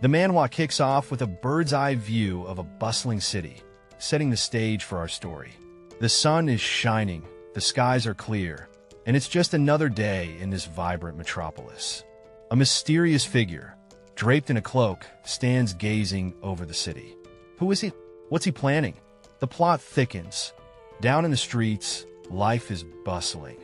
The manhwa kicks off with a bird's-eye view of a bustling city, setting the stage for our story. The sun is shining, the skies are clear, and it's just another day in this vibrant metropolis. A mysterious figure, draped in a cloak, stands gazing over the city. Who is he? What's he planning? The plot thickens. Down in the streets, life is bustling.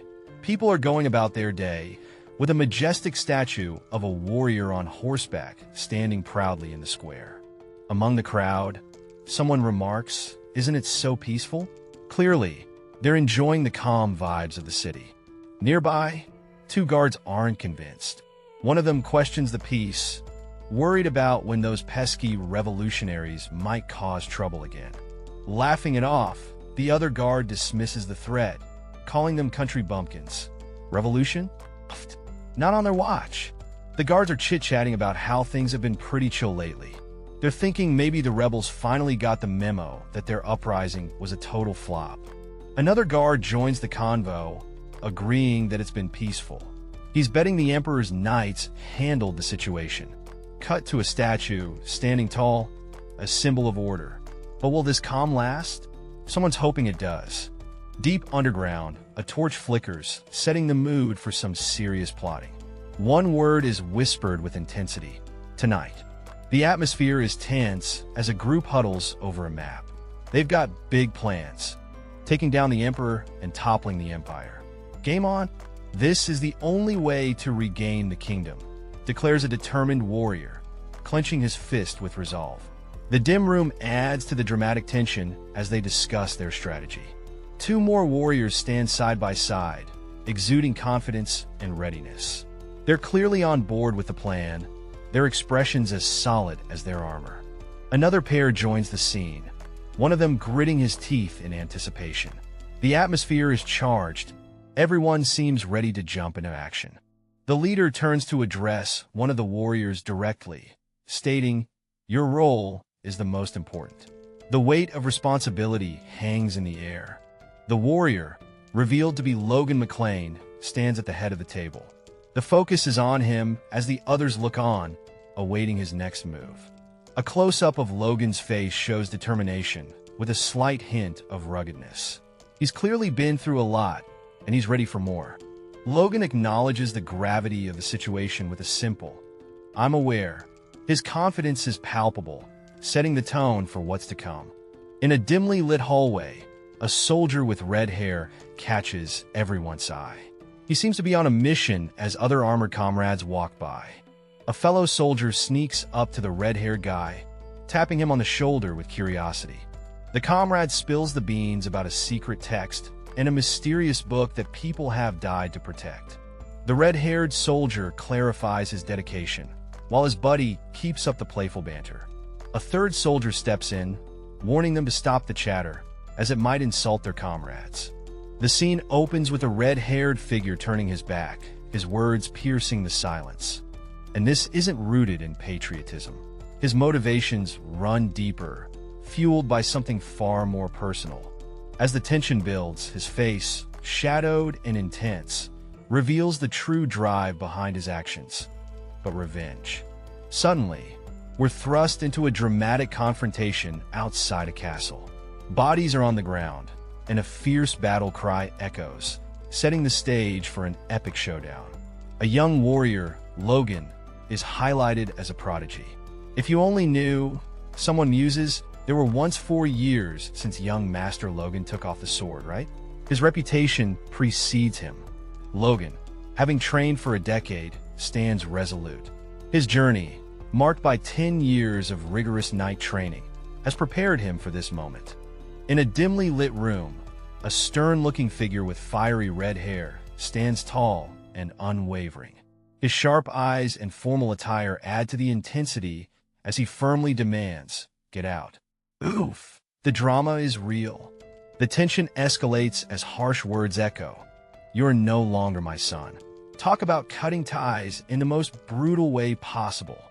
People are going about their day, with a majestic statue of a warrior on horseback standing proudly in the square. Among the crowd, someone remarks, "Isn't it so peaceful?" Clearly, they're enjoying the calm vibes of the city. Nearby, two guards aren't convinced. One of them questions the peace, worried about when those pesky revolutionaries might cause trouble again. Laughing it off, the other guard dismisses the threat, calling them country bumpkins. Revolution? Pfft, not on their watch. The guards are chit-chatting about how things have been pretty chill lately. They're thinking maybe the rebels finally got the memo that their uprising was a total flop. Another guard joins the convo, agreeing that it's been peaceful. He's betting the Emperor's knights handled the situation. Cut to a statue, standing tall, a symbol of order. But will this calm last? Someone's hoping it does. Deep underground, a torch flickers, setting the mood for some serious plotting. One word is whispered with intensity: tonight. The atmosphere is tense as a group huddles over a map. They've got big plans, taking down the Emperor and toppling the Empire. Game on? This is the only way to regain the kingdom, declares a determined warrior, clenching his fist with resolve. The dim room adds to the dramatic tension as they discuss their strategy. Two more warriors stand side by side, exuding confidence and readiness. They're clearly on board with the plan, their expressions as solid as their armor. Another pair joins the scene, one of them gritting his teeth in anticipation. The atmosphere is charged. Everyone seems ready to jump into action. The leader turns to address one of the warriors directly, stating, "Your role is the most important." The weight of responsibility hangs in the air. The warrior, revealed to be Logan McLean, stands at the head of the table. The focus is on him as the others look on, awaiting his next move. A close-up of Logan's face shows determination, with a slight hint of ruggedness. He's clearly been through a lot, and he's ready for more. Logan acknowledges the gravity of the situation with a simple, "I'm aware." His confidence is palpable, setting the tone for what's to come. In a dimly lit hallway, a soldier with red hair catches everyone's eye. He seems to be on a mission as other armored comrades walk by. A fellow soldier sneaks up to the red-haired guy, tapping him on the shoulder with curiosity. The comrade spills the beans about a secret text and a mysterious book that people have died to protect. The red-haired soldier clarifies his dedication, while his buddy keeps up the playful banter. A third soldier steps in, warning them to stop the chatter, as it might insult their comrades. The scene opens with a red-haired figure turning his back, his words piercing the silence. And this isn't rooted in patriotism. His motivations run deeper, fueled by something far more personal. As the tension builds, his face, shadowed and intense, reveals the true drive behind his actions. But revenge. Suddenly, we're thrust into a dramatic confrontation outside a castle. Bodies are on the ground, and a fierce battle cry echoes, setting the stage for an epic showdown. A young warrior, Logan, is highlighted as a prodigy. If you only knew, someone muses, there were once 4 years since young Master Logan took off the sword, right? His reputation precedes him. Logan, having trained for a decade, stands resolute. His journey, marked by 10 years of rigorous knight training, has prepared him for this moment. In a dimly lit room, a stern-looking figure with fiery red hair stands tall and unwavering. His sharp eyes and formal attire add to the intensity as he firmly demands, "Get out." Oof! The drama is real. The tension escalates as harsh words echo. "You're no longer my son." Talk about cutting ties in the most brutal way possible.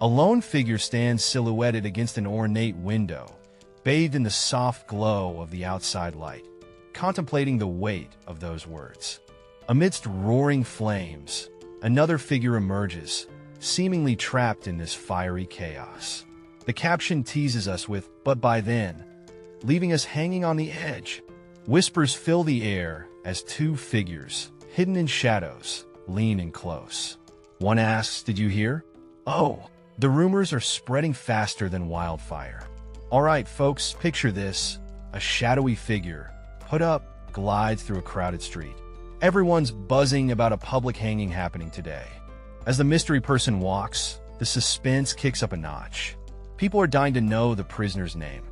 A lone figure stands silhouetted against an ornate window, bathed in the soft glow of the outside light, contemplating the weight of those words. Amidst roaring flames, another figure emerges, seemingly trapped in this fiery chaos. The caption teases us with, "but by then," leaving us hanging on the edge. Whispers fill the air as two figures, hidden in shadows, lean in close. One asks, "Did you hear?" Oh, the rumors are spreading faster than wildfire. All right, folks, picture this. A shadowy figure, hood up, glides through a crowded street. Everyone's buzzing about a public hanging happening today. As the mystery person walks, the suspense kicks up a notch. People are dying to know the prisoner's name.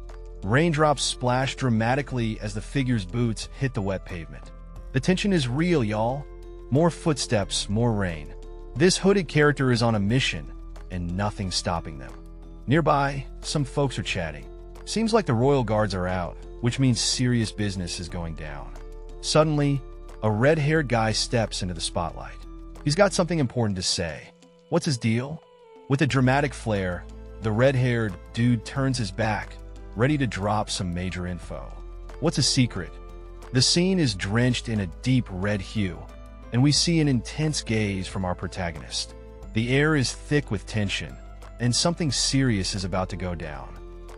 Raindrops splash dramatically as the figure's boots hit the wet pavement. The tension is real, y'all. More footsteps, more rain. This hooded character is on a mission, and nothing's stopping them. Nearby, some folks are chatting. Seems like the royal guards are out, which means serious business is going down. Suddenly, a red-haired guy steps into the spotlight. He's got something important to say. What's his deal? With a dramatic flair, the red-haired dude turns his back, ready to drop some major info. What's his secret? The scene is drenched in a deep red hue, and we see an intense gaze from our protagonist. The air is thick with tension, and something serious is about to go down.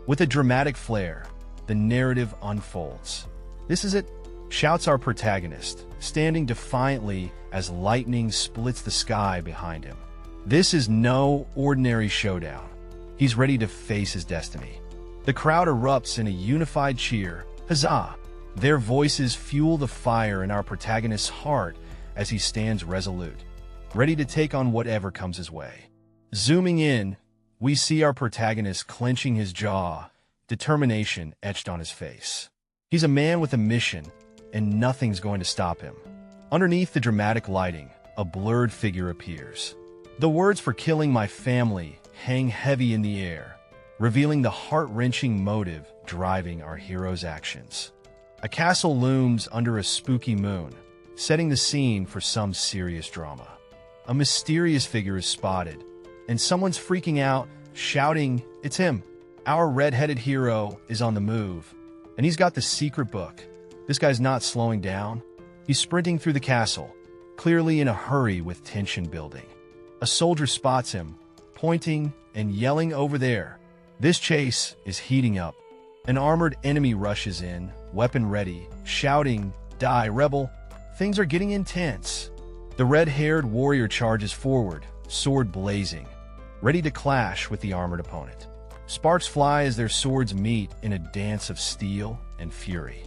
With a dramatic flair, the narrative unfolds. "This is it," shouts our protagonist, standing defiantly as lightning splits the sky behind him. This is no ordinary showdown. He's ready to face his destiny. The crowd erupts in a unified cheer. Huzzah! Their voices fuel the fire in our protagonist's heart as he stands resolute, ready to take on whatever comes his way. Zooming in, we see our protagonist clenching his jaw, determination etched on his face. He's a man with a mission, and nothing's going to stop him. Underneath the dramatic lighting, a blurred figure appears. The words "for killing my family" hang heavy in the air, revealing the heart-wrenching motive driving our hero's actions. A castle looms under a spooky moon, setting the scene for some serious drama. A mysterious figure is spotted, and someone's freaking out, shouting, "It's him!" Our red-headed hero is on the move, and he's got the secret book. This guy's not slowing down. He's sprinting through the castle, clearly in a hurry with tension building. A soldier spots him, pointing and yelling, "Over there!" This chase is heating up. An armored enemy rushes in, weapon ready, shouting, "Die, rebel!" Things are getting intense. The red-haired warrior charges forward, sword blazing, ready to clash with the armored opponent. Sparks fly as their swords meet in a dance of steel and fury.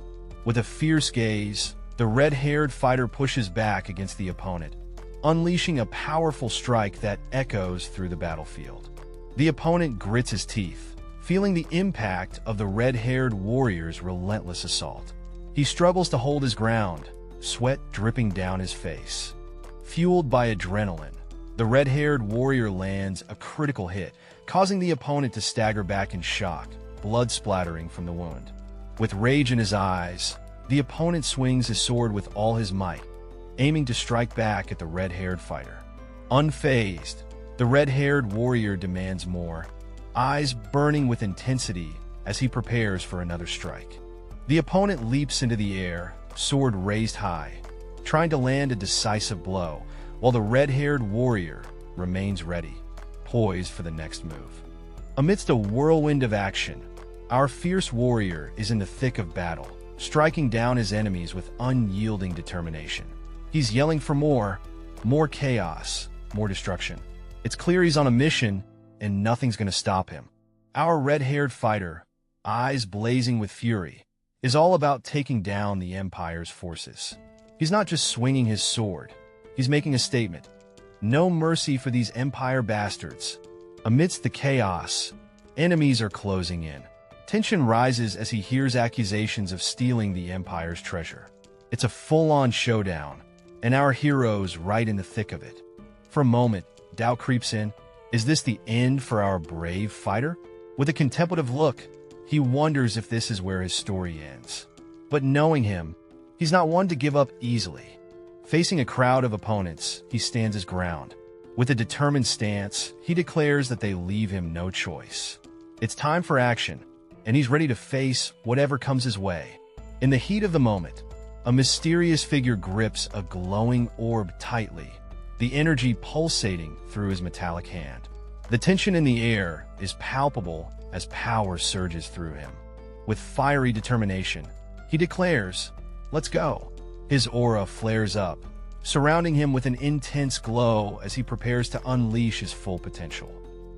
With a fierce gaze, the red-haired fighter pushes back against the opponent, unleashing a powerful strike that echoes through the battlefield. The opponent grits his teeth, feeling the impact of the red-haired warrior's relentless assault. He struggles to hold his ground, sweat dripping down his face. Fueled by adrenaline, the red-haired warrior lands a critical hit, causing the opponent to stagger back in shock, blood splattering from the wound. With rage in his eyes, the opponent swings his sword with all his might, aiming to strike back at the red-haired fighter. Unfazed, the red-haired warrior demands more, eyes burning with intensity as he prepares for another strike. The opponent leaps into the air, sword raised high, trying to land a decisive blow, while the red-haired warrior remains ready, poised for the next move. Amidst a whirlwind of action, our fierce warrior is in the thick of battle, striking down his enemies with unyielding determination. He's yelling for more chaos, more destruction. It's clear he's on a mission, and nothing's going to stop him. Our red-haired fighter, eyes blazing with fury, is all about taking down the Empire's forces. He's not just swinging his sword, he's making a statement. No mercy for these Empire bastards. Amidst the chaos, enemies are closing in. Tension rises as he hears accusations of stealing the Empire's treasure. It's a full-on showdown, and our hero's right in the thick of it. For a moment, doubt creeps in. Is this the end for our brave fighter? With a contemplative look, he wonders if this is where his story ends. But knowing him, he's not one to give up easily. Facing a crowd of opponents, he stands his ground. With a determined stance, he declares that they leave him no choice. It's time for action, and he's ready to face whatever comes his way. In the heat of the moment, a mysterious figure grips a glowing orb tightly. the energy pulsating through his metallic hand. The tension in the air is palpable as power surges through him. With fiery determination, he declares, "Let's go." His aura flares up, surrounding him with an intense glow as he prepares to unleash his full potential.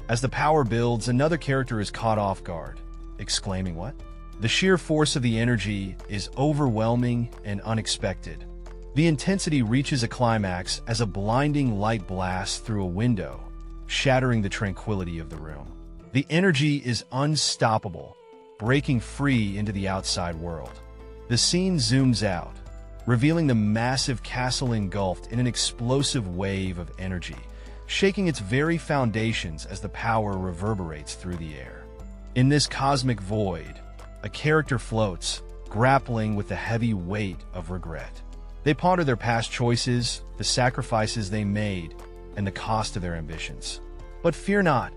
As the power builds, another character is caught off guard, exclaiming, "What?" The sheer force of the energy is overwhelming and unexpected. The intensity reaches a climax as a blinding light blasts through a window, shattering the tranquility of the room. The energy is unstoppable, breaking free into the outside world. The scene zooms out, revealing the massive castle engulfed in an explosive wave of energy, shaking its very foundations as the power reverberates through the air. In this cosmic void, a character floats, grappling with the heavy weight of regret. They ponder their past choices, the sacrifices they made, and the cost of their ambitions. But fear not,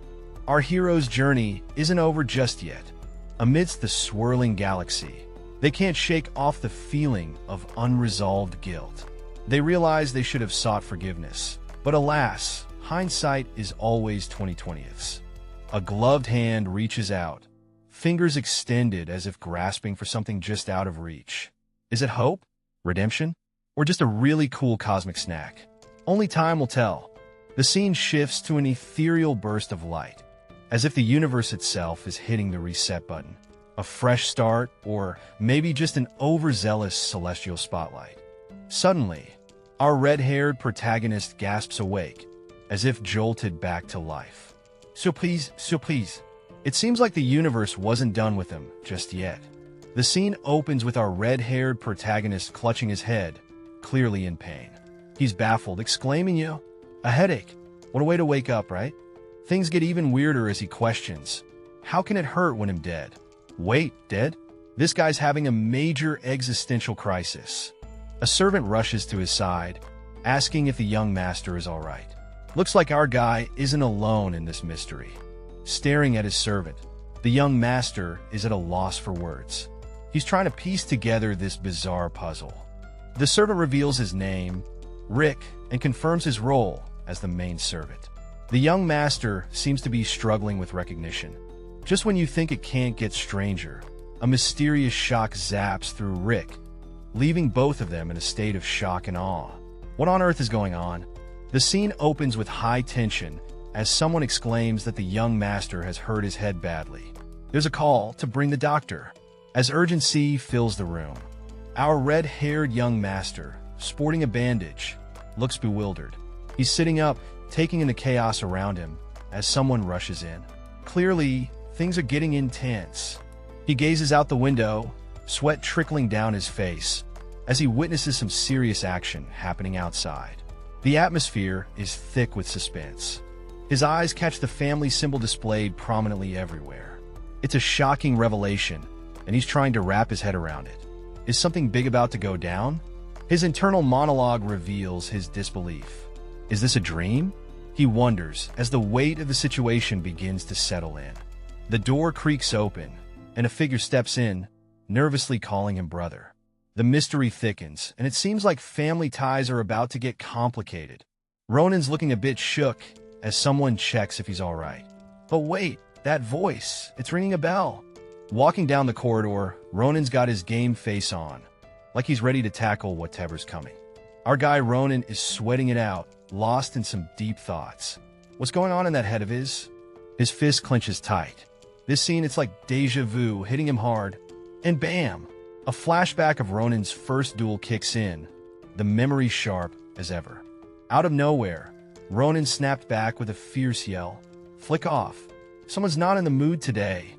our hero's journey isn't over just yet. Amidst the swirling galaxy, they can't shake off the feeling of unresolved guilt. They realize they should have sought forgiveness, but alas, hindsight is always 20/20. A gloved hand reaches out, fingers extended as if grasping for something just out of reach. Is it hope, redemption, or just a really cool cosmic snack? Only time will tell. The scene shifts to an ethereal burst of light, as if the universe itself is hitting the reset button. A fresh start, or maybe just an overzealous celestial spotlight. Suddenly, our red-haired protagonist gasps awake, as if jolted back to life. Surprise, surprise. It seems like the universe wasn't done with him just yet. The scene opens with our red-haired protagonist clutching his head, clearly in pain. He's baffled, exclaiming, "You, a headache. What a way to wake up, right?" Things get even weirder as he questions, "How can it hurt when I'm dead?" Wait, dead? This guy's having a major existential crisis. A servant rushes to his side, asking if the young master is all right. Looks like our guy isn't alone in this mystery. Staring at his servant, the young master is at a loss for words. He's trying to piece together this bizarre puzzle. The servant reveals his name, Rick, and confirms his role as the main servant. The young master seems to be struggling with recognition. Just when you think it can't get stranger, a mysterious shock zaps through Rick, leaving both of them in a state of shock and awe. What on earth is going on? The scene opens with high tension as someone exclaims that the young master has hurt his head badly. There's a call to bring the doctor, as urgency fills the room. Our red-haired young master, sporting a bandage, looks bewildered. He's sitting up, taking in the chaos around him as someone rushes in. Clearly, things are getting intense. He gazes out the window, sweat trickling down his face, as he witnesses some serious action happening outside. The atmosphere is thick with suspense. His eyes catch the family symbol displayed prominently everywhere. It's a shocking revelation, and he's trying to wrap his head around it. Is something big about to go down? His internal monologue reveals his disbelief. Is this a dream? He wonders as the weight of the situation begins to settle in. The door creaks open, and a figure steps in, nervously calling him brother. The mystery thickens, and it seems like family ties are about to get complicated. Ronan's looking a bit shook as someone checks if he's all right. But wait, that voice, it's ringing a bell. Walking down the corridor, Ronan's got his game face on, like he's ready to tackle whatever's coming. Our guy Ronan is sweating it out, lost in some deep thoughts. What's going on in that head of his? His fist clenches tight. This scene, it's like deja vu hitting him hard. And bam! A flashback of Ronan's first duel kicks in, the memory sharp as ever. Out of nowhere, Ronan snapped back with a fierce yell. Flick off. Someone's not in the mood today.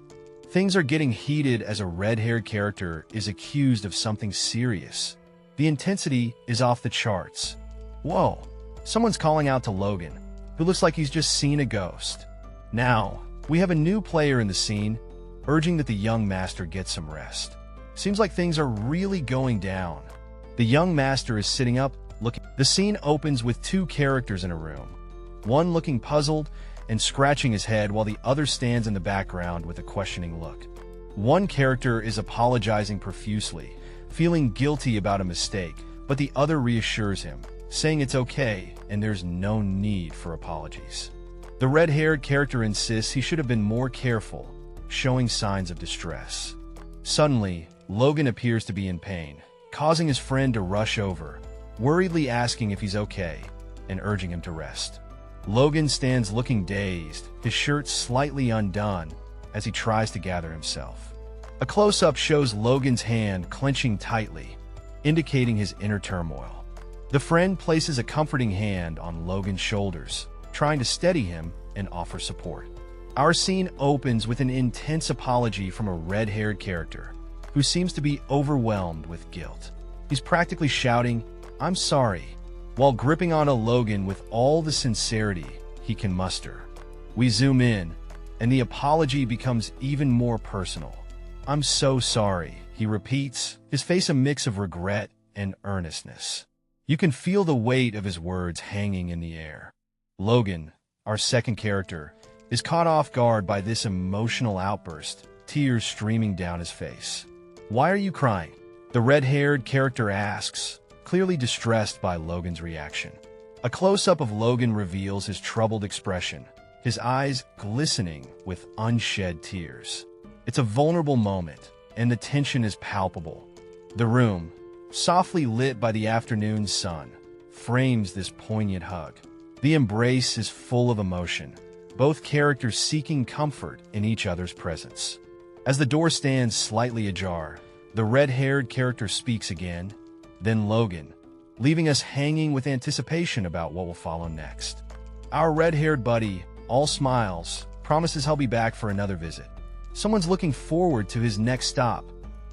Things are getting heated as a red-haired character is accused of something serious. The intensity is off the charts. Whoa, someone's calling out to Logan, who looks like he's just seen a ghost. Now, we have a new player in the scene, urging that the young master get some rest. Seems like things are really going down. The young master is sitting up, looking. The scene opens with two characters in a room, one looking puzzled and scratching his head while the other stands in the background with a questioning look. One character is apologizing profusely, feeling guilty about a mistake, but the other reassures him. saying it's okay and there's no need for apologies. The red-haired character insists he should have been more careful, showing signs of distress. Suddenly, Logan appears to be in pain, causing his friend to rush over, worriedly asking if he's okay and urging him to rest. Logan stands looking dazed, his shirt slightly undone as he tries to gather himself. A close-up shows Logan's hand clenching tightly, indicating his inner turmoil. The friend places a comforting hand on Logan's shoulders, trying to steady him and offer support. Our scene opens with an intense apology from a red-haired character who seems to be overwhelmed with guilt. He's practically shouting, "I'm sorry," while gripping onto Logan with all the sincerity he can muster. We zoom in, and the apology becomes even more personal. "I'm so sorry," he repeats, his face a mix of regret and earnestness. You can feel the weight of his words hanging in the air. Logan, our second character, is caught off guard by this emotional outburst, tears streaming down his face. "Why are you crying?" the red-haired character asks, clearly distressed by Logan's reaction. A close-up of Logan reveals his troubled expression, his eyes glistening with unshed tears. It's a vulnerable moment, and the tension is palpable. The room, softly lit by the afternoon sun, frames this poignant hug. The embrace is full of emotion, both characters seeking comfort in each other's presence. As the door stands slightly ajar, the red-haired character speaks again, then Logan, leaving us hanging with anticipation about what will follow next. Our red-haired buddy, all smiles, promises he'll be back for another visit. Someone's looking forward to his next stop.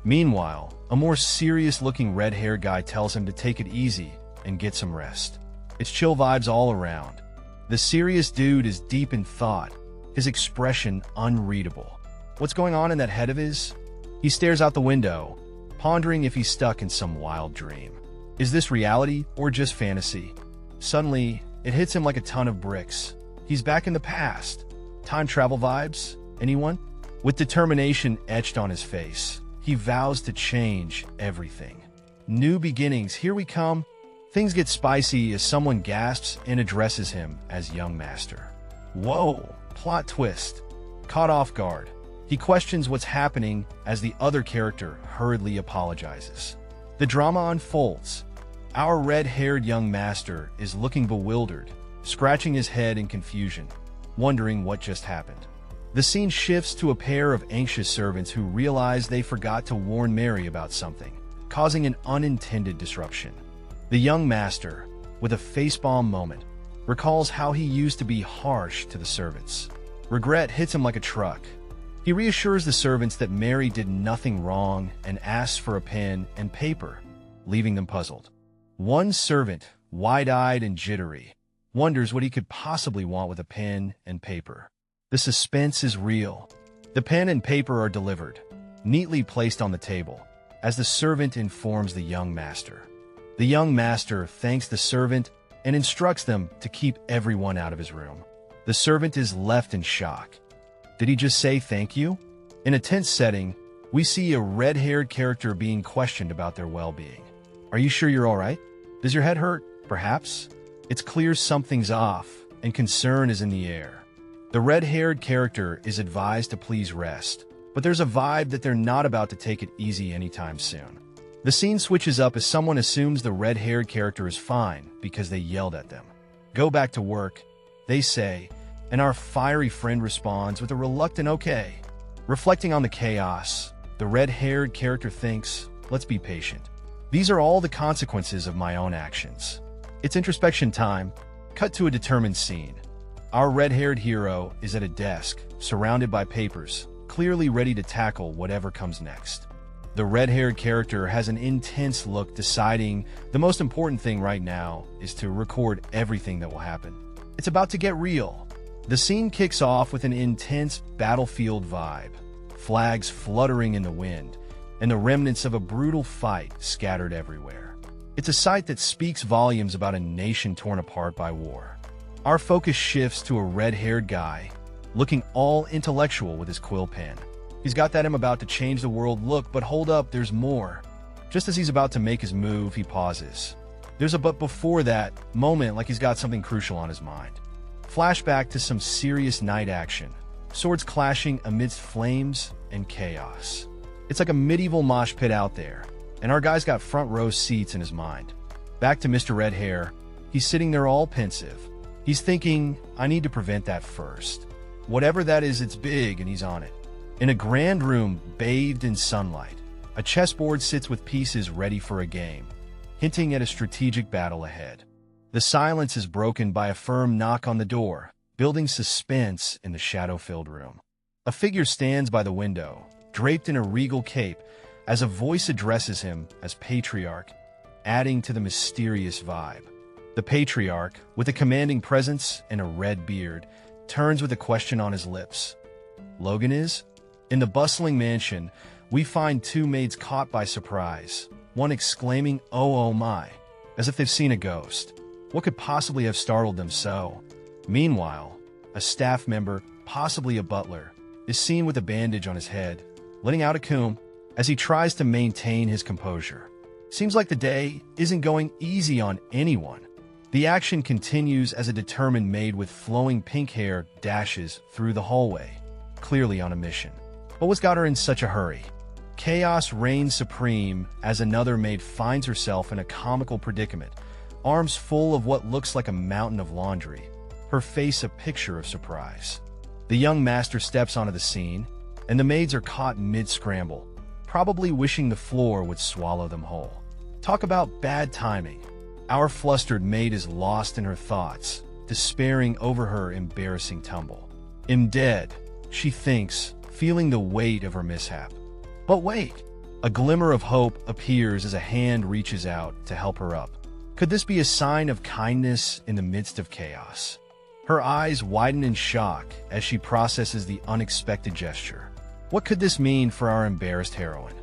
Meanwhile, a more serious-looking red-haired guy tells him to take it easy and get some rest. It's chill vibes all around. The serious dude is deep in thought, his expression unreadable. What's going on in that head of his? He stares out the window, pondering if he's stuck in some wild dream. Is this reality or just fantasy? Suddenly, it hits him like a ton of bricks. He's back in the past. Time travel vibes? Anyone? With determination etched on his face, he vows to change everything. New beginnings, here we come. Things get spicy as someone gasps and addresses him as young master. Whoa, plot twist. Caught off guard, he questions what's happening as the other character hurriedly apologizes. The drama unfolds. Our red-haired young master is looking bewildered, scratching his head in confusion, wondering what just happened. The scene shifts to a pair of anxious servants who realize they forgot to warn Mary about something, causing an unintended disruption. The young master, with a facepalm moment, recalls how he used to be harsh to the servants. Regret hits him like a truck. He reassures the servants that Mary did nothing wrong and asks for a pen and paper, leaving them puzzled. One servant, wide-eyed and jittery, wonders what he could possibly want with a pen and paper. The suspense is real. The pen and paper are delivered, neatly placed on the table, as the servant informs the young master. The young master thanks the servant and instructs them to keep everyone out of his room. The servant is left in shock. Did he just say thank you? In a tense setting, we see a red-haired character being questioned about their well-being. Are you sure you're all right? Does your head hurt, perhaps? It's clear something's off, and concern is in the air. The red-haired character is advised to please rest, but there's a vibe that they're not about to take it easy anytime soon. The scene switches up as someone assumes the red-haired character is fine because they yelled at them. Go back to work, they say, and our fiery friend responds with a reluctant okay. Reflecting on the chaos, the red-haired character thinks, let's be patient. These are all the consequences of my own actions. It's introspection time. Cut to a determined scene. Our red-haired hero is at a desk, surrounded by papers, clearly ready to tackle whatever comes next. The red-haired character has an intense look, deciding the most important thing right now is to record everything that will happen. It's about to get real. The scene kicks off with an intense battlefield vibe, flags fluttering in the wind, and the remnants of a brutal fight scattered everywhere. It's a sight that speaks volumes about a nation torn apart by war. Our focus shifts to a red-haired guy, looking all intellectual with his quill pen. He's got that I'm about to change the world look, but hold up, there's more. Just as he's about to make his move, he pauses. There's a but before that moment, like he's got something crucial on his mind. Flashback to some serious night action. Swords clashing amidst flames and chaos. It's like a medieval mosh pit out there, and our guy's got front row seats in his mind. Back to Mr. Red Hair. He's sitting there all pensive. He's thinking, I need to prevent that first. Whatever that is, it's big, and he's on it. In a grand room bathed in sunlight, a chessboard sits with pieces ready for a game, hinting at a strategic battle ahead. The silence is broken by a firm knock on the door, building suspense in the shadow-filled room. A figure stands by the window, draped in a regal cape, as a voice addresses him as Patriarch, adding to the mysterious vibe. The Patriarch, with a commanding presence and a red beard, turns with a question on his lips. Logan is? In the bustling mansion, we find two maids caught by surprise, one exclaiming, oh my, as if they've seen a ghost. What could possibly have startled them so? Meanwhile, a staff member, possibly a butler, is seen with a bandage on his head, letting out a coom as he tries to maintain his composure. Seems like the day isn't going easy on anyone. The action continues as a determined maid with flowing pink hair dashes through the hallway, clearly on a mission. But what's got her in such a hurry? Chaos reigns supreme as another maid finds herself in a comical predicament, arms full of what looks like a mountain of laundry, her face a picture of surprise. The young master steps onto the scene, and the maids are caught mid-scramble, probably wishing the floor would swallow them whole. Talk about bad timing. Our flustered maid is lost in her thoughts, despairing over her embarrassing tumble. I'm dead, she thinks, feeling the weight of her mishap. But wait! A glimmer of hope appears as a hand reaches out to help her up. Could this be a sign of kindness in the midst of chaos? Her eyes widen in shock as she processes the unexpected gesture. What could this mean for our embarrassed heroine?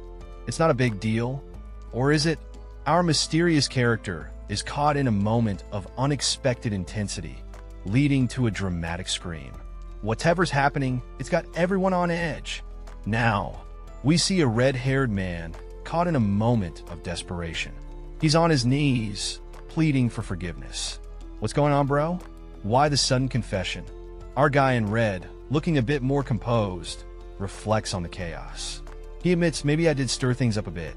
It's not a big deal. Or is it? Our mysterious character is caught in a moment of unexpected intensity, leading to a dramatic scream. Whatever's happening, it's got everyone on edge. Now, we see a red-haired man caught in a moment of desperation. He's on his knees, pleading for forgiveness. What's going on, bro? Why the sudden confession? Our guy in red, looking a bit more composed, reflects on the chaos. He admits, maybe I did stir things up a bit.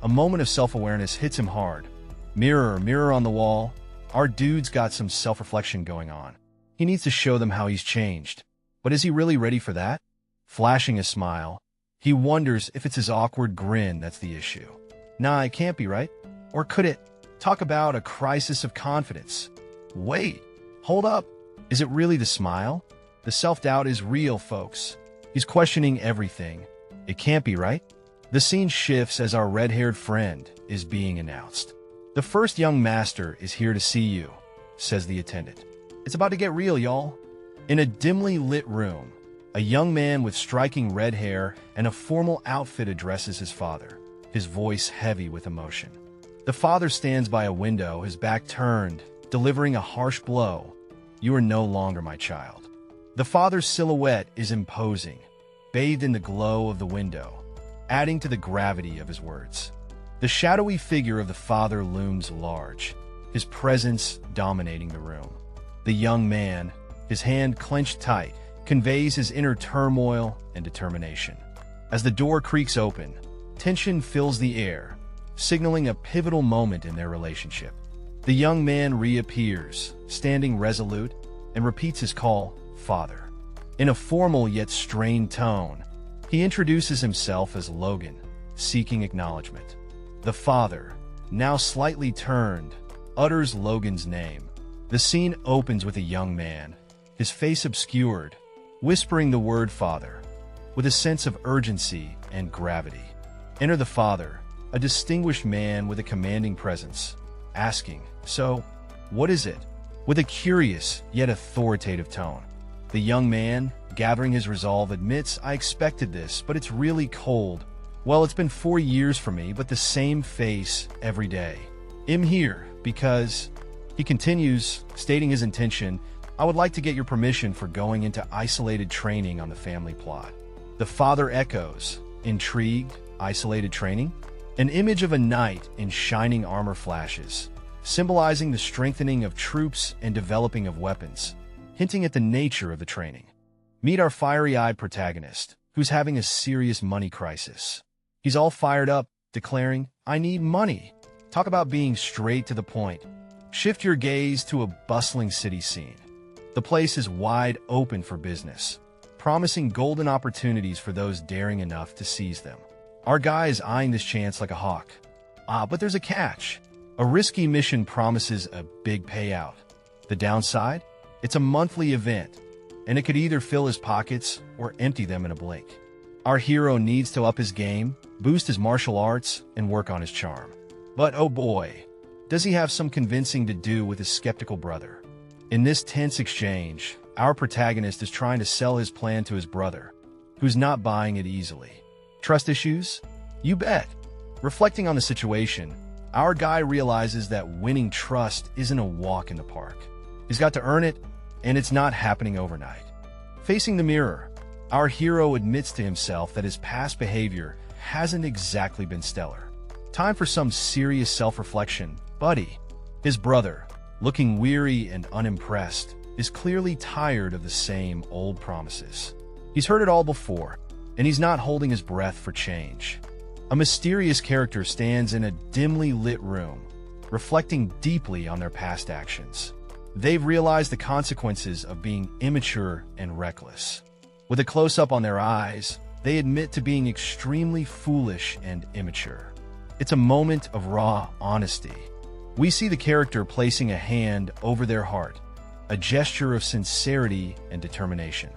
A moment of self-awareness hits him hard. Mirror, mirror on the wall, our dude's got some self-reflection going on. He needs to show them how he's changed. But is he really ready for that? Flashing a smile, he wonders if it's his awkward grin that's the issue. Nah, it can't be, right? Or could it? Talk about a crisis of confidence. Wait, hold up. Is it really the smile? The self-doubt is real, folks. He's questioning everything. It can't be, right? The scene shifts as our red-haired friend is being announced. The first young master is here to see you, says the attendant. It's about to get real, y'all. In a dimly lit room, a young man with striking red hair and a formal outfit addresses his father, his voice heavy with emotion. The father stands by a window, his back turned, delivering a harsh blow. You are no longer my child. The father's silhouette is imposing, bathed in the glow of the window, adding to the gravity of his words. The shadowy figure of the father looms large, his presence dominating the room. The young man, his hand clenched tight, conveys his inner turmoil and determination. As the door creaks open, tension fills the air, signaling a pivotal moment in their relationship. The young man reappears, standing resolute, and repeats his call, Father. In a formal yet strained tone, he introduces himself as Logan, seeking acknowledgement. The father, now slightly turned, utters Logan's name. The scene opens with a young man, his face obscured, whispering the word father, with a sense of urgency and gravity. Enter the father, a distinguished man with a commanding presence, asking, So, what is it? With a curious yet authoritative tone. The young man, gathering his resolve, admits, I expected this, but it's really cold. Well, it's been 4 years for me, but the same face every day. I'm here because, he continues, stating his intention, I would like to get your permission for going into isolated training on the family plot. The father echoes, intrigued, isolated training? An image of a knight in shining armor flashes, symbolizing the strengthening of troops and developing of weapons, hinting at the nature of the training. Meet our fiery-eyed protagonist, who's having a serious money crisis. He's all fired up, declaring, "I need money." Talk about being straight to the point. Shift your gaze to a bustling city scene. The place is wide open for business, promising golden opportunities for those daring enough to seize them. Our guy is eyeing this chance like a hawk. But there's a catch. A risky mission promises a big payout. The downside? It's a monthly event, and it could either fill his pockets or empty them in a blink. Our hero needs to up his game, boost his martial arts, and work on his charm. But oh boy, does he have some convincing to do with his skeptical brother. In this tense exchange, our protagonist is trying to sell his plan to his brother, who's not buying it easily. Trust issues? You bet. Reflecting on the situation, our guy realizes that winning trust isn't a walk in the park. He's got to earn it, and it's not happening overnight. Facing the mirror, our hero admits to himself that his past behavior hasn't exactly been stellar. Time for some serious self-reflection. Buddy, his brother, looking weary and unimpressed, is clearly tired of the same old promises. He's heard it all before, and he's not holding his breath for change. A mysterious character stands in a dimly lit room, reflecting deeply on their past actions. They've realized the consequences of being immature and reckless. With a close-up on their eyes, they admit to being extremely foolish and immature. It's a moment of raw honesty. We see the character placing a hand over their heart, a gesture of sincerity and determination.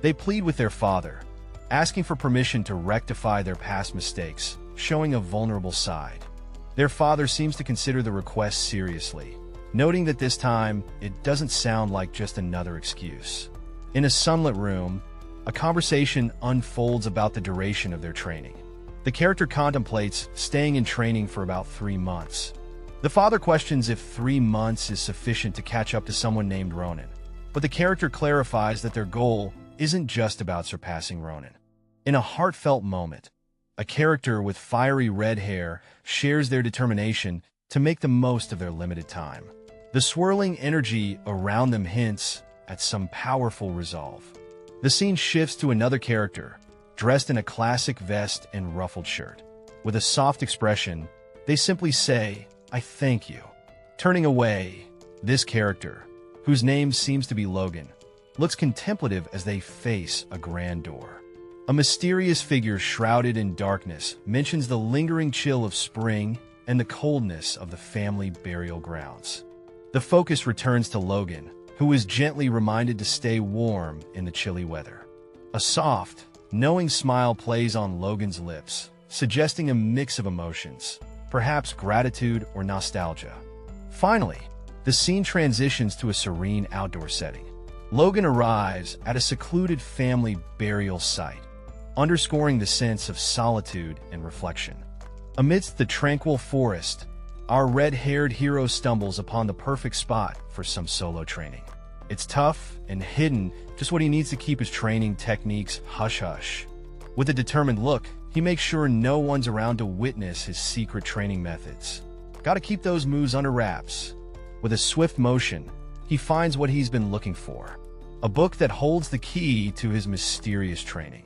They plead with their father, asking for permission to rectify their past mistakes, showing a vulnerable side. Their father seems to consider the request seriously, noting that this time, it doesn't sound like just another excuse. In a sunlit room, a conversation unfolds about the duration of their training. The character contemplates staying in training for about 3 months. The father questions if 3 months is sufficient to catch up to someone named Ronin, but the character clarifies that their goal isn't just about surpassing Ronin. In a heartfelt moment, a character with fiery red hair shares their determination to make the most of their limited time. The swirling energy around them hints at some powerful resolve. The scene shifts to another character, dressed in a classic vest and ruffled shirt. With a soft expression, they simply say, "I thank you." Turning away, this character, whose name seems to be Logan, looks contemplative as they face a grand door. A mysterious figure shrouded in darkness mentions the lingering chill of spring and the coldness of the family burial grounds. The focus returns to Logan, who is gently reminded to stay warm in the chilly weather. A soft, knowing smile plays on Logan's lips, suggesting a mix of emotions, perhaps gratitude or nostalgia. Finally, the scene transitions to a serene outdoor setting. Logan arrives at a secluded family burial site, underscoring the sense of solitude and reflection. Amidst the tranquil forest, our red-haired hero stumbles upon the perfect spot for some solo training. It's tough and hidden, just what he needs to keep his training techniques hush-hush. With a determined look, he makes sure no one's around to witness his secret training methods. Gotta keep those moves under wraps. With a swift motion, he finds what he's been looking for, a book that holds the key to his mysterious training.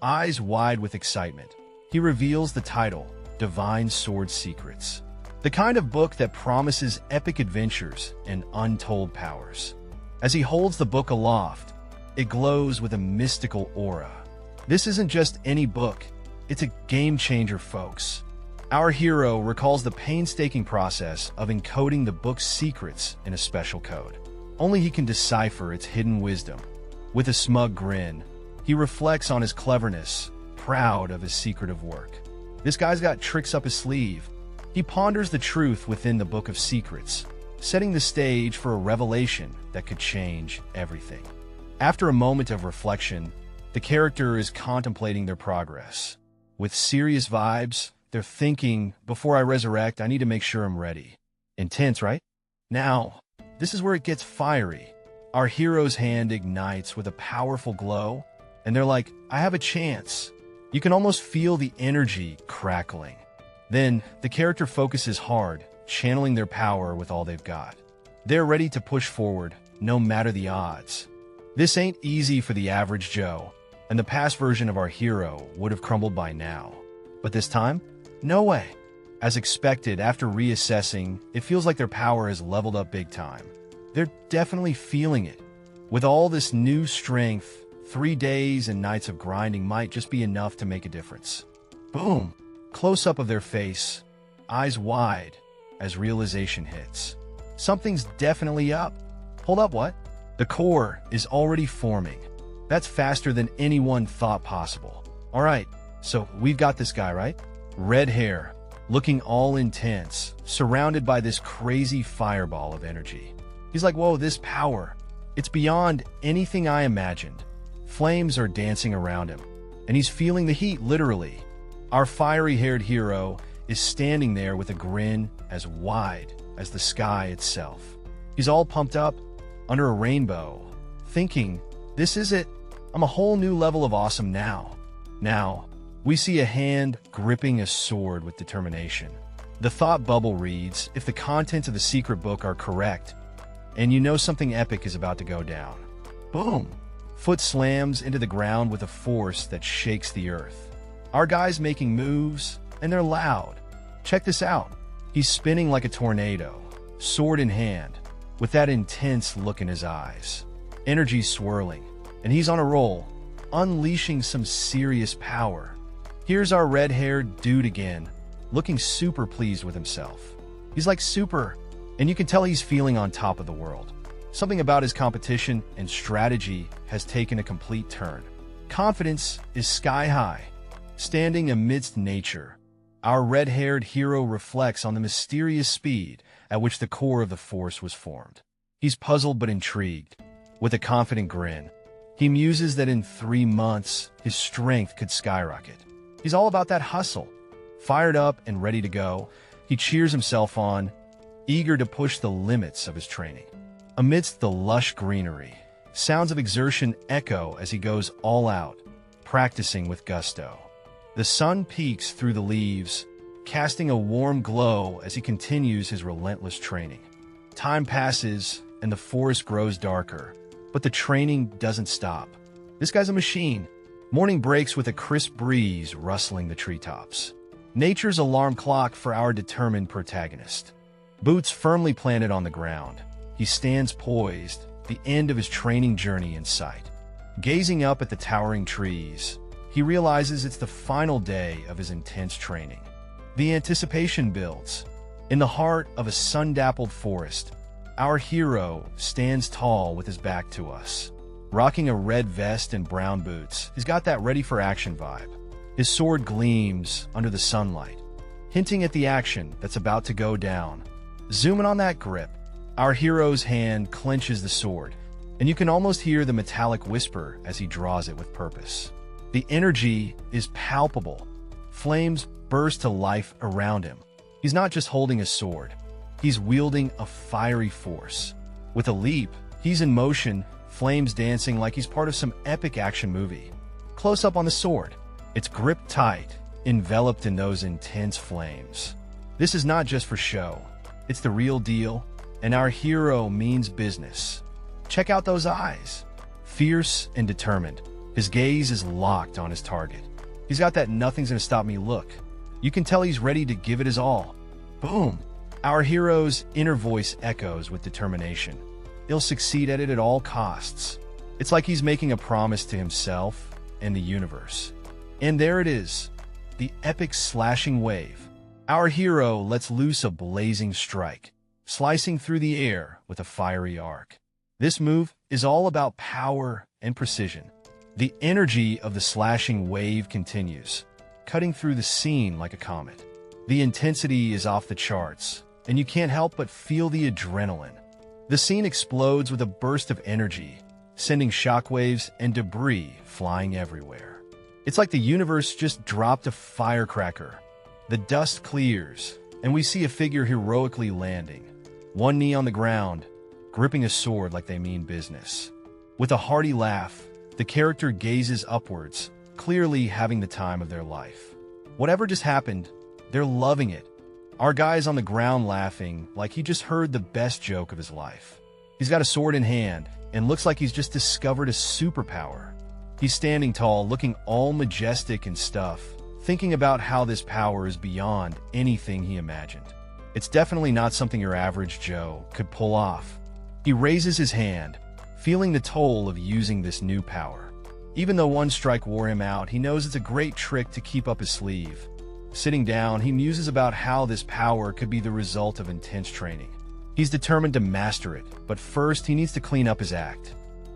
Eyes wide with excitement, he reveals the title, Divine Sword Secrets, the kind of book that promises epic adventures and untold powers. As he holds the book aloft, it glows with a mystical aura. This isn't just any book, it's a game changer, folks. Our hero recalls the painstaking process of encoding the book's secrets in a special code. Only he can decipher its hidden wisdom. With a smug grin, he reflects on his cleverness, proud of his secretive work. This guy's got tricks up his sleeve. He ponders the truth within the Book of Secrets, setting the stage for a revelation that could change everything. After a moment of reflection, the character is contemplating their progress. With serious vibes, they're thinking, before I resurrect, I need to make sure I'm ready. Intense, right? Now, this is where it gets fiery. Our hero's hand ignites with a powerful glow, and they're like, I have a chance. You can almost feel the energy crackling. Then, the character focuses hard, channeling their power with all they've got. They're ready to push forward, no matter the odds. This ain't easy for the average Joe, and the past version of our hero would have crumbled by now. But this time, no way. As expected, after reassessing, it feels like their power has leveled up big time. They're definitely feeling it. With all this new strength, 3 days and nights of grinding might just be enough to make a difference. Boom! Close-up of their face, eyes wide, as realization hits. Something's definitely up. Hold up, what? The core is already forming. That's faster than anyone thought possible. All right, so we've got this guy, right? Red hair, looking all intense, surrounded by this crazy fireball of energy. He's like, whoa, this power. It's beyond anything I imagined. Flames are dancing around him, and he's feeling the heat, literally. Our fiery-haired hero is standing there with a grin as wide as the sky itself. He's all pumped up, under a rainbow, thinking, this is it. I'm a whole new level of awesome now. Now, we see a hand gripping a sword with determination. The thought bubble reads, if the contents of the secret book are correct, and you know something epic is about to go down. Boom! Foot slams into the ground with a force that shakes the earth. Our guy's making moves, and they're loud. Check this out. He's spinning like a tornado, sword in hand, with that intense look in his eyes. Energy swirling, and he's on a roll, unleashing some serious power. Here's our red-haired dude again, looking super pleased with himself. He's like super, and you can tell he's feeling on top of the world. Something about his competition and strategy has taken a complete turn. Confidence is sky high. Standing amidst nature, our red-haired hero reflects on the mysterious speed at which the core of the force was formed. He's puzzled but intrigued. With a confident grin, he muses that in 3 months, his strength could skyrocket. He's all about that hustle. Fired up and ready to go, he cheers himself on, eager to push the limits of his training. Amidst the lush greenery, sounds of exertion echo as he goes all out, practicing with gusto. The sun peeks through the leaves, casting a warm glow as he continues his relentless training. Time passes, and the forest grows darker, but the training doesn't stop. This guy's a machine. Morning breaks with a crisp breeze rustling the treetops. Nature's alarm clock for our determined protagonist. Boots firmly planted on the ground, he stands poised, the end of his training journey in sight. Gazing up at the towering trees, he realizes it's the final day of his intense training. The anticipation builds. In the heart of a sun-dappled forest, our hero stands tall with his back to us. Rocking a red vest and brown boots, he's got that ready-for-action vibe. His sword gleams under the sunlight, hinting at the action that's about to go down. Zooming on that grip, our hero's hand clenches the sword, and you can almost hear the metallic whisper as he draws it with purpose. The energy is palpable. Flames burst to life around him. He's not just holding a sword. He's wielding a fiery force. With a leap, he's in motion, flames dancing like he's part of some epic action movie. Close up on the sword. It's gripped tight, enveloped in those intense flames. This is not just for show. It's the real deal, and our hero means business. Check out those eyes. Fierce and determined. His gaze is locked on his target. He's got that nothing's gonna stop me look. You can tell he's ready to give it his all. Boom! Our hero's inner voice echoes with determination. He'll succeed at it at all costs. It's like he's making a promise to himself and the universe. And there it is, the epic slashing wave. Our hero lets loose a blazing strike, slicing through the air with a fiery arc. This move is all about power and precision. The energy of the slashing wave continues, cutting through the scene like a comet. The intensity is off the charts, and you can't help but feel the adrenaline. The scene explodes with a burst of energy, sending shockwaves and debris flying everywhere. It's like the universe just dropped a firecracker. The dust clears, and we see a figure heroically landing, one knee on the ground, gripping a sword like they mean business. With a hearty laugh, the character gazes upwards, clearly having the time of their life. Whatever just happened, they're loving it. Our guy is on the ground laughing like he just heard the best joke of his life. He's got a sword in hand and looks like he's just discovered a superpower. He's standing tall, looking all majestic and stuff, thinking about how this power is beyond anything he imagined. It's definitely not something your average Joe could pull off. He raises his hand, feeling the toll of using this new power. Even though one strike wore him out, he knows it's a great trick to keep up his sleeve. Sitting down, he muses about how this power could be the result of intense training. He's determined to master it, but first he needs to clean up his act.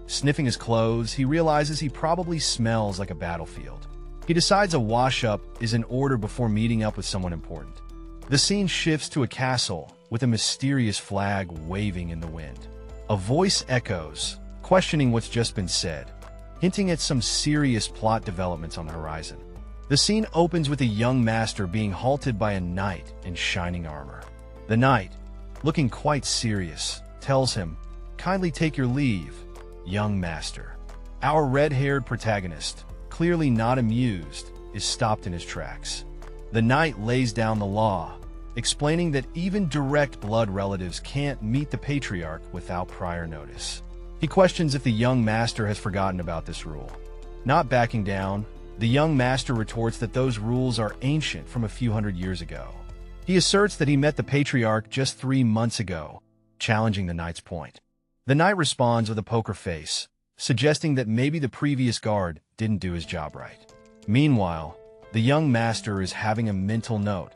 Sniffing his clothes, he realizes he probably smells like a battlefield. He decides a wash-up is in order before meeting up with someone important. The scene shifts to a castle with a mysterious flag waving in the wind. A voice echoes, questioning what's just been said, hinting at some serious plot developments on the horizon. The scene opens with a young master being halted by a knight in shining armor. The knight, looking quite serious, tells him, "Kindly take your leave, young master." Our red-haired protagonist, clearly not amused, is stopped in his tracks. The knight lays down the law, explaining that even direct blood relatives can't meet the patriarch without prior notice. He questions if the young master has forgotten about this rule. Not backing down, the young master retorts that those rules are ancient from a few hundred years ago. He asserts that he met the patriarch just 3 months ago, challenging the knight's point. The knight responds with a poker face, suggesting that maybe the previous guard didn't do his job right. Meanwhile, the young master is having a mental note,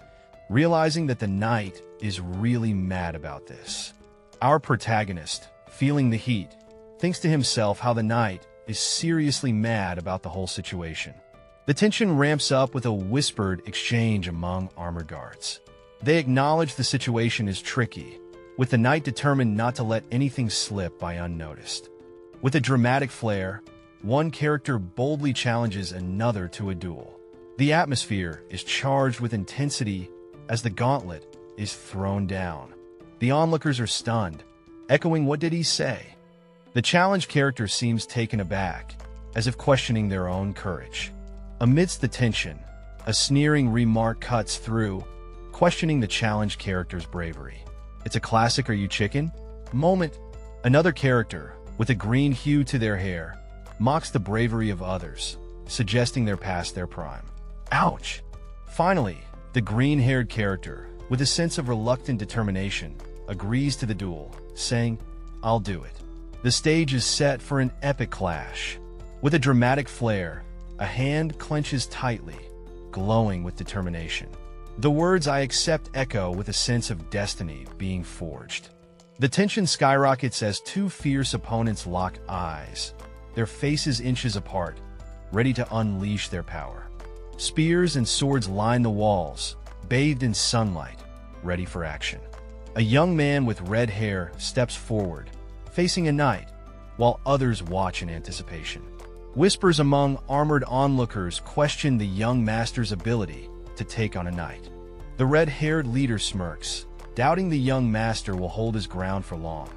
realizing that the knight is really mad about this. Our protagonist, feeling the heat, thinks to himself how the knight is seriously mad about the whole situation. The tension ramps up with a whispered exchange among armored guards. They acknowledge the situation is tricky, with the knight determined not to let anything slip by unnoticed. With a dramatic flair, one character boldly challenges another to a duel. The atmosphere is charged with intensity as the gauntlet is thrown down. The onlookers are stunned, echoing "What did he say?" The challenged character seems taken aback, as if questioning their own courage. Amidst the tension, a sneering remark cuts through, questioning the challenged character's bravery. It's a classic "Are you chicken?" moment. Another character, with a green hue to their hair, mocks the bravery of others, suggesting they're past their prime. Ouch! Finally, the green-haired character, with a sense of reluctant determination, agrees to the duel, saying, "I'll do it." The stage is set for an epic clash. With a dramatic flair, a hand clenches tightly, glowing with determination. The words "I accept" echo with a sense of destiny being forged. The tension skyrockets as two fierce opponents lock eyes, their faces inches apart, ready to unleash their power. Spears and swords line the walls, bathed in sunlight, ready for action. A young man with red hair steps forward, facing a knight, while others watch in anticipation. Whispers among armored onlookers question the young master's ability to take on a knight. The red-haired leader smirks, doubting the young master will hold his ground for long.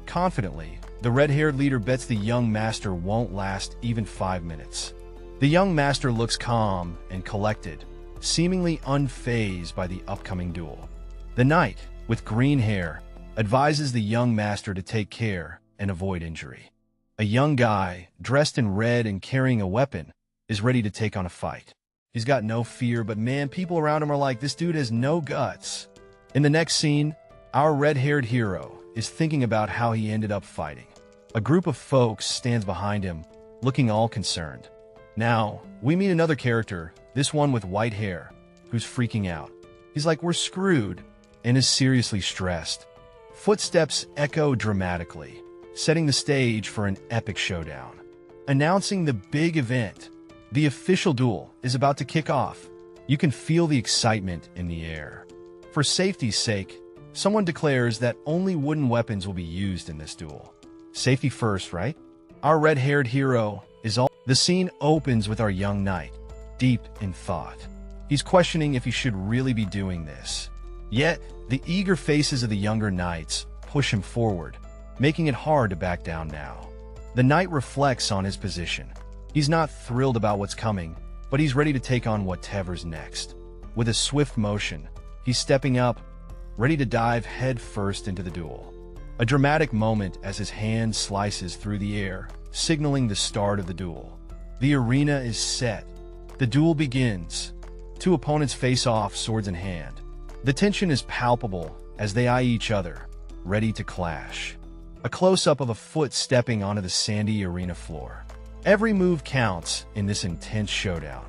Confidently, the red-haired leader bets the young master won't last even 5 minutes. The young master looks calm and collected, seemingly unfazed by the upcoming duel. The knight, with green hair, advises the young master to take care and avoid injury. A young guy, dressed in red and carrying a weapon, is ready to take on a fight. He's got no fear, but man, people around him are like, this dude has no guts. In the next scene, our red-haired hero is thinking about how he ended up fighting. A group of folks stands behind him, looking all concerned. Now, we meet another character, this one with white hair, who's freaking out. He's like, "We're screwed," and is seriously stressed. Footsteps echo dramatically, setting the stage for an epic showdown. Announcing the big event, the official duel is about to kick off. You can feel the excitement in the air. For safety's sake, someone declares that only wooden weapons will be used in this duel. Safety first, right? Our red-haired hero is all. The scene opens with our young knight, deep in thought. He's questioning if he should really be doing this. Yet, the eager faces of the younger knights push him forward, making it hard to back down now. The knight reflects on his position. He's not thrilled about what's coming, but he's ready to take on whatever's next. With a swift motion, He's stepping up, ready to dive head first into the duel. A dramatic moment as his hand slices through the air, signaling the start of the duel. The arena is set. The duel begins. Two opponents face off, swords in hand. The tension is palpable as they eye each other, ready to clash. A close-up of a foot stepping onto the sandy arena floor. Every move counts in this intense showdown.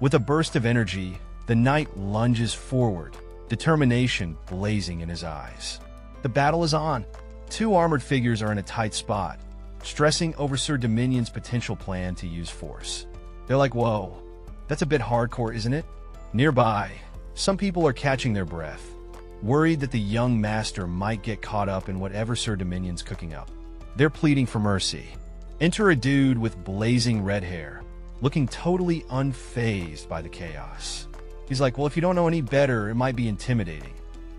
With a burst of energy, the knight lunges forward, determination blazing in his eyes. The battle is on. Two armored figures are in a tight spot, stressing over Sir Dominion's potential plan to use force. They're like, whoa, that's a bit hardcore, isn't it? Nearby, some people are catching their breath, worried that the young master might get caught up in whatever Sir Dominion's cooking up. They're pleading for mercy. Enter a dude with blazing red hair, looking totally unfazed by the chaos. He's like, well, if you don't know any better, it might be intimidating.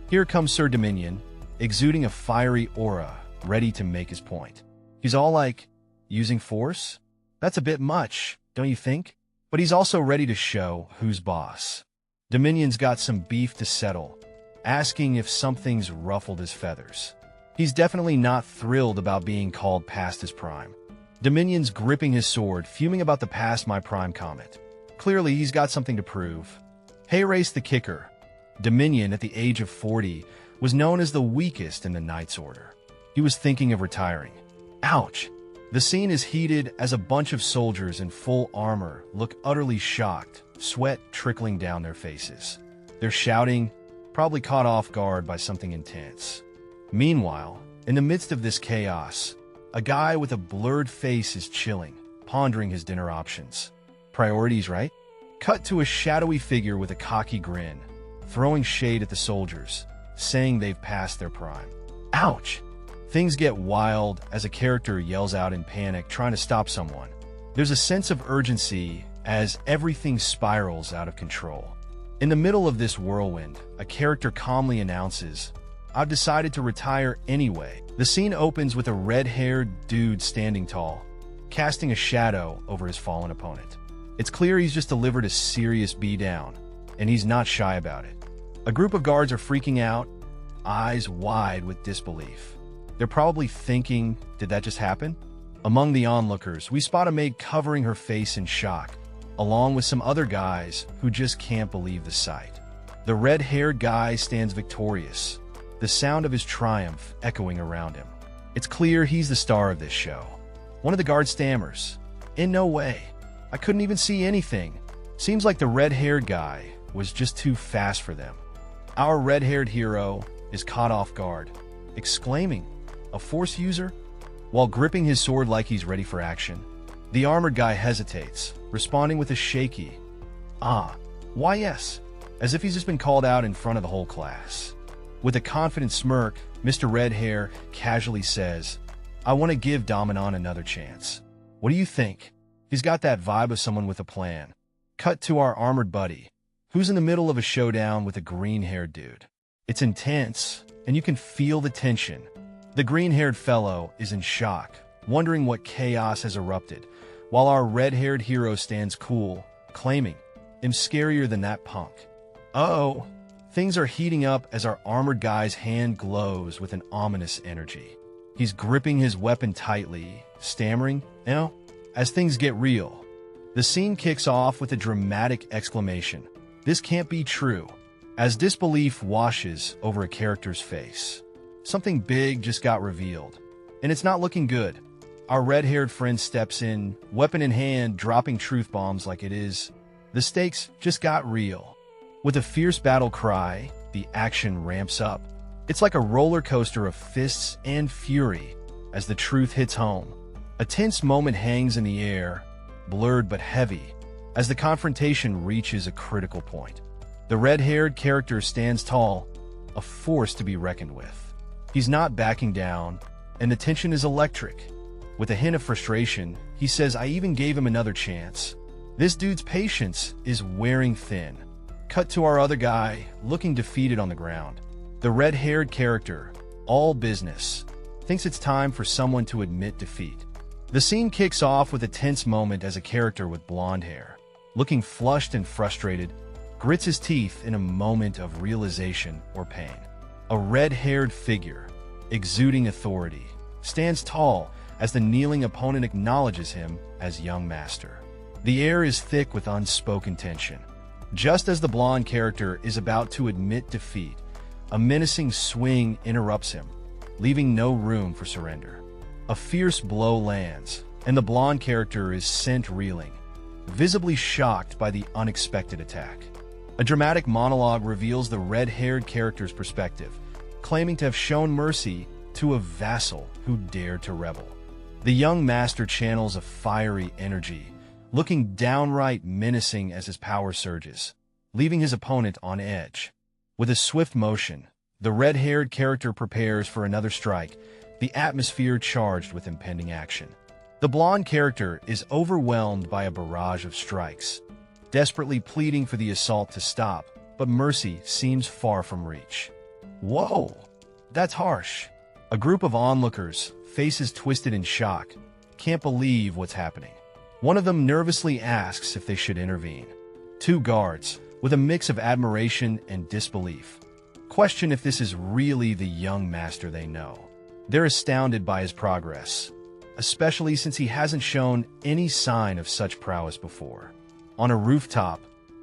Here comes Sir Dominion, exuding a fiery aura, ready to make his point. He's all like, using force? That's a bit much, don't you think? But he's also ready to show who's boss. Dominion's got some beef to settle, asking if something's ruffled his feathers. He's definitely not thrilled about being called past his prime. Dominion's gripping his sword, fuming about the past my prime comment. Clearly, he's got something to prove. Hey, Race the Kicker. Dominion, at the age of 40, was known as the weakest in the Knight's Order. He was thinking of retiring. Ouch! The scene is heated as a bunch of soldiers in full armor look utterly shocked, sweat trickling down their faces. They're shouting, probably caught off guard by something intense. Meanwhile, in the midst of this chaos, a guy with a blurred face is chilling, pondering his dinner options. Priorities, right? Cut to a shadowy figure with a cocky grin, throwing shade at the soldiers, saying they've passed their prime. Ouch! Things get wild as a character yells out in panic, trying to stop someone. There's a sense of urgency as everything spirals out of control. In the middle of this whirlwind, a character calmly announces, I've decided to retire anyway. The scene opens with a red-haired dude standing tall, casting a shadow over his fallen opponent. It's clear he's just delivered a serious beatdown, and he's not shy about it. A group of guards are freaking out, eyes wide with disbelief. They're probably thinking, did that just happen? Among the onlookers, we spot a maid covering her face in shock, along with some other guys who just can't believe the sight. The red-haired guy stands victorious, the sound of his triumph echoing around him. It's clear he's the star of this show. One of the guards stammers, in no way. I couldn't even see anything. Seems like the red-haired guy was just too fast for them. Our red-haired hero is caught off guard, exclaiming, a force user? While gripping his sword like he's ready for action, the armored guy hesitates, responding with a shaky, why yes, as if he's just been called out in front of the whole class. With a confident smirk, Mr. Redhair casually says, I want to give Dominon another chance. What do you think? He's got that vibe of someone with a plan. Cut to our armored buddy, who's in the middle of a showdown with a green-haired dude. It's intense, and you can feel the tension. The green-haired fellow is in shock, wondering what chaos has erupted, while our red-haired hero stands cool, claiming, I'm scarier than that punk. Uh-oh, things are heating up as our armored guy's hand glows with an ominous energy. He's gripping his weapon tightly, stammering, as things get real. The scene kicks off with a dramatic exclamation. This can't be true, as disbelief washes over a character's face. Something big just got revealed, and it's not looking good. Our red-haired friend steps in, weapon in hand, dropping truth bombs like it is. The stakes just got real. With a fierce battle cry, the action ramps up. It's like a roller coaster of fists and fury as the truth hits home. A tense moment hangs in the air, blurred but heavy, as the confrontation reaches a critical point. The red-haired character stands tall, a force to be reckoned with. He's not backing down, and the tension is electric. With a hint of frustration, he says, I even gave him another chance. This dude's patience is wearing thin. Cut to our other guy, looking defeated on the ground. The red-haired character, all business, thinks it's time for someone to admit defeat. The scene kicks off with a tense moment as a character with blonde hair, looking flushed and frustrated, grits his teeth in a moment of realization or pain. A red-haired figure, exuding authority, stands tall as the kneeling opponent acknowledges him as young master. The air is thick with unspoken tension. Just as the blonde character is about to admit defeat, a menacing swing interrupts him, leaving no room for surrender. A fierce blow lands, and the blonde character is sent reeling, visibly shocked by the unexpected attack. A dramatic monologue reveals the red-haired character's perspective, claiming to have shown mercy to a vassal who dared to rebel. The young master channels a fiery energy, looking downright menacing as his power surges, leaving his opponent on edge. With a swift motion, the red-haired character prepares for another strike, the atmosphere charged with impending action. The blonde character is overwhelmed by a barrage of strikes, desperately pleading for the assault to stop, but mercy seems far from reach. Whoa, that's harsh. A group of onlookers, faces twisted in shock, can't believe what's happening. One of them nervously asks if they should intervene. Two guards, with a mix of admiration and disbelief, question if this is really the young master they know. They're astounded by his progress, especially since he hasn't shown any sign of such prowess before. On a rooftop,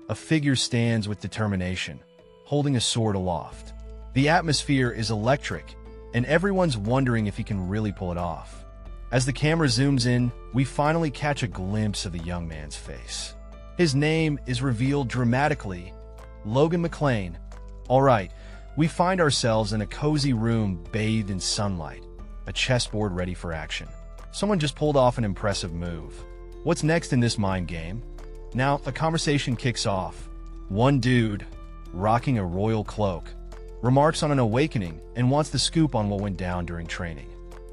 a figure stands with determination, holding a sword aloft. The atmosphere is electric, and everyone's wondering if he can really pull it off. As the camera zooms in, we finally catch a glimpse of the young man's face. His name is revealed dramatically, Logan McLean. All right, we find ourselves in a cozy room bathed in sunlight, a chessboard ready for action. Someone just pulled off an impressive move. What's next in this mind game? Now, a conversation kicks off. One dude, rocking a royal cloak, remarks on an awakening and wants the scoop on what went down during training.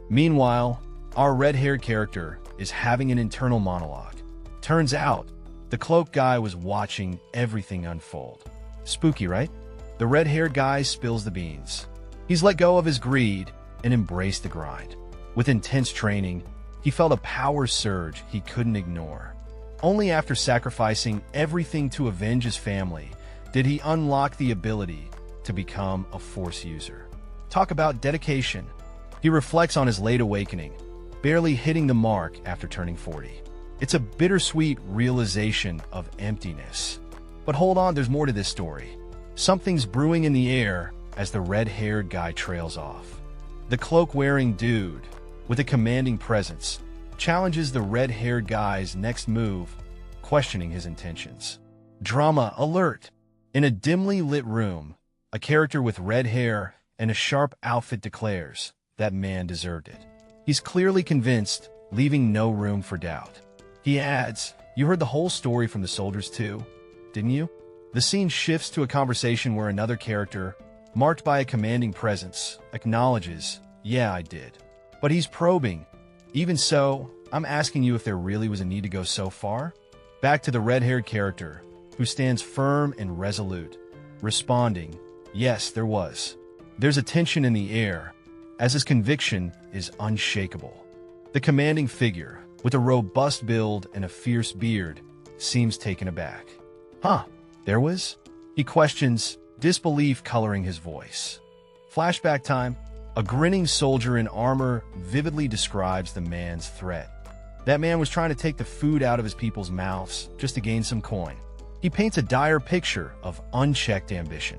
Meanwhile, our red-haired character is having an internal monologue. Turns out, the cloak guy was watching everything unfold. Spooky, right? The red-haired guy spills the beans. He's let go of his greed and embraced the grind. With intense training, he felt a power surge he couldn't ignore. Only after sacrificing everything to avenge his family did he unlock the ability to become a Force user. Talk about dedication. He reflects on his late awakening, barely hitting the mark after turning 40. It's a bittersweet realization of emptiness. But hold on, there's more to this story. Something's brewing in the air as the red-haired guy trails off. The cloak-wearing dude, with a commanding presence, challenges the red-haired guy's next move, questioning his intentions. Drama alert! In a dimly lit room, a character with red hair and a sharp outfit declares that man deserved it. He's clearly convinced, leaving no room for doubt. He adds, "You heard the whole story from the soldiers too, didn't you?" The scene shifts to a conversation where another character, marked by a commanding presence, acknowledges, "Yeah, I did." But he's probing. "Even so, I'm asking you if there really was a need to go so far?" Back to the red-haired character, who stands firm and resolute, responding, "Yes, there was." There's a tension in the air, as his conviction is unshakable. The commanding figure, with a robust build and a fierce beard, seems taken aback. "Huh, there was?" he questions, disbelief coloring his voice. Flashback time. A grinning soldier in armor vividly describes the man's threat. That man was trying to take the food out of his people's mouths just to gain some coin. He paints a dire picture of unchecked ambition.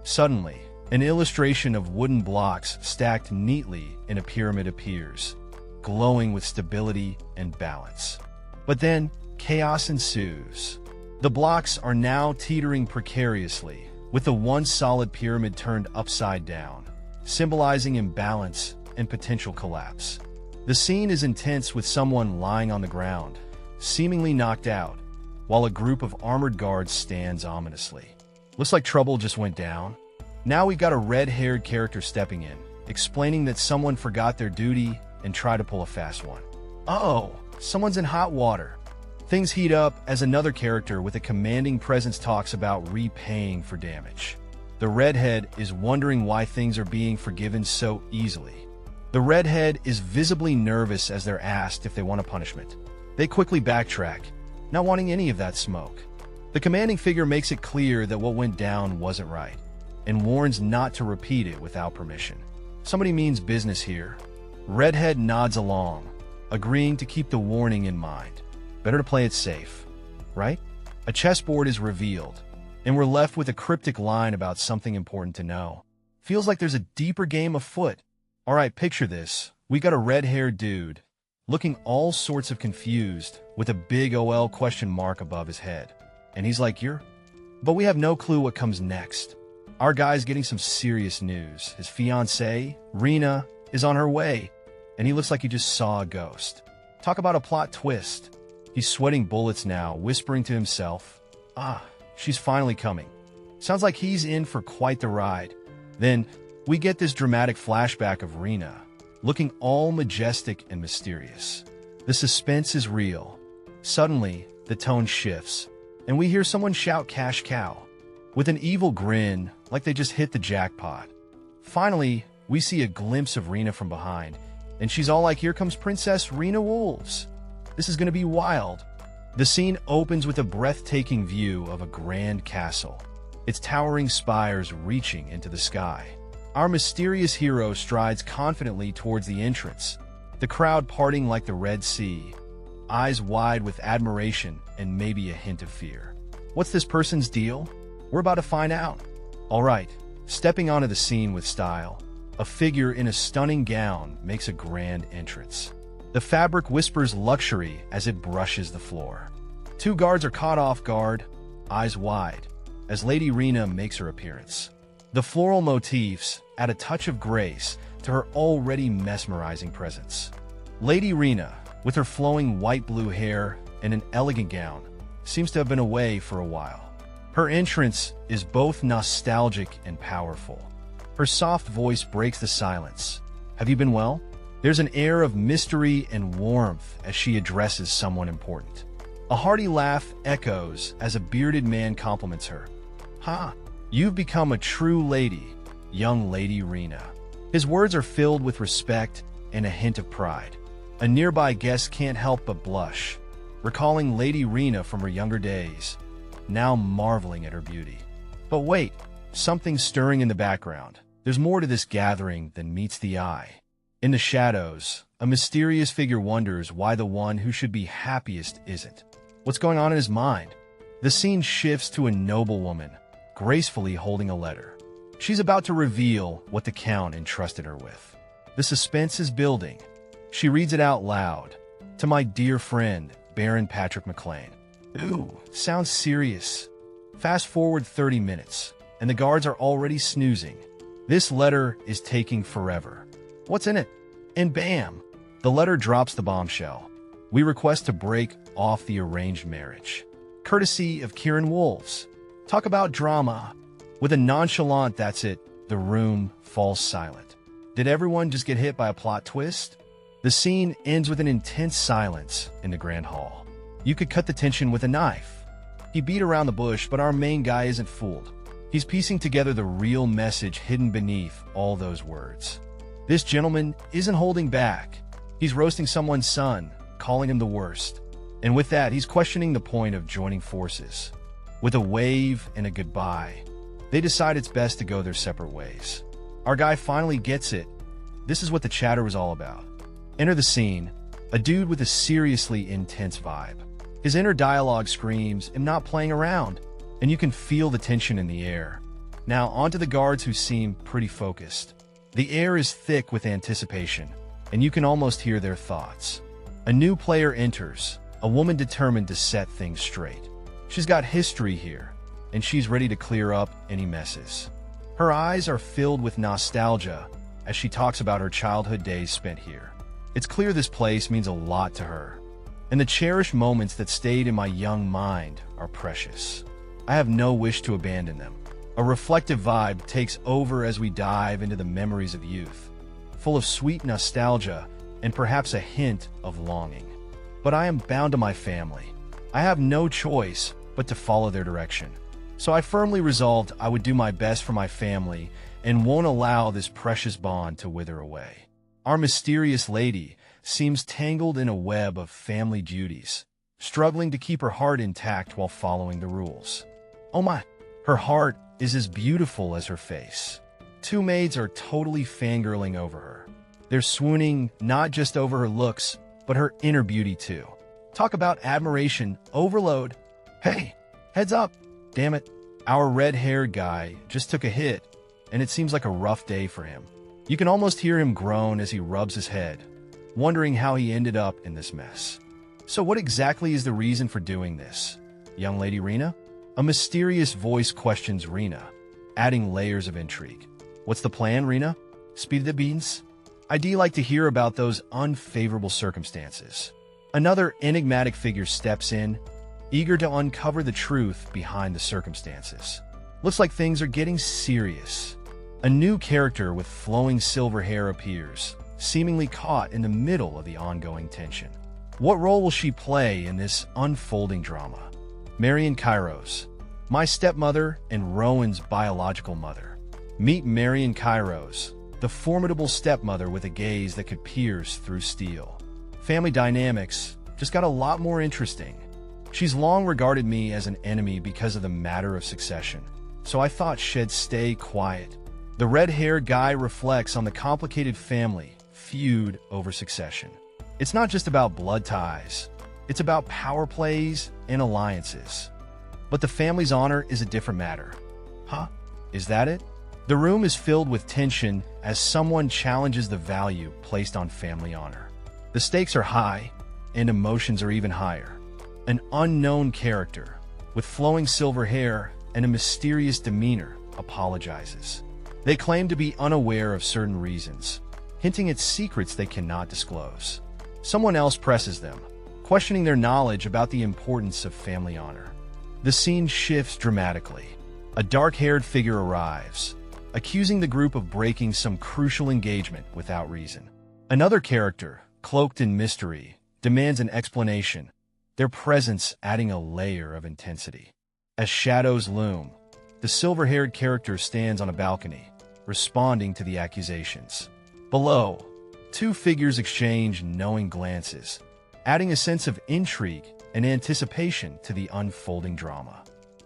Suddenly, an illustration of wooden blocks stacked neatly in a pyramid appears, glowing with stability and balance. But then, chaos ensues. The blocks are now teetering precariously, with the once solid pyramid turned upside down, symbolizing imbalance and potential collapse. The scene is intense with someone lying on the ground, seemingly knocked out, while a group of armored guards stands ominously. Looks like trouble just went down. Now we've got a red-haired character stepping in, explaining that someone forgot their duty and tried to pull a fast one. Oh, someone's in hot water. Things heat up as another character with a commanding presence talks about repaying for damage. The redhead is wondering why things are being forgiven so easily. The redhead is visibly nervous as they're asked if they want a punishment. They quickly backtrack, not wanting any of that smoke. The commanding figure makes it clear that what went down wasn't right, and warns not to repeat it without permission. Somebody means business here. Redhead nods along, agreeing to keep the warning in mind. Better to play it safe, right? A chessboard is revealed, and we're left with a cryptic line about something important to know. Feels like there's a deeper game afoot. All right, picture this. We got a red-haired dude, looking all sorts of confused, with a big OL question mark above his head. And he's like, "You're..." But we have no clue what comes next. Our guy's getting some serious news. His fiancée, Rena, is on her way, and he looks like he just saw a ghost. Talk about a plot twist. He's sweating bullets now, whispering to himself, "Ah, she's finally coming." Sounds like he's in for quite the ride. Then, we get this dramatic flashback of Rena, looking all majestic and mysterious. The suspense is real. Suddenly, the tone shifts, and we hear someone shout "Cash Cow," with an evil grin, like they just hit the jackpot. Finally, we see a glimpse of Rena from behind, and she's all like, "Here comes Princess Rena Wolves. This is going to be wild." The scene opens with a breathtaking view of a grand castle, its towering spires reaching into the sky. Our mysterious hero strides confidently towards the entrance, the crowd parting like the Red Sea, eyes wide with admiration and maybe a hint of fear. What's this person's deal? We're about to find out. All right, stepping onto the scene with style, a figure in a stunning gown makes a grand entrance. The fabric whispers luxury as it brushes the floor. Two guards are caught off guard, eyes wide, as Lady Rena makes her appearance. The floral motifs add a touch of grace to her already mesmerizing presence. Lady Rena, with her flowing white-blue hair and an elegant gown, seems to have been away for a while. Her entrance is both nostalgic and powerful. Her soft voice breaks the silence. "Have you been well?" There's an air of mystery and warmth as she addresses someone important. A hearty laugh echoes as a bearded man compliments her. "Ha, you've become a true lady, young Lady Rena." His words are filled with respect and a hint of pride. A nearby guest can't help but blush, recalling Lady Rena from her younger days, now marveling at her beauty. But wait, something's stirring in the background. There's more to this gathering than meets the eye. In the shadows, a mysterious figure wonders why the one who should be happiest isn't. What's going on in his mind? The scene shifts to a noble woman, gracefully holding a letter. She's about to reveal what the Count entrusted her with. The suspense is building. She reads it out loud. "To my dear friend, Baron Patrick McLean." Ooh, sounds serious. Fast forward 30 minutes, and the guards are already snoozing. This letter is taking forever. What's in it? And bam! The letter drops the bombshell. We request to break off the arranged marriage. Courtesy of Kieran Wolves. Talk about drama. With a nonchalant "that's it," the room falls silent. Did everyone just get hit by a plot twist? The scene ends with an intense silence in the grand hall. You could cut the tension with a knife. He beat around the bush, but our main guy isn't fooled. He's piecing together the real message hidden beneath all those words. This gentleman isn't holding back. He's roasting someone's son, calling him the worst. And with that, he's questioning the point of joining forces. With a wave and a goodbye, they decide it's best to go their separate ways. Our guy finally gets it. This is what the chatter was all about. Enter the scene, a dude with a seriously intense vibe. His inner dialogue screams, "I'm not playing around," and you can feel the tension in the air. Now, onto the guards who seem pretty focused. The air is thick with anticipation, and you can almost hear their thoughts. A new player enters, a woman determined to set things straight. She's got history here, and she's ready to clear up any messes. Her eyes are filled with nostalgia as she talks about her childhood days spent here. It's clear this place means a lot to her, and the cherished moments that stayed in my young mind are precious. I have no wish to abandon them. A reflective vibe takes over as we dive into the memories of youth, full of sweet nostalgia and perhaps a hint of longing. But I am bound to my family. I have no choice but to follow their direction. So I firmly resolved I would do my best for my family and won't allow this precious bond to wither away. Our mysterious lady seems tangled in a web of family duties, struggling to keep her heart intact while following the rules. Oh my, her heart is as beautiful as her face. Two maids are totally fangirling over her. They're swooning not just over her looks, but her inner beauty too. Talk about admiration overload. Hey, heads up. Damn it. Our red-haired guy just took a hit, and it seems like a rough day for him. You can almost hear him groan as he rubs his head, wondering how he ended up in this mess. So what exactly is the reason for doing this, young lady Rena? A mysterious voice questions Rena, adding layers of intrigue. What's the plan, Rena? Speed the beans? I'd like to hear about those unfavorable circumstances. Another enigmatic figure steps in, eager to uncover the truth behind the circumstances. Looks like things are getting serious. A new character with flowing silver hair appears, seemingly caught in the middle of the ongoing tension. What role will she play in this unfolding drama? Marion Kairos, my stepmother and Rowan's biological mother. Meet Marion Kairos, the formidable stepmother with a gaze that could pierce through steel. Family dynamics just got a lot more interesting. She's long regarded me as an enemy because of the matter of succession, so I thought she'd stay quiet. The red-haired guy reflects on the complicated family feud over succession. It's not just about blood ties. It's about power plays and alliances. But the family's honor is a different matter. Huh? Is that it? The room is filled with tension as someone challenges the value placed on family honor. The stakes are high, and emotions are even higher. An unknown character, with flowing silver hair and a mysterious demeanor, apologizes. They claim to be unaware of certain reasons, hinting at secrets they cannot disclose. Someone else presses them, questioning their knowledge about the importance of family honor. The scene shifts dramatically. A dark-haired figure arrives, accusing the group of breaking some crucial engagement without reason. Another character, cloaked in mystery, demands an explanation, their presence adding a layer of intensity. As shadows loom, the silver-haired character stands on a balcony, responding to the accusations. Below, two figures exchange knowing glances, adding a sense of intrigue and anticipation to the unfolding drama.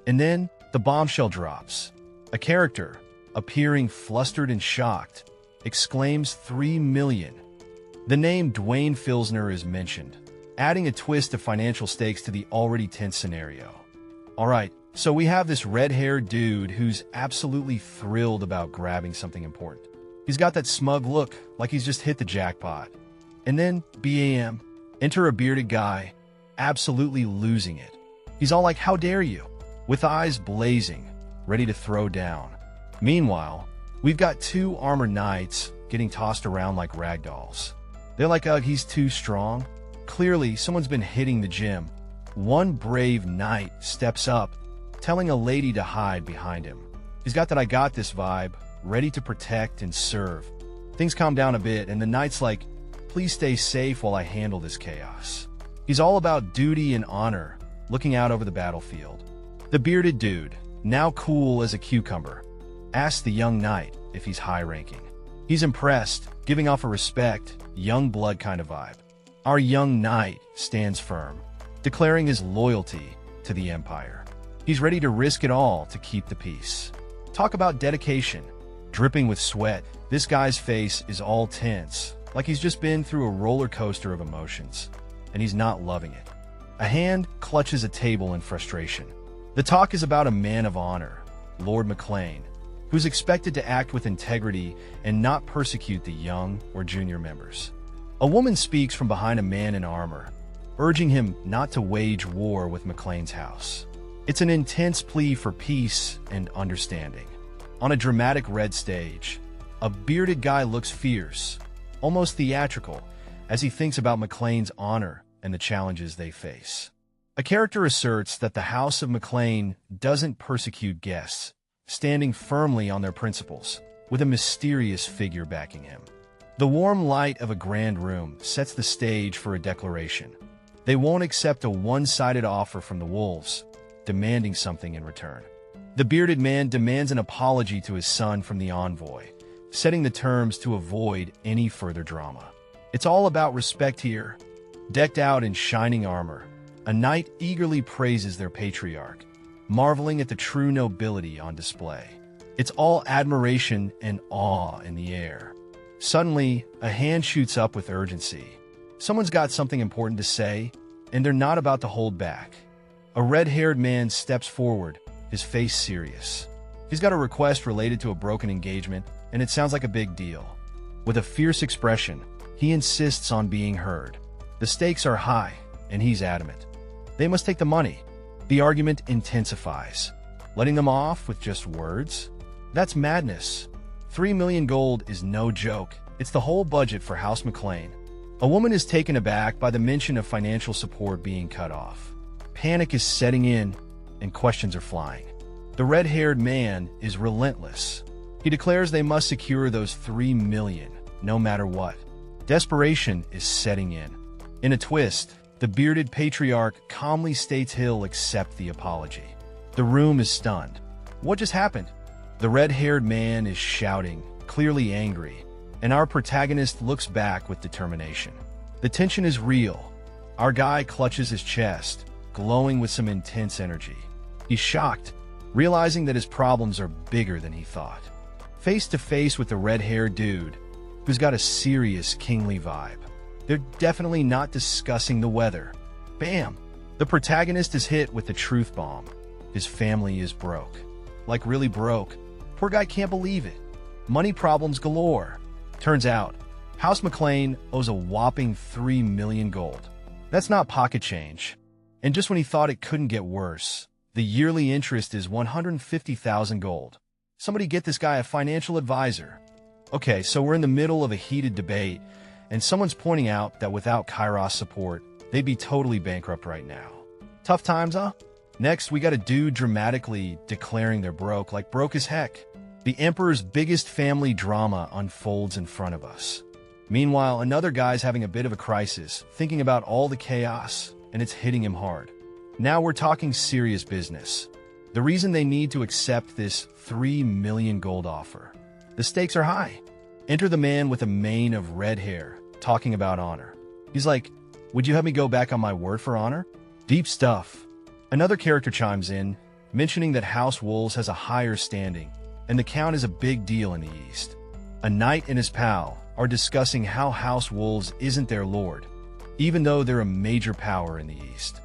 And then, the bombshell drops. A character, appearing flustered and shocked, exclaims 3 million. The name Dwayne Filsner is mentioned, adding a twist of financial stakes to the already tense scenario. Alright, so we have this red-haired dude who's absolutely thrilled about grabbing something important. He's got that smug look, like he's just hit the jackpot. And then, BAM, enter a bearded guy, absolutely losing it. He's all like, how dare you? With eyes blazing, ready to throw down. Meanwhile, we've got two armored knights getting tossed around like ragdolls. They're like, he's too strong. Clearly, someone's been hitting the gym. One brave knight steps up, telling a lady to hide behind him. He's got that I got this vibe, ready to protect and serve. Things calm down a bit, and the knight's like, please stay safe while I handle this chaos. He's all about duty and honor, looking out over the battlefield. The bearded dude, now cool as a cucumber, asks the young knight if he's high-ranking. He's impressed, giving off a respect, young blood kind of vibe. Our young knight stands firm, declaring his loyalty to the Empire. He's ready to risk it all to keep the peace. Talk about dedication. Dripping with sweat, this guy's face is all tense, like he's just been through a roller coaster of emotions, and he's not loving it. A hand clutches a table in frustration. The talk is about a man of honor, Lord McLean, who's expected to act with integrity and not persecute the young or junior members. A woman speaks from behind a man in armor, urging him not to wage war with McLean's house. It's an intense plea for peace and understanding. On a dramatic red stage, a bearded guy looks fierce, almost theatrical, as he thinks about McLean's honor and the challenges they face. A character asserts that the House of McLean doesn't persecute guests, standing firmly on their principles, with a mysterious figure backing him. The warm light of a grand room sets the stage for a declaration. They won't accept a one-sided offer from the wolves, demanding something in return. The bearded man demands an apology to his son from the envoy, setting the terms to avoid any further drama. It's all about respect here. Decked out in shining armor, A knight eagerly praises their patriarch, marveling at the true nobility on display. It's all admiration and awe in the air. Suddenly, a hand shoots up with urgency. Someone's got something important to say, and they're not about to hold back. A red-haired man steps forward, his face serious. He's got a request related to a broken engagement, and it sounds like a big deal. With a fierce expression, he insists on being heard. The stakes are high, and he's adamant. They must take the money. The argument intensifies. Letting them off with just words? That's madness. 3 million gold is no joke. It's the whole budget for House McLean. A woman is taken aback by the mention of financial support being cut off. Panic is setting in, and questions are flying. The red-haired man is relentless. He declares they must secure those 3 million, no matter what. Desperation is setting in. In a twist, the bearded patriarch calmly states he'll accept the apology. The room is stunned. What just happened? The red-haired man is shouting, clearly angry, and our protagonist looks back with determination. The tension is real. Our guy clutches his chest, glowing with some intense energy. He's shocked, realizing that his problems are bigger than he thought. Face to face with the red-haired dude, who's got a serious kingly vibe. They're definitely not discussing the weather. Bam! The protagonist is hit with the truth bomb. His family is broke. Like really broke. Poor guy can't believe it. Money problems galore. Turns out, House McLean owes a whopping 3 million gold. That's not pocket change. And just when he thought it couldn't get worse, the yearly interest is 150,000 gold. Somebody get this guy a financial advisor. Okay, so we're in the middle of a heated debate, and someone's pointing out that without Kairos support, they'd be totally bankrupt right now. Tough times, huh? Next, we got a dude dramatically declaring they're broke, like broke as heck. The Emperor's biggest family drama unfolds in front of us. Meanwhile, another guy's having a bit of a crisis, thinking about all the chaos, and it's hitting him hard. Now we're talking serious business. The reason they need to accept this 3 million gold offer. The stakes are high. Enter the man with a mane of red hair, talking about honor. He's like, would you have me go back on my word for honor? Deep stuff. Another character chimes in, mentioning that House Wolves has a higher standing, and the count is a big deal in the East. A knight and his pal are discussing how House Wolves isn't their lord, even though they're a major power in the East.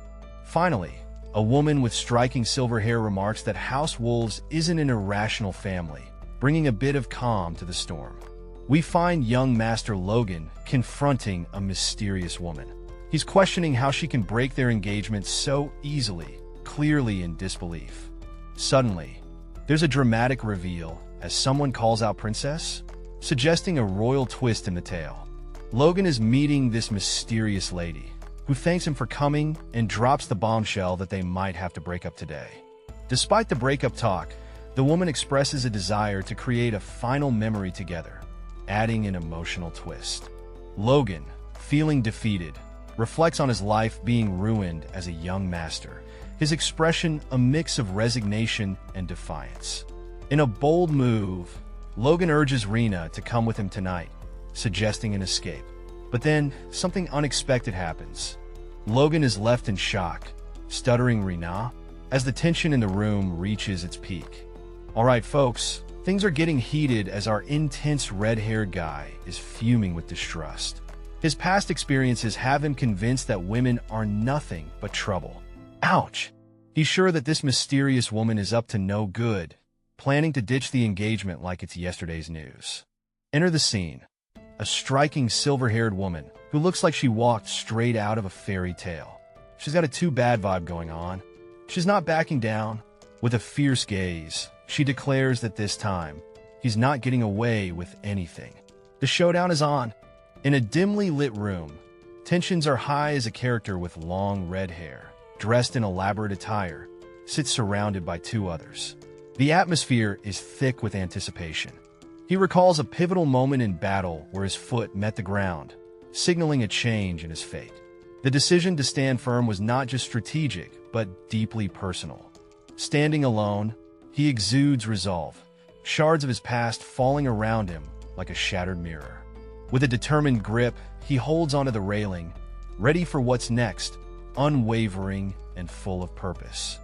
Finally, a woman with striking silver hair remarks that House Wolves isn't an irrational family, bringing a bit of calm to the storm. We find young Master Logan confronting a mysterious woman. He's questioning how she can break their engagement so easily, clearly in disbelief. Suddenly, there's a dramatic reveal as someone calls out Princess, suggesting a royal twist in the tale. Logan is meeting this mysterious lady, who thanks him for coming and drops the bombshell that they might have to break up today. Despite the breakup talk, the woman expresses a desire to create a final memory together, adding an emotional twist. Logan, feeling defeated, reflects on his life being ruined as a young master, his expression a mix of resignation and defiance. In a bold move, Logan urges Rena to come with him tonight, suggesting an escape. But then, something unexpected happens. Logan is left in shock, stuttering Rena, as the tension in the room reaches its peak. Alright folks, things are getting heated as our intense red-haired guy is fuming with distrust. His past experiences have him convinced that women are nothing but trouble. Ouch! He's sure that this mysterious woman is up to no good, planning to ditch the engagement like it's yesterday's news. Enter the scene. A striking silver-haired woman who looks like she walked straight out of a fairy tale. She's got a too bad vibe going on. She's not backing down. With a fierce gaze, she declares that this time, he's not getting away with anything. The showdown is on. In a dimly lit room, tensions are high as a character with long red hair, dressed in elaborate attire, sits surrounded by two others. The atmosphere is thick with anticipation. He recalls a pivotal moment in battle where his foot met the ground, signaling a change in his fate. The decision to stand firm was not just strategic, but deeply personal. Standing alone, he exudes resolve, shards of his past falling around him like a shattered mirror. With a determined grip, he holds onto the railing, ready for what's next, unwavering and full of purpose.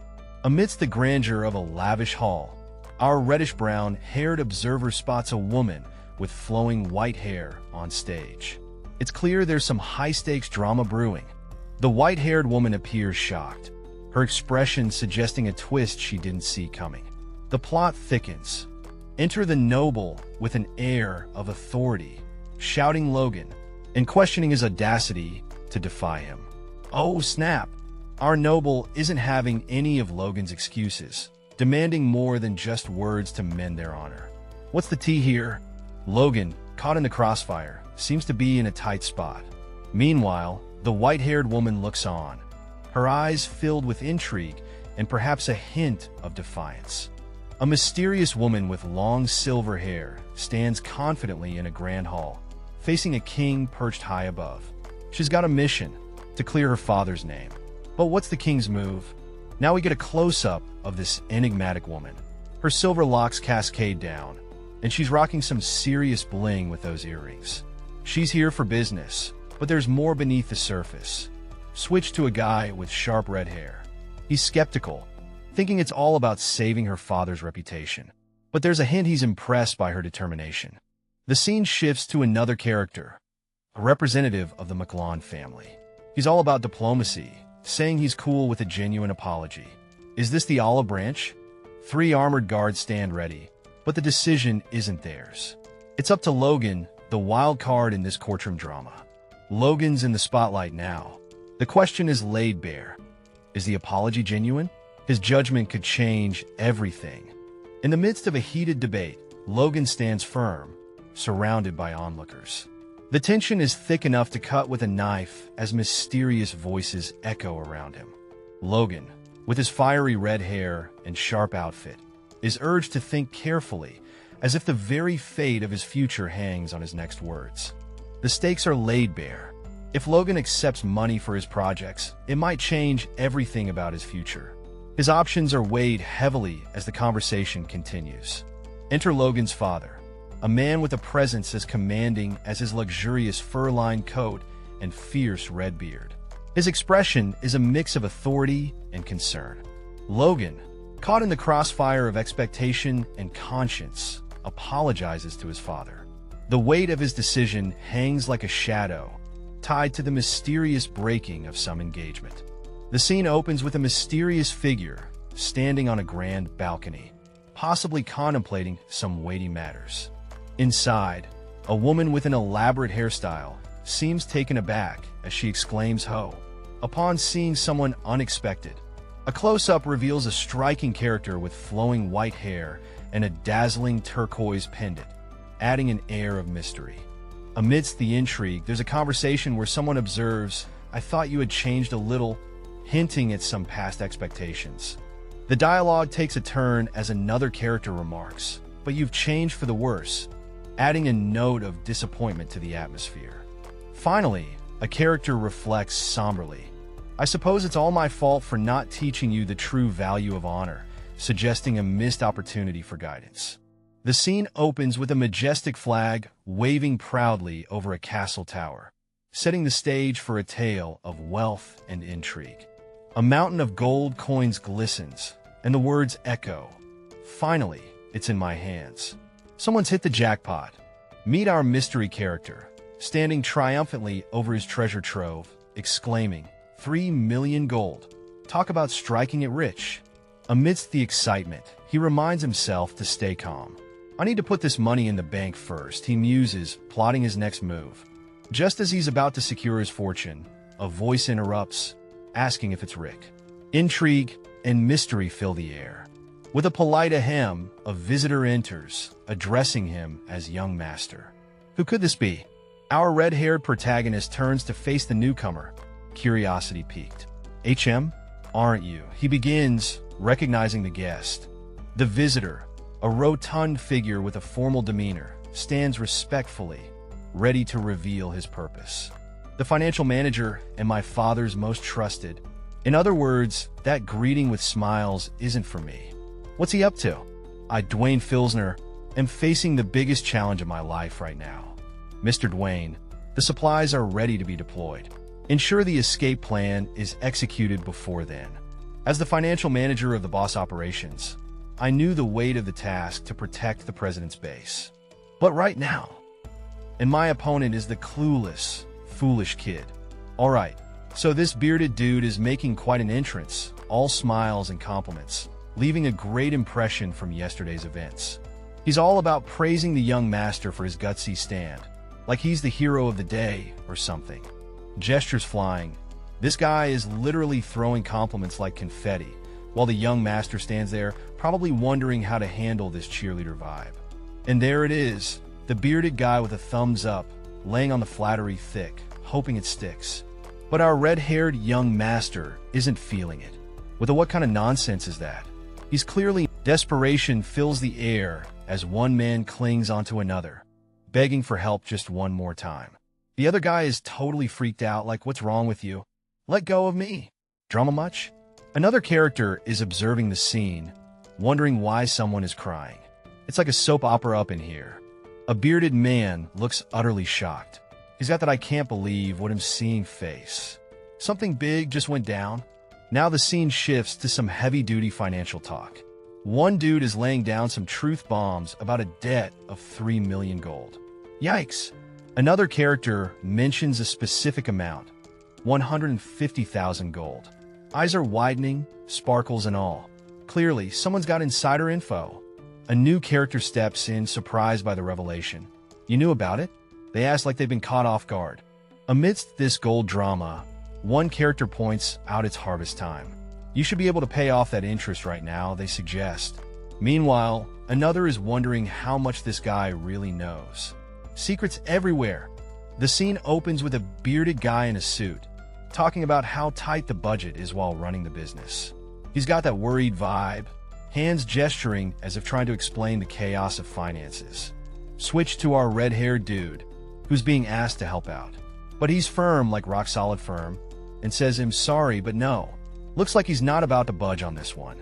Amidst the grandeur of a lavish hall, our reddish-brown haired observer spots a woman with flowing white hair on stage. It's clear there's some high-stakes drama brewing. The white-haired woman appears shocked, her expression suggesting a twist she didn't see coming. The plot thickens. Enter the noble with an air of authority, shouting Logan and questioning his audacity to defy him. Oh snap! Our noble isn't having any of Logan's excuses, demanding more than just words to mend their honor. What's the tea here? Logan, caught in the crossfire, seems to be in a tight spot. Meanwhile, the white-haired woman looks on, her eyes filled with intrigue and perhaps a hint of defiance. A mysterious woman with long silver hair stands confidently in a grand hall, facing a king perched high above. She's got a mission to clear her father's name. But what's the king's move? Now we get a close-up of this enigmatic woman. Her silver locks cascade down, and she's rocking some serious bling with those earrings. She's here for business, but there's more beneath the surface. Switch to a guy with sharp red hair. He's skeptical, thinking it's all about saving her father's reputation. But there's a hint he's impressed by her determination. The scene shifts to another character, a representative of the McLawn family. He's all about diplomacy, saying he's cool with a genuine apology. Is this the olive branch? 3 armored guards stand ready, but the decision isn't theirs. It's up to Logan, the wild card in this courtroom drama. Logan's in the spotlight now. The question is laid bare. Is the apology genuine? His judgment could change everything. In the midst of a heated debate, Logan stands firm, surrounded by onlookers. The tension is thick enough to cut with a knife as mysterious voices echo around him. Logan, with his fiery red hair and sharp outfit, is urged to think carefully, as if the very fate of his future hangs on his next words. The stakes are laid bare. If Logan accepts money for his projects, it might change everything about his future. His options are weighed heavily as the conversation continues. Enter Logan's father, a man with a presence as commanding as his luxurious fur-lined coat and fierce red beard. His expression is a mix of authority and concern. Logan, caught in the crossfire of expectation and conscience, apologizes to his father. The weight of his decision hangs like a shadow, tied to the mysterious breaking of some engagement. The scene opens with a mysterious figure standing on a grand balcony, possibly contemplating some weighty matters. Inside, a woman with an elaborate hairstyle seems taken aback as she exclaims "Ho!" upon seeing someone unexpected. A close-up reveals a striking character with flowing white hair and a dazzling turquoise pendant, adding an air of mystery. Amidst the intrigue, there's a conversation where someone observes, "I thought you had changed a little," hinting at some past expectations. The dialogue takes a turn as another character remarks, "But you've changed for the worse," adding a note of disappointment to the atmosphere. Finally, a character reflects somberly, "I suppose it's all my fault for not teaching you the true value of honor," suggesting a missed opportunity for guidance. The scene opens with a majestic flag waving proudly over a castle tower, setting the stage for a tale of wealth and intrigue. A mountain of gold coins glistens, and the words echo, "Finally, it's in my hands." Someone's hit the jackpot. Meet our mystery character, standing triumphantly over his treasure trove, exclaiming, 3 million gold. Talk about striking it rich. Amidst the excitement, he reminds himself to stay calm. "I need to put this money in the bank first," he muses, plotting his next move. Just as he's about to secure his fortune, a voice interrupts, asking if it's Rick. Intrigue and mystery fill the air. With a polite ahem, a visitor enters, addressing him as young master. Who could this be? Our red-haired protagonist turns to face the newcomer, curiosity piqued. "HM, aren't you?" he begins, recognizing the guest. The visitor, a rotund figure with a formal demeanor, stands respectfully, ready to reveal his purpose. "The financial manager and my father's most trusted." In other words, that greeting with smiles isn't for me. What's he up to? "I, Dwayne Filsner, am facing the biggest challenge of my life right now." "Mr. Dwayne, the supplies are ready to be deployed. ensure the escape plan is executed before then. As the financial manager of the boss operations, I knew the weight of the task to protect the president's base. But right now, and my opponent is the clueless, foolish kid. Alright, so this bearded dude is making quite an entrance, all smiles and compliments, leaving a great impression from yesterday's events. He's all about praising the young master for his gutsy stand, like he's the hero of the day or something. Gestures flying. This guy is literally throwing compliments like confetti, while the young master stands there, probably wondering how to handle this cheerleader vibe. And there it is, the bearded guy with a thumbs up, laying on the flattery thick, hoping it sticks. But our red-haired young master isn't feeling it. With a what kind of nonsense is that? He's clearly desperation fills the air as one man clings onto another, begging for help just one more time. The other guy is totally freaked out, like, what's wrong with you? Let go of me. Drama much? Another character is observing the scene, wondering why someone is crying. It's like a soap opera up in here. A bearded man looks utterly shocked. He's got that I can't believe what I'm seeing face. Something big just went down. Now the scene shifts to some heavy-duty financial talk. One dude is laying down some truth bombs about a debt of 3 million gold. Yikes. Another character mentions a specific amount, 150,000 gold. Eyes are widening, sparkles and all. Clearly, someone's got insider info. A new character steps in, surprised by the revelation. You knew about it? They ask like they've been caught off guard. Amidst this gold drama, one character points out it's harvest time. You should be able to pay off that interest right now, they suggest. Meanwhile, another is wondering how much this guy really knows. Secrets everywhere. The scene opens with a bearded guy in a suit, talking about how tight the budget is while running the business. He's got that worried vibe, hands gesturing as if trying to explain the chaos of finances. Switch to our red-haired dude, who's being asked to help out. But he's firm, like rock-solid firm, and says I'm sorry, but no. Looks like he's not about to budge on this one.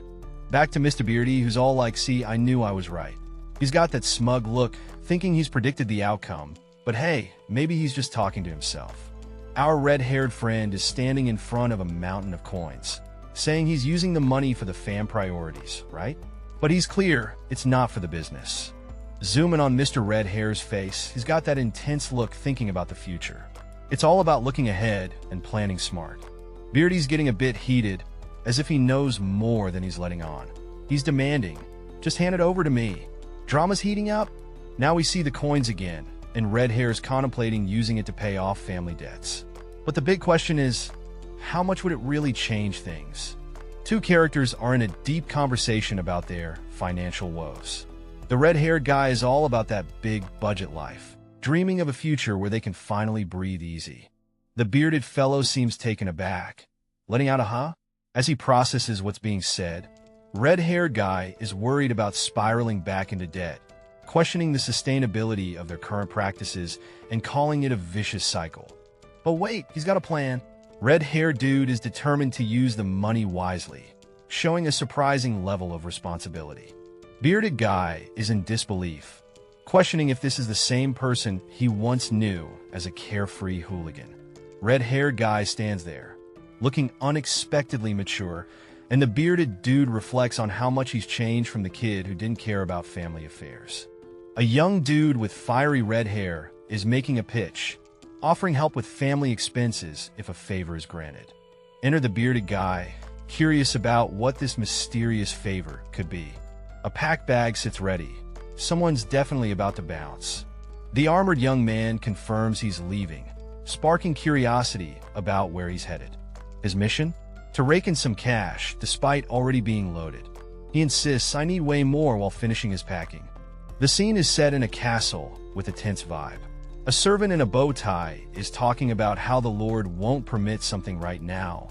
Back to Mr. Beardy, who's all like, see, I knew I was right. He's got that smug look, thinking he's predicted the outcome, but hey, maybe he's just talking to himself. Our red-haired friend is standing in front of a mountain of coins, saying he's using the money for the fam priorities, right? But he's clear, it's not for the business. Zooming on Mr. Red Hair's face, he's got that intense look thinking about the future. It's all about looking ahead and planning smart. Beardy's getting a bit heated, as if he knows more than he's letting on. He's demanding, just hand it over to me. Drama's heating up? Now we see the coins again, and Red Hair's contemplating using it to pay off family debts. But the big question is, how much would it really change things? Two characters are in a deep conversation about their financial woes. The red-haired guy is all about that big budget life, dreaming of a future where they can finally breathe easy. The bearded fellow seems taken aback, letting out a huh? As he processes what's being said, red-haired guy is worried about spiraling back into debt, questioning the sustainability of their current practices and calling it a vicious cycle. But wait, he's got a plan. Red-haired dude is determined to use the money wisely, showing a surprising level of responsibility. Bearded guy is in disbelief, questioning if this is the same person he once knew as a carefree hooligan. Red-haired guy stands there, looking unexpectedly mature, and the bearded dude reflects on how much he's changed from the kid who didn't care about family affairs. A young dude with fiery red hair is making a pitch, offering help with family expenses if a favor is granted. Enter the bearded guy, curious about what this mysterious favor could be. A pack bag sits ready. Someone's definitely about to bounce. The armored young man confirms he's leaving, sparking curiosity about where he's headed. His mission? To rake in some cash, despite already being loaded. He insists, I need way more while finishing his packing. The scene is set in a castle with a tense vibe. A servant in a bow tie is talking about how the Lord won't permit something right now,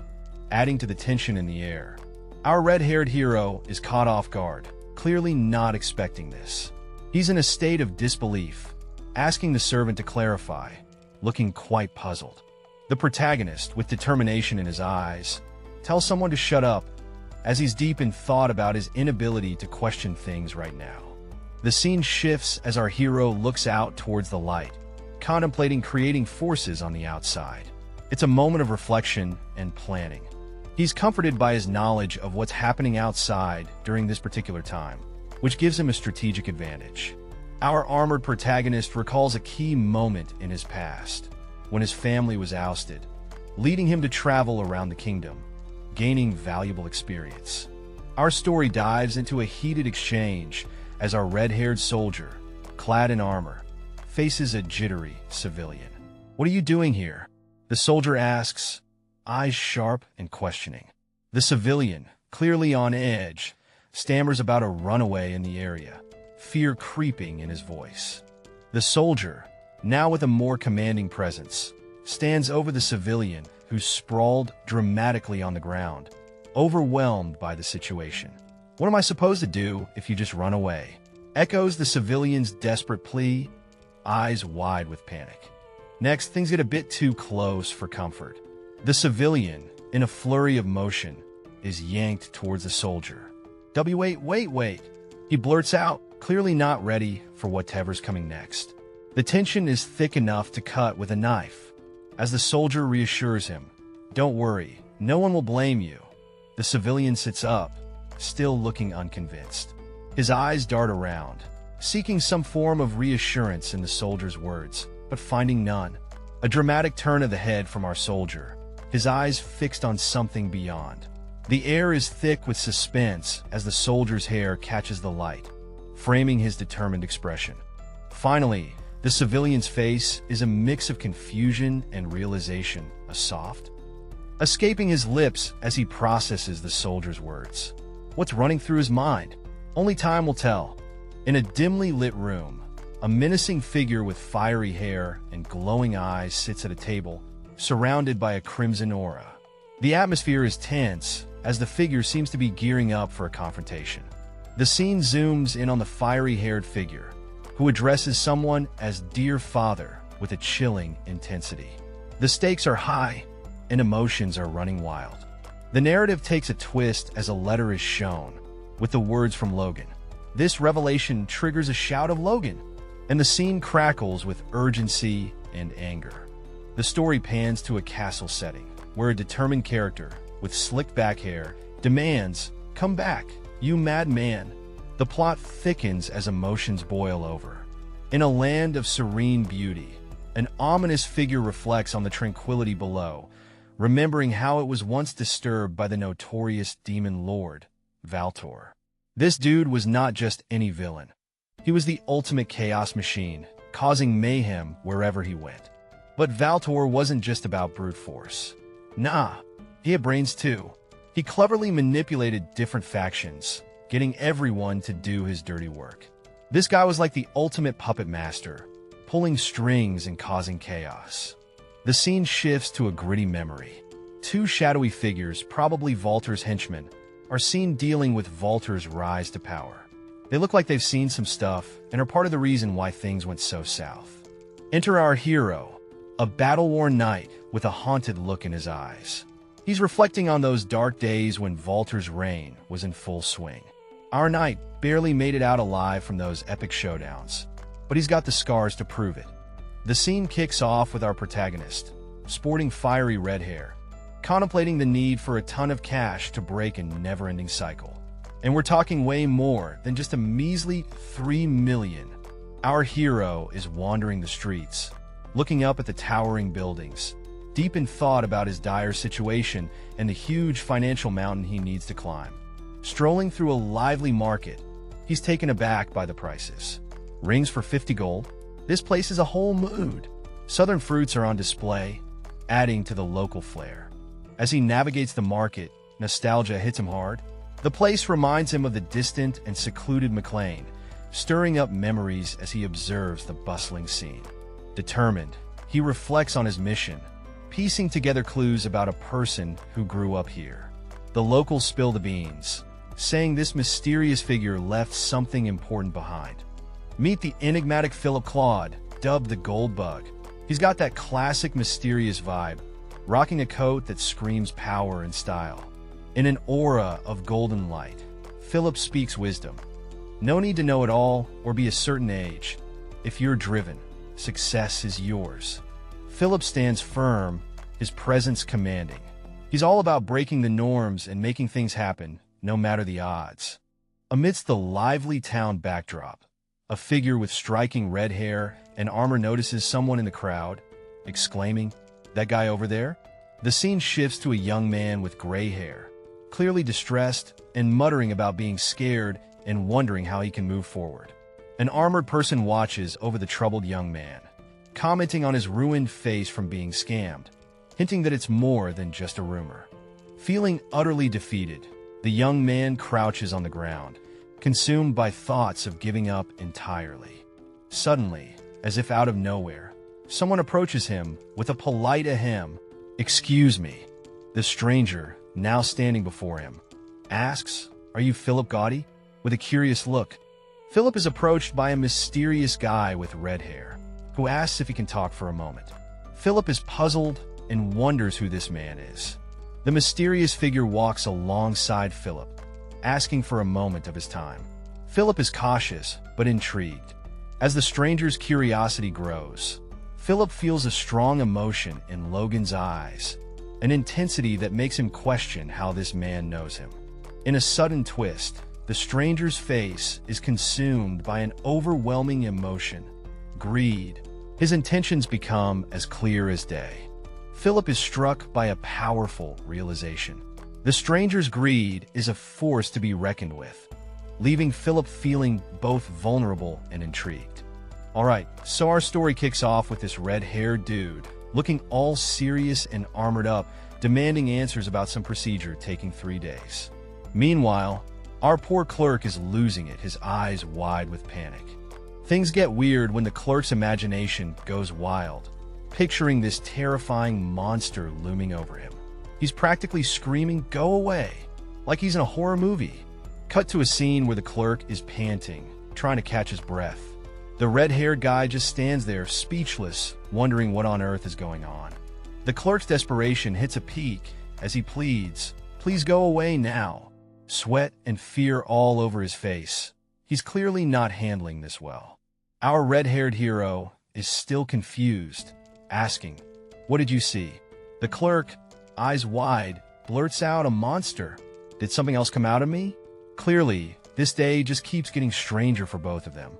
adding to the tension in the air. Our red-haired hero is caught off guard, clearly not expecting this. He's in a state of disbelief, asking the servant to clarify, looking quite puzzled. The protagonist, with determination in his eyes, tells someone to shut up, as he's deep in thought about his inability to question things right now. The scene shifts as our hero looks out towards the light, contemplating creating forces on the outside. It's a moment of reflection and planning. He's comforted by his knowledge of what's happening outside during this particular time, which gives him a strategic advantage. Our armored protagonist recalls a key moment in his past, when his family was ousted, leading him to travel around the kingdom, gaining valuable experience. Our story dives into a heated exchange as our red-haired soldier, clad in armor, faces a jittery civilian. "What are you doing here?" the soldier asks, eyes sharp and questioning. The civilian, clearly on edge, stammers about a runaway in the area, fear creeping in his voice. The soldier, now with a more commanding presence, stands over the civilian who's sprawled dramatically on the ground, overwhelmed by the situation. "What am I supposed to do if you just run away?" echoes the civilian's desperate plea, eyes wide with panic. Next, things get a bit too close for comfort. The civilian, in a flurry of motion, is yanked towards the soldier. Wait. He blurts out, clearly not ready for whatever's coming next. The tension is thick enough to cut with a knife, as the soldier reassures him, "Don't worry, no one will blame you." The civilian sits up, still looking unconvinced. His eyes dart around, seeking some form of reassurance in the soldier's words, but finding none. A dramatic turn of the head from our soldier, his eyes fixed on something beyond. The air is thick with suspense as the soldier's hair catches the light, framing his determined expression. Finally, the civilian's face is a mix of confusion and realization, a soft, escaping his lips as he processes the soldier's words. What's running through his mind? Only time will tell. In a dimly lit room, a menacing figure with fiery hair and glowing eyes sits at a table, surrounded by a crimson aura. The atmosphere is tense, as the figure seems to be gearing up for a confrontation. The scene zooms in on the fiery-haired figure, who addresses someone as "Dear Father" with a chilling intensity. The stakes are high, and emotions are running wild. The narrative takes a twist as a letter is shown, with the words from Logan. This revelation triggers a shout of "Logan," and the scene crackles with urgency and anger. The story pans to a castle setting, where a determined character, with slicked back hair, demands, "Come back, you mad man." The plot thickens as emotions boil over. In a land of serene beauty, an ominous figure reflects on the tranquility below, remembering how it was once disturbed by the notorious demon lord, Valtor. This dude was not just any villain. He was the ultimate chaos machine, causing mayhem wherever he went. But Valtor wasn't just about brute force. Nah, he had brains too. He cleverly manipulated different factions, getting everyone to do his dirty work. This guy was like the ultimate puppet master, pulling strings and causing chaos. The scene shifts to a gritty memory. Two shadowy figures, probably Valtor's henchmen, are seen dealing with Valtor's rise to power. They look like they've seen some stuff and are part of the reason why things went so south. Enter our hero, a battle-worn knight with a haunted look in his eyes. He's reflecting on those dark days when Valtor's reign was in full swing. Our knight barely made it out alive from those epic showdowns, but he's got the scars to prove it. The scene kicks off with our protagonist, sporting fiery red hair, contemplating the need for a ton of cash to break a never-ending cycle. And we're talking way more than just a measly 3 million. Our hero is wandering the streets, looking up at the towering buildings, deep in thought about his dire situation and the huge financial mountain he needs to climb. Strolling through a lively market, he's taken aback by the prices. Rings for 50 gold? This place is a whole mood. Southern fruits are on display, adding to the local flair. As he navigates the market, nostalgia hits him hard. The place reminds him of the distant and secluded McLean, stirring up memories as he observes the bustling scene. Determined, he reflects on his mission, piecing together clues about a person who grew up here. The locals spill the beans, saying this mysterious figure left something important behind. Meet the enigmatic Philip Claude, dubbed the Gold Bug. He's got that classic mysterious vibe, rocking a coat that screams power and style. In an aura of golden light, Philip speaks wisdom. No need to know it all or be a certain age. If you're driven, success is yours. Philip stands firm, his presence commanding. He's all about breaking the norms and making things happen, no matter the odds. Amidst the lively town backdrop, a figure with striking red hair and armor notices someone in the crowd, exclaiming, "That guy over there?" The scene shifts to a young man with gray hair, clearly distressed and muttering about being scared and wondering how he can move forward. An armored person watches over the troubled young man, commenting on his ruined face from being scammed, hinting that it's more than just a rumor. Feeling utterly defeated, the young man crouches on the ground, consumed by thoughts of giving up entirely. Suddenly, as if out of nowhere, someone approaches him with a polite ahem. "Excuse me." The stranger, now standing before him, asks, "Are you Philip Gotti?" With a curious look, Philip is approached by a mysterious guy with red hair, who asks if he can talk for a moment. Philip is puzzled and wonders who this man is. The mysterious figure walks alongside Philip, asking for a moment of his time. Philip is cautious, but intrigued. As the stranger's curiosity grows, Philip feels a strong emotion in Logan's eyes, an intensity that makes him question how this man knows him. In a sudden twist, the stranger's face is consumed by an overwhelming emotion, greed. His intentions become as clear as day. Philip is struck by a powerful realization. The stranger's greed is a force to be reckoned with, leaving Philip feeling both vulnerable and intrigued. Alright, so our story kicks off with this red-haired dude, looking all serious and armored up, demanding answers about some procedure taking 3 days. Meanwhile, our poor clerk is losing it, his eyes wide with panic. Things get weird when the clerk's imagination goes wild, picturing this terrifying monster looming over him. He's practically screaming, "Go away!" like he's in a horror movie. Cut to a scene where the clerk is panting, trying to catch his breath. The red-haired guy just stands there, speechless, wondering what on earth is going on. The clerk's desperation hits a peak as he pleads, "Please go away now." Sweat and fear all over his face. He's clearly not handling this well. Our red-haired hero is still confused, asking, "What did you see?" The clerk, eyes wide, blurts out, "A monster. Did something else come out of me?" Clearly, this day just keeps getting stranger for both of them.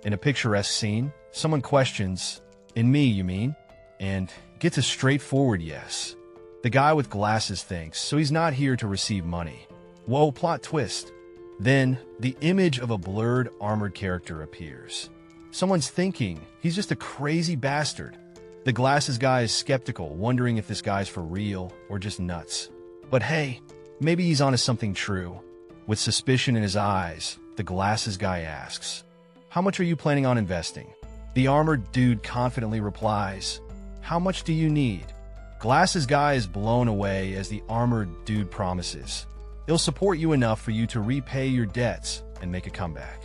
In a picturesque scene, someone questions, "In me, you mean?" and gets a straightforward yes. The guy with glasses thinks, so he's not here to receive money. Whoa, plot twist. Then, the image of a blurred, armored character appears. Someone's thinking he's just a crazy bastard. The glasses guy is skeptical, wondering if this guy's for real or just nuts. But hey, maybe he's onto something true. With suspicion in his eyes, the glasses guy asks, "How much are you planning on investing?" The armored dude confidently replies, "How much do you need?" Glasses guy is blown away as the armored dude promises, "He'll support you enough for you to repay your debts and make a comeback."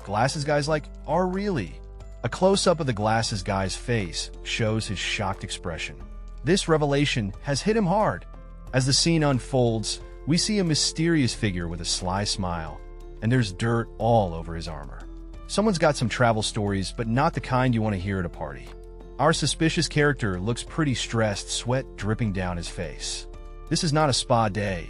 Glasses guy's like, "Oh, really?" A close-up of the glasses guy's face shows his shocked expression. This revelation has hit him hard. As the scene unfolds, we see a mysterious figure with a sly smile, and there's dirt all over his armor. Someone's got some travel stories, but not the kind you want to hear at a party. Our suspicious character looks pretty stressed, sweat dripping down his face. This is not a spa day,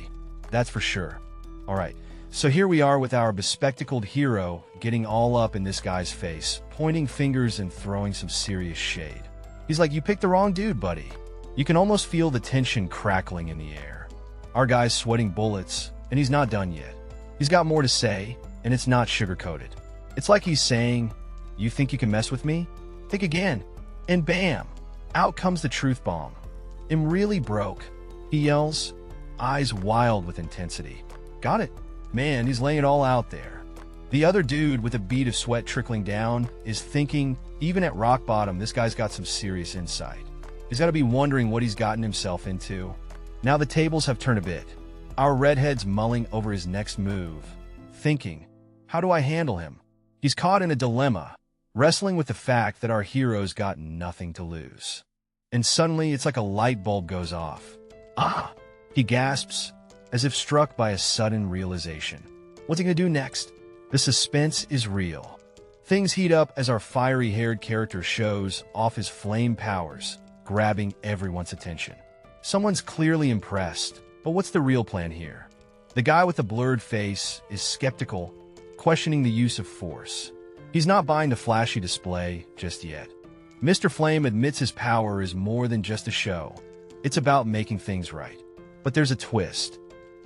that's for sure. Alright, so here we are with our bespectacled hero getting all up in this guy's face, pointing fingers and throwing some serious shade. He's like, "You picked the wrong dude, buddy." You can almost feel the tension crackling in the air. Our guy's sweating bullets, and he's not done yet. He's got more to say, and it's not sugar-coated. It's like he's saying, "You think you can mess with me? Think again." And bam! Out comes the truth bomb. "I'm really broke," he yells, eyes wild with intensity. Got it. Man, he's laying it all out there. The other dude, with a bead of sweat trickling down, is thinking, even at rock bottom, this guy's got some serious insight. He's got to be wondering what he's gotten himself into. Now the tables have turned a bit. Our redhead's mulling over his next move, thinking, how do I handle him? He's caught in a dilemma, wrestling with the fact that our hero's got nothing to lose. And suddenly, it's like a light bulb goes off. "Ah!" he gasps, as if struck by a sudden realization. What's he gonna do next? The suspense is real. Things heat up as our fiery-haired character shows off his flame powers, grabbing everyone's attention. Someone's clearly impressed, but what's the real plan here? The guy with the blurred face is skeptical, questioning the use of force. He's not buying the flashy display just yet. Mr. Flame admits his power is more than just a show. It's about making things right. But there's a twist.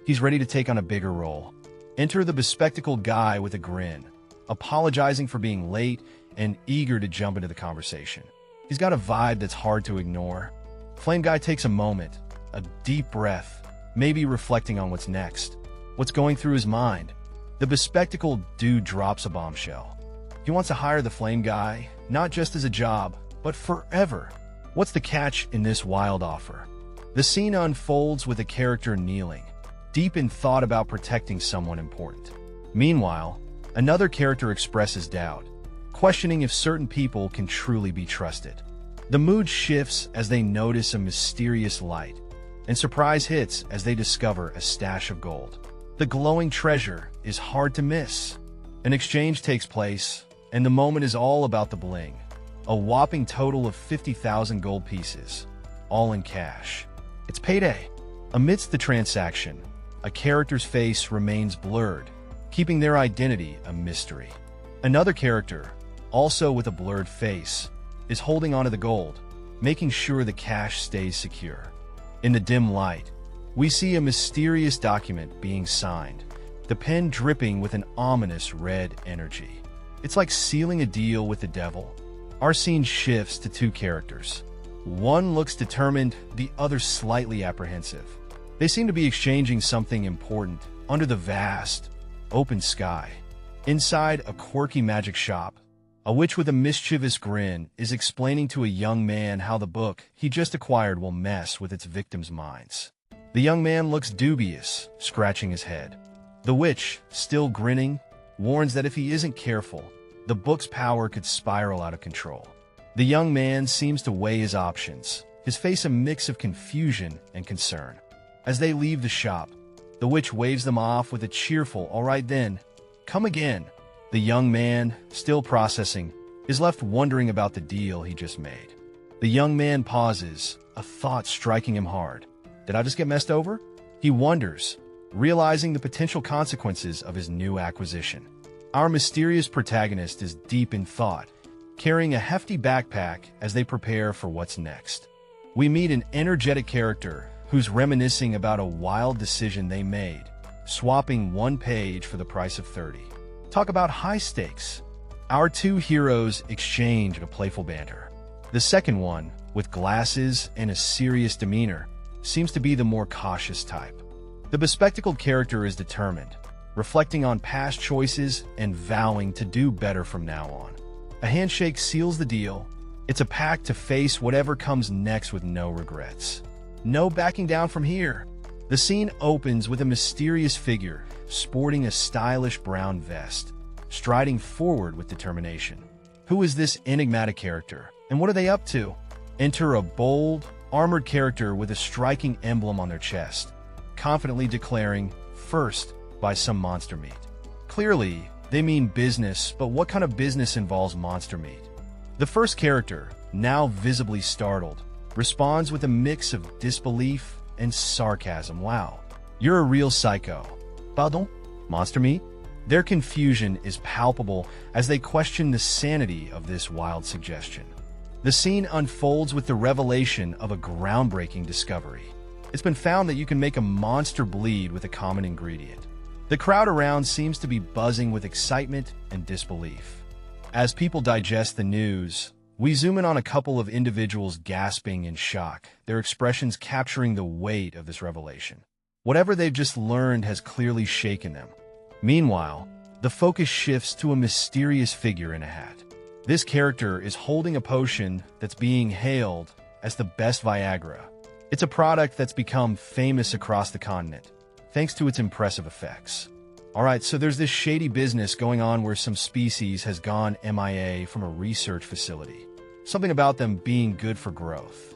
He's ready to take on a bigger role. Enter the bespectacled guy with a grin, apologizing for being late and eager to jump into the conversation. He's got a vibe that's hard to ignore. Flame Guy takes a moment, a deep breath, maybe reflecting on what's next, what's going through his mind. The bespectacled dude drops a bombshell. He wants to hire the Flame Guy, not just as a job, but forever. What's the catch in this wild offer? The scene unfolds with a character kneeling, deep in thought about protecting someone important. Meanwhile, another character expresses doubt, questioning if certain people can truly be trusted. The mood shifts as they notice a mysterious light, and surprise hits as they discover a stash of gold. The glowing treasure is hard to miss. An exchange takes place, and the moment is all about the bling. A whopping total of 50,000 gold pieces, all in cash. It's payday. Amidst the transaction, a character's face remains blurred, keeping their identity a mystery. Another character, also with a blurred face, is holding onto the gold, making sure the cash stays secure. In the dim light, we see a mysterious document being signed, the pen dripping with an ominous red energy. It's like sealing a deal with the devil. Our scene shifts to two characters. One looks determined, the other slightly apprehensive. They seem to be exchanging something important under the vast, open sky. Inside a quirky magic shop, a witch with a mischievous grin is explaining to a young man how the book he just acquired will mess with its victims' minds. The young man looks dubious, scratching his head. The witch, still grinning, warns that if he isn't careful, the book's power could spiral out of control. The young man seems to weigh his options, his face a mix of confusion and concern. As they leave the shop, the witch waves them off with a cheerful, "All right then, come again." The young man, still processing, is left wondering about the deal he just made. The young man pauses, a thought striking him hard. Did I just get messed over? He wonders, realizing the potential consequences of his new acquisition. Our mysterious protagonist is deep in thought, carrying a hefty backpack as they prepare for what's next. We meet an energetic character who's reminiscing about a wild decision they made, swapping one page for the price of 30. Talk about high stakes. Our two heroes exchange a playful banter. The second one, with glasses and a serious demeanor, seems to be the more cautious type. The bespectacled character is determined, reflecting on past choices and vowing to do better from now on. A handshake seals the deal. It's a pact to face whatever comes next with no regrets. No backing down from here. The scene opens with a mysterious figure sporting a stylish brown vest, striding forward with determination. Who is this enigmatic character, and what are they up to? Enter a bold, armored character with a striking emblem on their chest, confidently declaring, "First, buy some monster meat." Clearly, they mean business, but what kind of business involves monster meat? The first character, now visibly startled, responds with a mix of disbelief and sarcasm. "Wow, you're a real psycho." "Pardon? Monster meat?" Their confusion is palpable as they question the sanity of this wild suggestion. The scene unfolds with the revelation of a groundbreaking discovery. It's been found that you can make a monster bleed with a common ingredient. The crowd around seems to be buzzing with excitement and disbelief. As people digest the news, we zoom in on a couple of individuals gasping in shock, their expressions capturing the weight of this revelation. Whatever they've just learned has clearly shaken them. Meanwhile, the focus shifts to a mysterious figure in a hat. This character is holding a potion that's being hailed as the best Viagra. It's a product that's become famous across the continent, thanks to its impressive effects. Alright, so there's this shady business going on where some species has gone MIA from a research facility. Something about them being good for growth.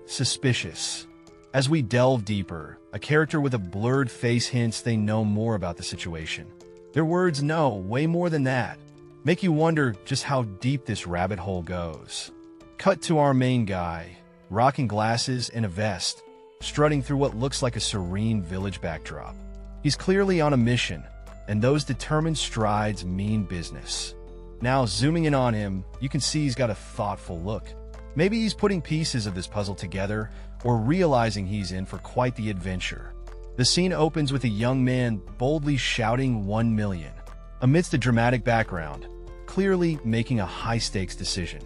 Suspicious. As we delve deeper, a character with a blurred face hints they know more about the situation. Their words know way more than that. Make you wonder just how deep this rabbit hole goes. Cut to our main guy, rocking glasses and a vest, strutting through what looks like a serene village backdrop. He's clearly on a mission, and those determined strides mean business. Now, zooming in on him, you can see he's got a thoughtful look. Maybe he's putting pieces of this puzzle together, or realizing he's in for quite the adventure. The scene opens with a young man boldly shouting 1 million, amidst a dramatic background, clearly making a high-stakes decision.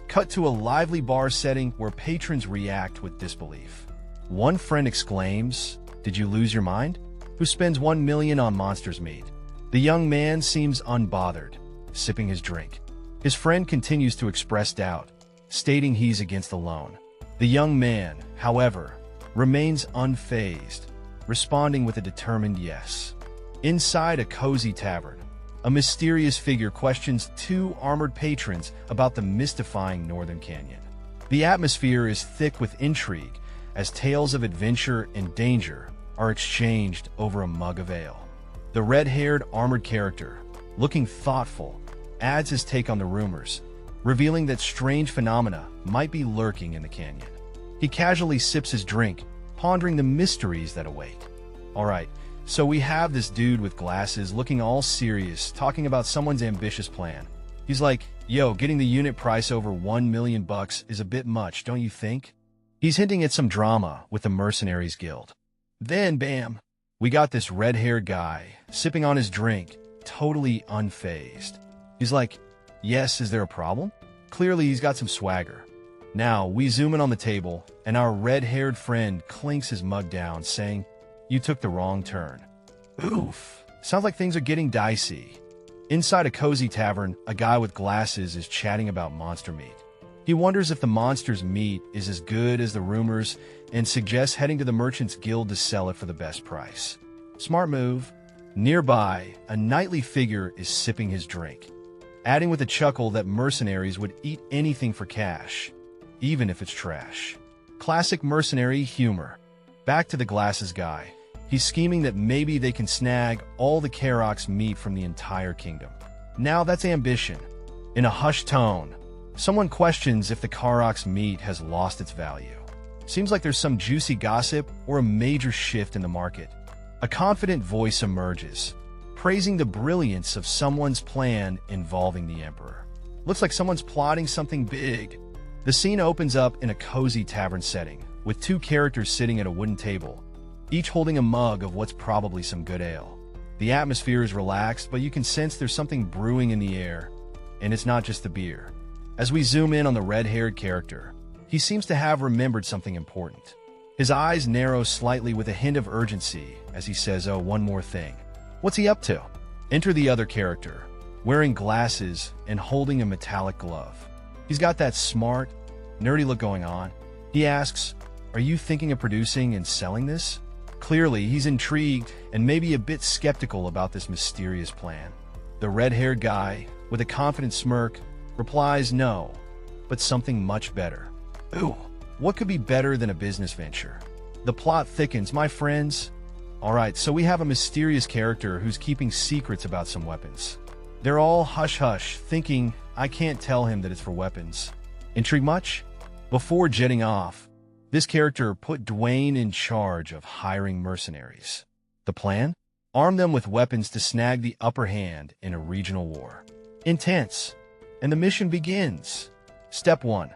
Cut to a lively bar setting where patrons react with disbelief. One friend exclaims, "Did you lose your mind?" Who spends 1 million on monster's meat. The young man seems unbothered, sipping his drink. His friend continues to express doubt, stating he's against the loan. The young man, however, remains unfazed, responding with a determined yes. Inside a cozy tavern, a mysterious figure questions 2 armored patrons about the mystifying Northern Canyon. The atmosphere is thick with intrigue as tales of adventure and danger are exchanged over a mug of ale. The red-haired armored character, looking thoughtful, adds his take on the rumors, revealing that strange phenomena might be lurking in the canyon. He casually sips his drink, pondering the mysteries that await. Alright, so we have this dude with glasses looking all serious, talking about someone's ambitious plan. He's like, yo, getting the unit price over 1 million bucks is a bit much, don't you think? He's hinting at some drama with the Mercenaries Guild. Then, bam, we got this red-haired guy, sipping on his drink, totally unfazed. He's like, yes, is there a problem? Clearly, he's got some swagger. Now, we zoom in on the table, and our red-haired friend clinks his mug down, saying, "You took the wrong turn." Oof. Sounds like things are getting dicey. Inside a cozy tavern, a guy with glasses is chatting about monster meat. He wonders if the monster's meat is as good as the rumors and suggests heading to the Merchants Guild to sell it for the best price. Smart move. Nearby, a knightly figure is sipping his drink, adding with a chuckle that mercenaries would eat anything for cash, even if it's trash. Classic mercenary humor. Back to the glasses guy. He's scheming that maybe they can snag all the Karok's meat from the entire kingdom. Now that's ambition. In a hushed tone, someone questions if the Karok's meat has lost its value. Seems like there's some juicy gossip or a major shift in the market. A confident voice emerges, praising the brilliance of someone's plan involving the emperor. Looks like someone's plotting something big. The scene opens up in a cozy tavern setting, with 2 characters sitting at a wooden table, each holding a mug of what's probably some good ale. The atmosphere is relaxed, but you can sense there's something brewing in the air, and it's not just the beer. As we zoom in on the red-haired character, he seems to have remembered something important. His eyes narrow slightly with a hint of urgency as he says, "Oh, one more thing." What's he up to? Enter the other character, wearing glasses and holding a metallic glove. He's got that smart, nerdy look going on. He asks, "Are you thinking of producing and selling this?" Clearly, he's intrigued and maybe a bit skeptical about this mysterious plan. The red-haired guy, with a confident smirk, replies no, but something much better. Ooh, what could be better than a business venture? The plot thickens, my friends. Alright, so we have a mysterious character who's keeping secrets about some weapons. They're all hush-hush, thinking, I can't tell him that it's for weapons. Intrigue much? Before jetting off, this character put Dwayne in charge of hiring mercenaries. The plan? Arm them with weapons to snag the upper hand in a regional war. Intense. And the mission begins. Step 1.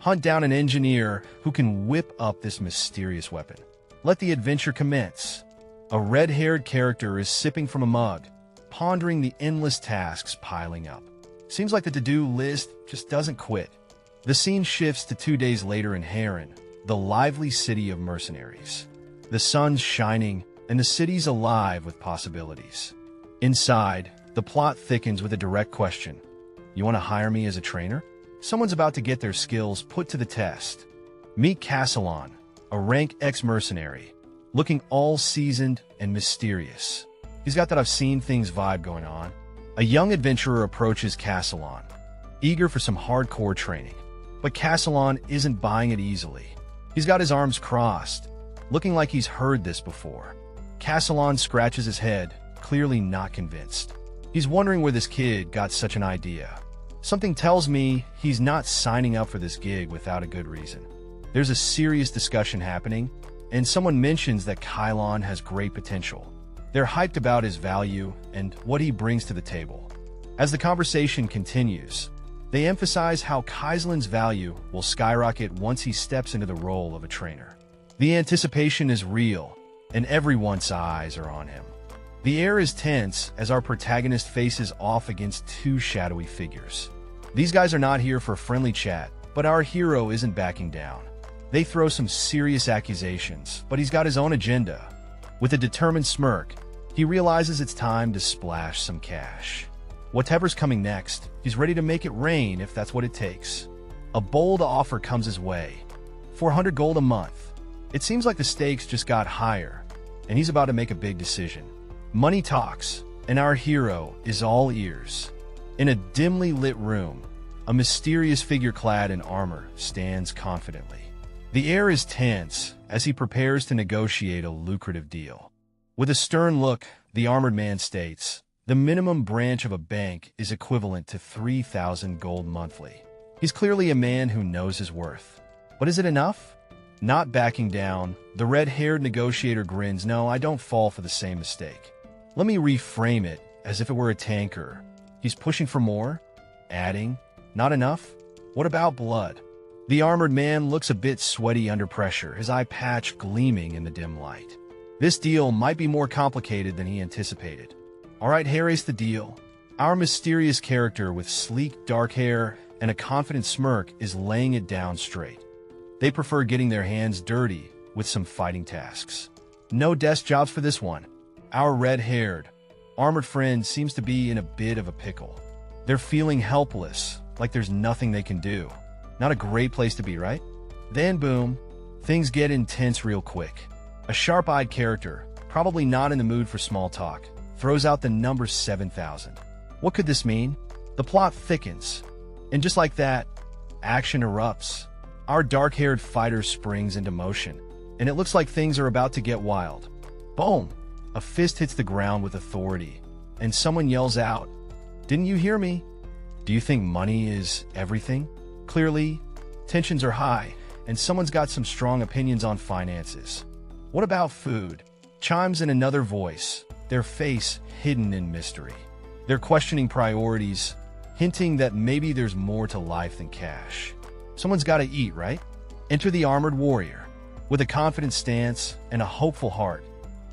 Hunt down an engineer who can whip up this mysterious weapon. Let the adventure commence. A red-haired character is sipping from a mug, pondering the endless tasks piling up. Seems like the to-do list just doesn't quit. The scene shifts to 2 days later in Heron, the lively city of mercenaries. The sun's shining, and the city's alive with possibilities. Inside, the plot thickens with a direct question. You want to hire me as a trainer? Someone's about to get their skills put to the test. Meet Castellan, a rank ex-mercenary, looking all seasoned and mysterious. He's got that I've seen things vibe going on. A young adventurer approaches Castellan, eager for some hardcore training. But Castellan isn't buying it easily. He's got his arms crossed, looking like he's heard this before. Castellan scratches his head, clearly not convinced. He's wondering where this kid got such an idea. Something tells me he's not signing up for this gig without a good reason. There's a serious discussion happening, and someone mentions that Kylon has great potential. They're hyped about his value and what he brings to the table. As the conversation continues, they emphasize how Kylon's value will skyrocket once he steps into the role of a trainer. The anticipation is real, and everyone's eyes are on him. The air is tense as our protagonist faces off against two shadowy figures. These guys are not here for friendly chat, but our hero isn't backing down. They throw some serious accusations, but he's got his own agenda. With a determined smirk, he realizes it's time to splash some cash. Whatever's coming next, he's ready to make it rain if that's what it takes. A bold offer comes his way. 400 gold a month. It seems like the stakes just got higher, and he's about to make a big decision. Money talks, and our hero is all ears. In a dimly lit room, a mysterious figure clad in armor stands confidently. The air is tense as he prepares to negotiate a lucrative deal. With a stern look, the armored man states, the minimum branch of a bank is equivalent to 3,000 gold monthly. He's clearly a man who knows his worth. But is it enough? Not backing down, the red-haired negotiator grins. No, I don't fall for the same mistake. Let me reframe it as if it were a tanker. He's pushing for more, adding, not enough? What about blood? The armored man looks a bit sweaty under pressure, his eye patch gleaming in the dim light. This deal might be more complicated than he anticipated. All right, here's the deal. Our mysterious character with sleek dark hair and a confident smirk is laying it down straight. They prefer getting their hands dirty with some fighting tasks. No desk jobs for this one. Our red-haired, armored friend seems to be in a bit of a pickle. They're feeling helpless, like there's nothing they can do. Not a great place to be, right? Then boom, things get intense real quick. A sharp-eyed character, probably not in the mood for small talk, throws out the number 7,000. What could this mean? The plot thickens, and just like that, action erupts. Our dark-haired fighter springs into motion, and it looks like things are about to get wild. Boom! A fist hits the ground with authority, and someone yells out, "Didn't you hear me? Do you think money is everything?" Clearly, tensions are high, and someone's got some strong opinions on finances. What about food? Chimes in another voice, their face hidden in mystery. They're questioning priorities, hinting that maybe there's more to life than cash. Someone's got to eat, right? Enter the armored warrior. With a confident stance and a hopeful heart,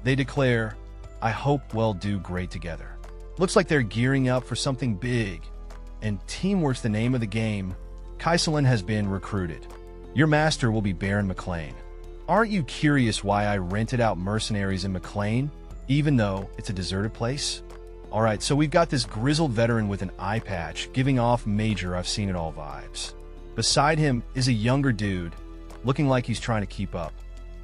they declare, "I hope we'll do great together." Looks like they're gearing up for something big, and teamwork's the name of the game. Kylon has been recruited. Your master will be Baron McLean. Aren't you curious why I rented out mercenaries in McLean, even though it's a deserted place? Alright, so we've got this grizzled veteran with an eye patch, giving off major I've seen it all vibes. Beside him is a younger dude, looking like he's trying to keep up.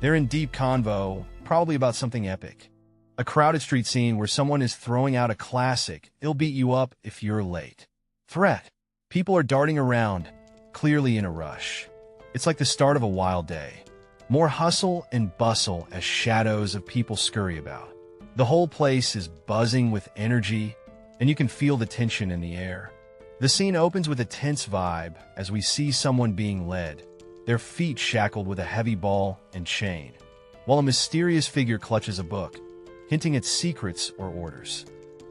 They're in deep convo, probably about something epic. A crowded street scene where someone is throwing out a classic, "It'll beat you up if you're late." Threat. People are darting around, clearly in a rush. It's like the start of a wild day. More hustle and bustle as shadows of people scurry about. The whole place is buzzing with energy, and you can feel the tension in the air. The scene opens with a tense vibe as we see someone being led, their feet shackled with a heavy ball and chain, while a mysterious figure clutches a book, hinting at secrets or orders.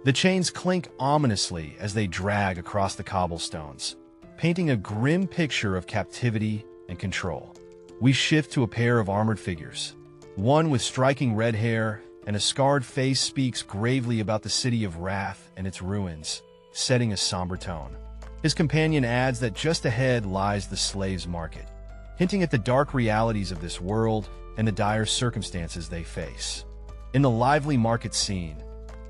The chains clink ominously as they drag across the cobblestones, painting a grim picture of captivity and control. We shift to a pair of armored figures. One with striking red hair and a scarred face speaks gravely about the city of Wrath and its ruins, setting a somber tone. His companion adds that just ahead lies the slaves' market, hinting at the dark realities of this world and the dire circumstances they face. In the lively market scene,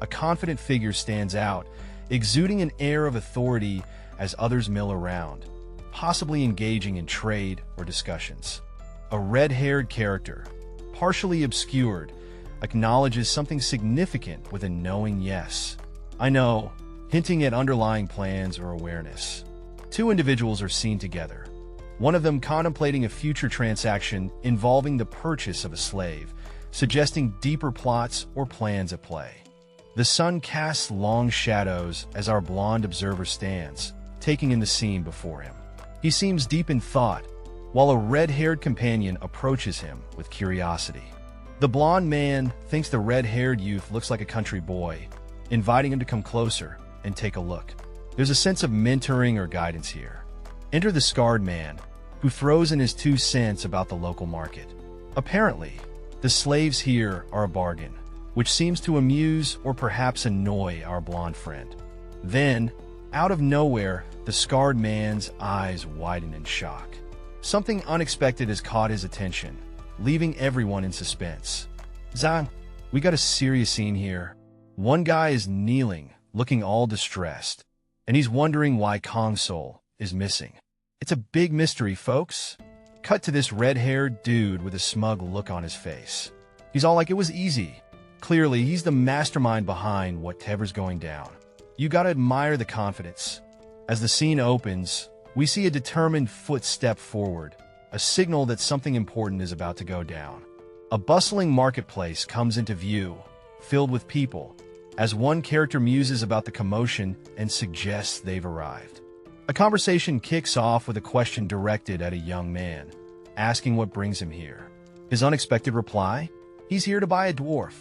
a confident figure stands out, exuding an air of authority as others mill around, possibly engaging in trade or discussions. A red-haired character, partially obscured, acknowledges something significant with a knowing yes. "I know," hinting at underlying plans or awareness. Two individuals are seen together, one of them contemplating a future transaction involving the purchase of a slave, suggesting deeper plots or plans at play. The sun casts long shadows as our blonde observer stands, taking in the scene before him. He seems deep in thought, while a red-haired companion approaches him with curiosity. The blonde man thinks the red-haired youth looks like a country boy, inviting him to come closer and take a look. There's a sense of mentoring or guidance here. Enter the scarred man, who throws in his 2 cents about the local market. Apparently, the slaves here are a bargain, which seems to amuse or perhaps annoy our blonde friend. Then, out of nowhere, the scarred man's eyes widen in shock. Something unexpected has caught his attention, leaving everyone in suspense. Zhang, we got a serious scene here. One guy is kneeling, looking all distressed, and he's wondering why Kong Soul is missing. It's a big mystery, folks. Cut to this red-haired dude with a smug look on his face. He's all like, it was easy. Clearly, he's the mastermind behind whatever's going down. You gotta admire the confidence. As the scene opens, we see a determined foot step forward, a signal that something important is about to go down. A bustling marketplace comes into view, filled with people, as one character muses about the commotion and suggests they've arrived. A conversation kicks off with a question directed at a young man, asking what brings him here. His unexpected reply? He's here to buy a dwarf.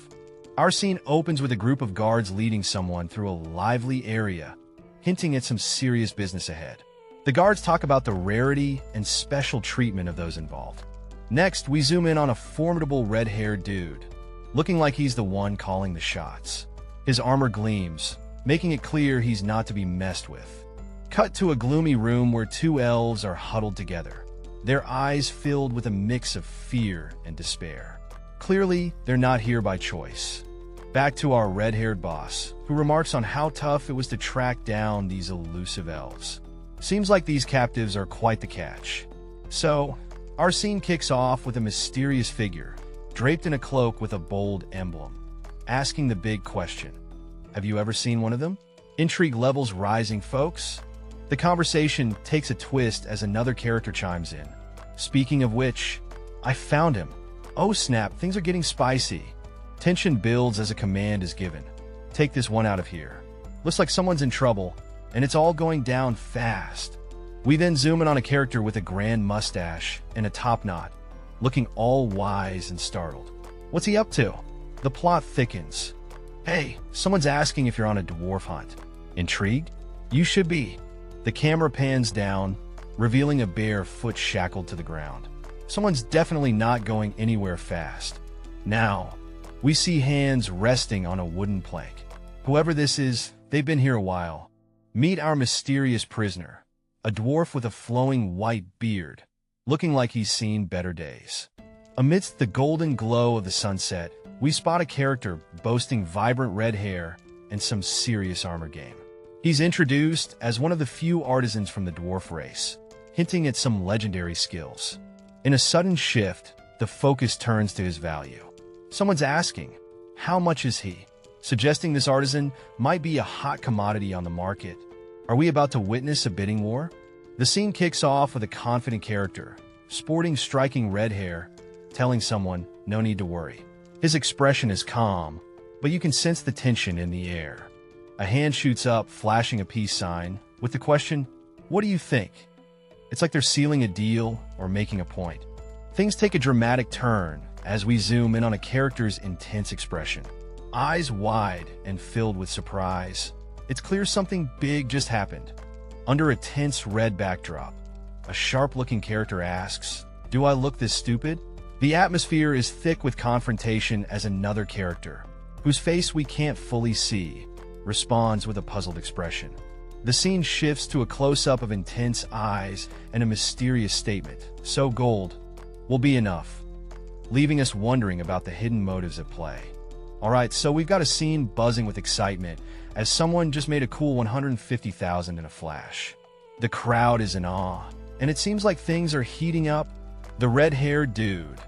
Our scene opens with a group of guards leading someone through a lively area, hinting at some serious business ahead. The guards talk about the rarity and special treatment of those involved. Next, we zoom in on a formidable red-haired dude, looking like he's the one calling the shots. His armor gleams, making it clear he's not to be messed with. Cut to a gloomy room where 2 elves are huddled together, their eyes filled with a mix of fear and despair. Clearly, they're not here by choice. Back to our red-haired boss, who remarks on how tough it was to track down these elusive elves. Seems like these captives are quite the catch. So, our scene kicks off with a mysterious figure, draped in a cloak with a bold emblem, asking the big question. Have you ever seen one of them? Intrigue levels rising, folks. The conversation takes a twist as another character chimes in. Speaking of which, I found him. Oh snap, things are getting spicy. Tension builds as a command is given. Take this one out of here. Looks like someone's in trouble, and it's all going down fast. We then zoom in on a character with a grand mustache and a top knot, looking all wise and startled. What's he up to? The plot thickens. Hey, someone's asking if you're on a dwarf hunt. Intrigued? You should be. The camera pans down, revealing a bare foot shackled to the ground. Someone's definitely not going anywhere fast. Now, we see hands resting on a wooden plank. Whoever this is, they've been here a while. Meet our mysterious prisoner, a dwarf with a flowing white beard, looking like he's seen better days. Amidst the golden glow of the sunset, we spot a character boasting vibrant red hair and some serious armor game. He's introduced as one of the few artisans from the dwarf race, hinting at some legendary skills. In a sudden shift, the focus turns to his value. Someone's asking, how much is he? Suggesting this artisan might be a hot commodity on the market. Are we about to witness a bidding war? The scene kicks off with a confident character, sporting striking red hair, telling someone, no need to worry. His expression is calm, but you can sense the tension in the air. A hand shoots up, flashing a peace sign, with the question, what do you think? It's like they're sealing a deal or making a point. Things take a dramatic turn as we zoom in on a character's intense expression. Eyes wide and filled with surprise. It's clear something big just happened. Under a tense red backdrop, a sharp-looking character asks, do I look this stupid? The atmosphere is thick with confrontation as another character, whose face we can't fully see, responds with a puzzled expression. The scene shifts to a close-up of intense eyes and a mysterious statement, so gold will be enough, leaving us wondering about the hidden motives at play. Alright, so we've got a scene buzzing with excitement as someone just made a cool 150,000 in a flash. The crowd is in awe, and it seems like things are heating up. The red-haired dude,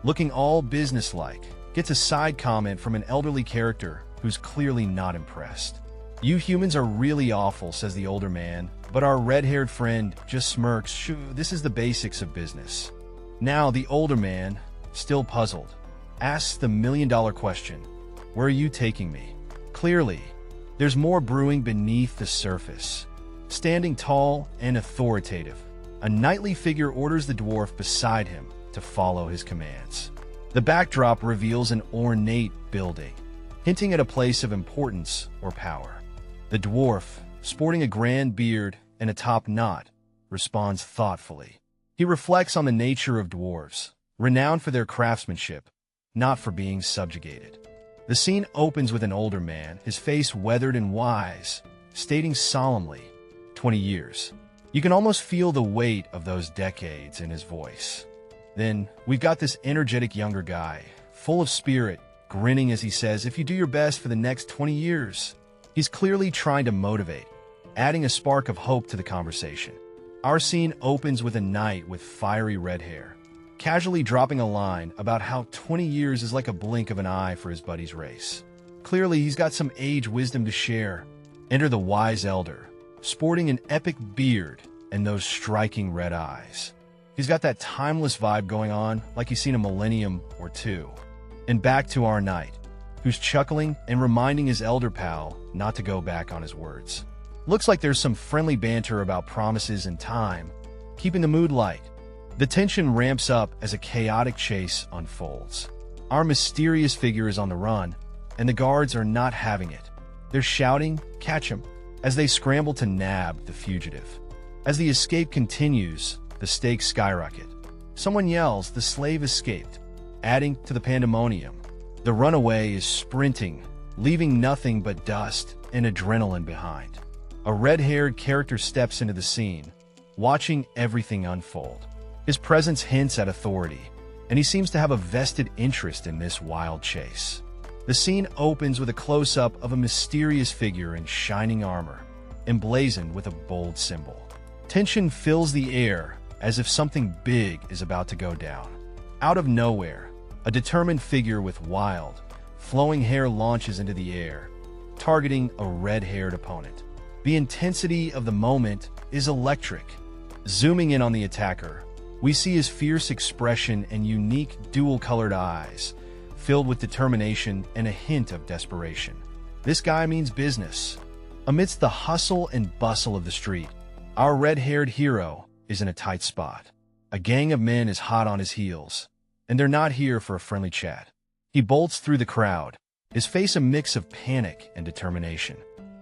looking all businesslike, gets a side comment from an elderly character who's clearly not impressed. You humans are really awful, says the older man, but our red-haired friend just smirks. Shoo, this is the basics of business. Now the older man, still puzzled, asks the million-dollar question, where are you taking me? Clearly, there's more brewing beneath the surface. Standing tall and authoritative, a knightly figure orders the dwarf beside him to follow his commands. The backdrop reveals an ornate building, hinting at a place of importance or power. The dwarf, sporting a grand beard and a top knot, responds thoughtfully. He reflects on the nature of dwarves, renowned for their craftsmanship, not for being subjugated. The scene opens with an older man, his face weathered and wise, stating solemnly, 20 years. You can almost feel the weight of those decades in his voice. Then, we've got this energetic younger guy, full of spirit, grinning as he says, if you do your best for the next 20 years. He's clearly trying to motivate, adding a spark of hope to the conversation. Our scene opens with a knight with fiery red hair, casually dropping a line about how 20 years is like a blink of an eye for his buddy's race. Clearly, he's got some age wisdom to share. Enter the wise elder, sporting an epic beard and those striking red eyes. He's got that timeless vibe going on, like he's seen a millennium or two. And back to our knight, who's chuckling and reminding his elder pal not to go back on his words. Looks like there's some friendly banter about promises and time, keeping the mood light. The tension ramps up as a chaotic chase unfolds. Our mysterious figure is on the run, and the guards are not having it. They're shouting, "Catch him," as they scramble to nab the fugitive. As the escape continues, the stakes skyrocket. Someone yells, "The slave escaped," adding to the pandemonium. The runaway is sprinting, leaving nothing but dust and adrenaline behind. A red-haired character steps into the scene, watching everything unfold. His presence hints at authority, and he seems to have a vested interest in this wild chase. The scene opens with a close-up of a mysterious figure in shining armor, emblazoned with a bold symbol. Tension fills the air as if something big is about to go down. Out of nowhere, a determined figure with wild, flowing hair launches into the air, targeting a red-haired opponent. The intensity of the moment is electric. Zooming in on the attacker, we see his fierce expression and unique dual-colored eyes, filled with determination and a hint of desperation. This guy means business. Amidst the hustle and bustle of the street, our red-haired hero is in a tight spot. A gang of men is hot on his heels, and they're not here for a friendly chat. He bolts through the crowd, his face a mix of panic and determination.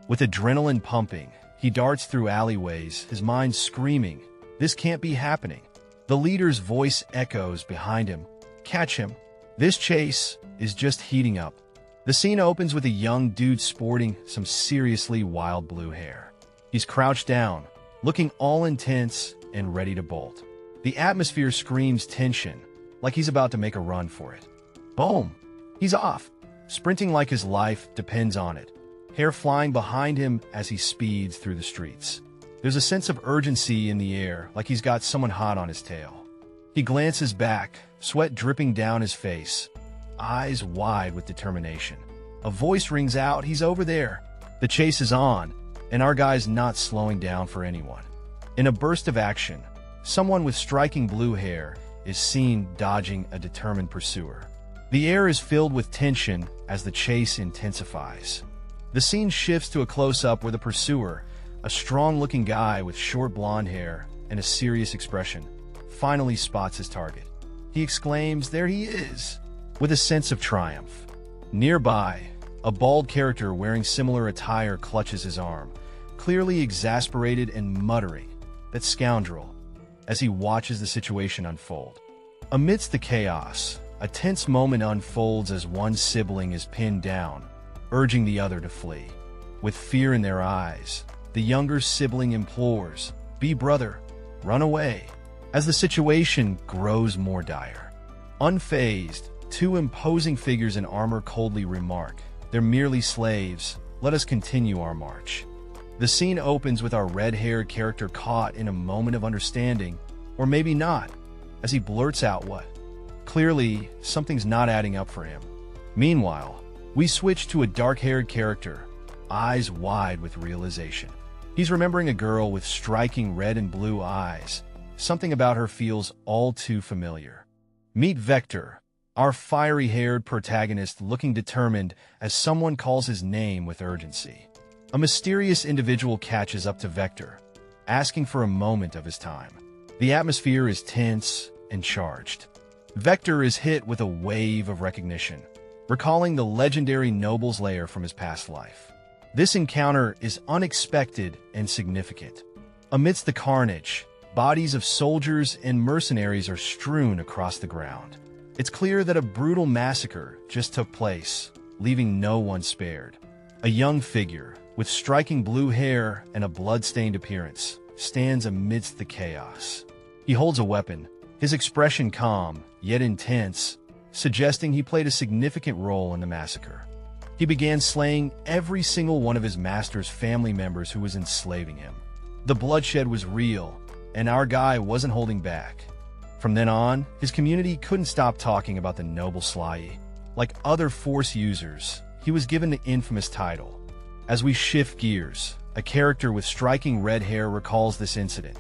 With adrenaline pumping, he darts through alleyways, his mind screaming, "This can't be happening." The leader's voice echoes behind him, "Catch him." This chase is just heating up. The scene opens with a young dude sporting some seriously wild blue hair. He's crouched down, looking all intense and ready to bolt. The atmosphere screams tension, like he's about to make a run for it. Boom! He's off, sprinting like his life depends on it, hair flying behind him as he speeds through the streets. There's a sense of urgency in the air, like he's got someone hot on his tail. He glances back, sweat dripping down his face, eyes wide with determination. A voice rings out, "He's over there." The chase is on, and our guy's not slowing down for anyone. In a burst of action, someone with striking blue hair is seen dodging a determined pursuer. The air is filled with tension as the chase intensifies. The scene shifts to a close-up where the pursuer, a strong-looking guy with short blonde hair and a serious expression, finally spots his target. He exclaims, "There he is!" with a sense of triumph. Nearby, a bald character wearing similar attire clutches his arm, clearly exasperated and muttering, "That scoundrel," as he watches the situation unfold. Amidst the chaos, a tense moment unfolds as one sibling is pinned down, urging the other to flee. With fear in their eyes, the younger sibling implores, "Be brother, run away," as the situation grows more dire. Unfazed, two imposing figures in armor coldly remark, "They're merely slaves, let us continue our march." The scene opens with our red-haired character caught in a moment of understanding, or maybe not, as he blurts out what? Clearly, something's not adding up for him. Meanwhile, we switch to a dark-haired character, eyes wide with realization. He's remembering a girl with striking red and blue eyes. Something about her feels all too familiar. Meet Vector, our fiery-haired protagonist looking determined as someone calls his name with urgency. A mysterious individual catches up to Vector, asking for a moment of his time. The atmosphere is tense and charged. Vector is hit with a wave of recognition, recalling the legendary noble's lair from his past life. This encounter is unexpected and significant. Amidst the carnage, bodies of soldiers and mercenaries are strewn across the ground. It's clear that a brutal massacre just took place, leaving no one spared. A young figure, with striking blue hair and a blood-stained appearance, stands amidst the chaos. He holds a weapon, his expression calm, yet intense, suggesting he played a significant role in the massacre. He began slaying every single one of his master's family members who was enslaving him. The bloodshed was real, and our guy wasn't holding back. From then on, his community couldn't stop talking about the noble Sly. Like other Force users, he was given the infamous title. As we shift gears, a character with striking red hair recalls this incident,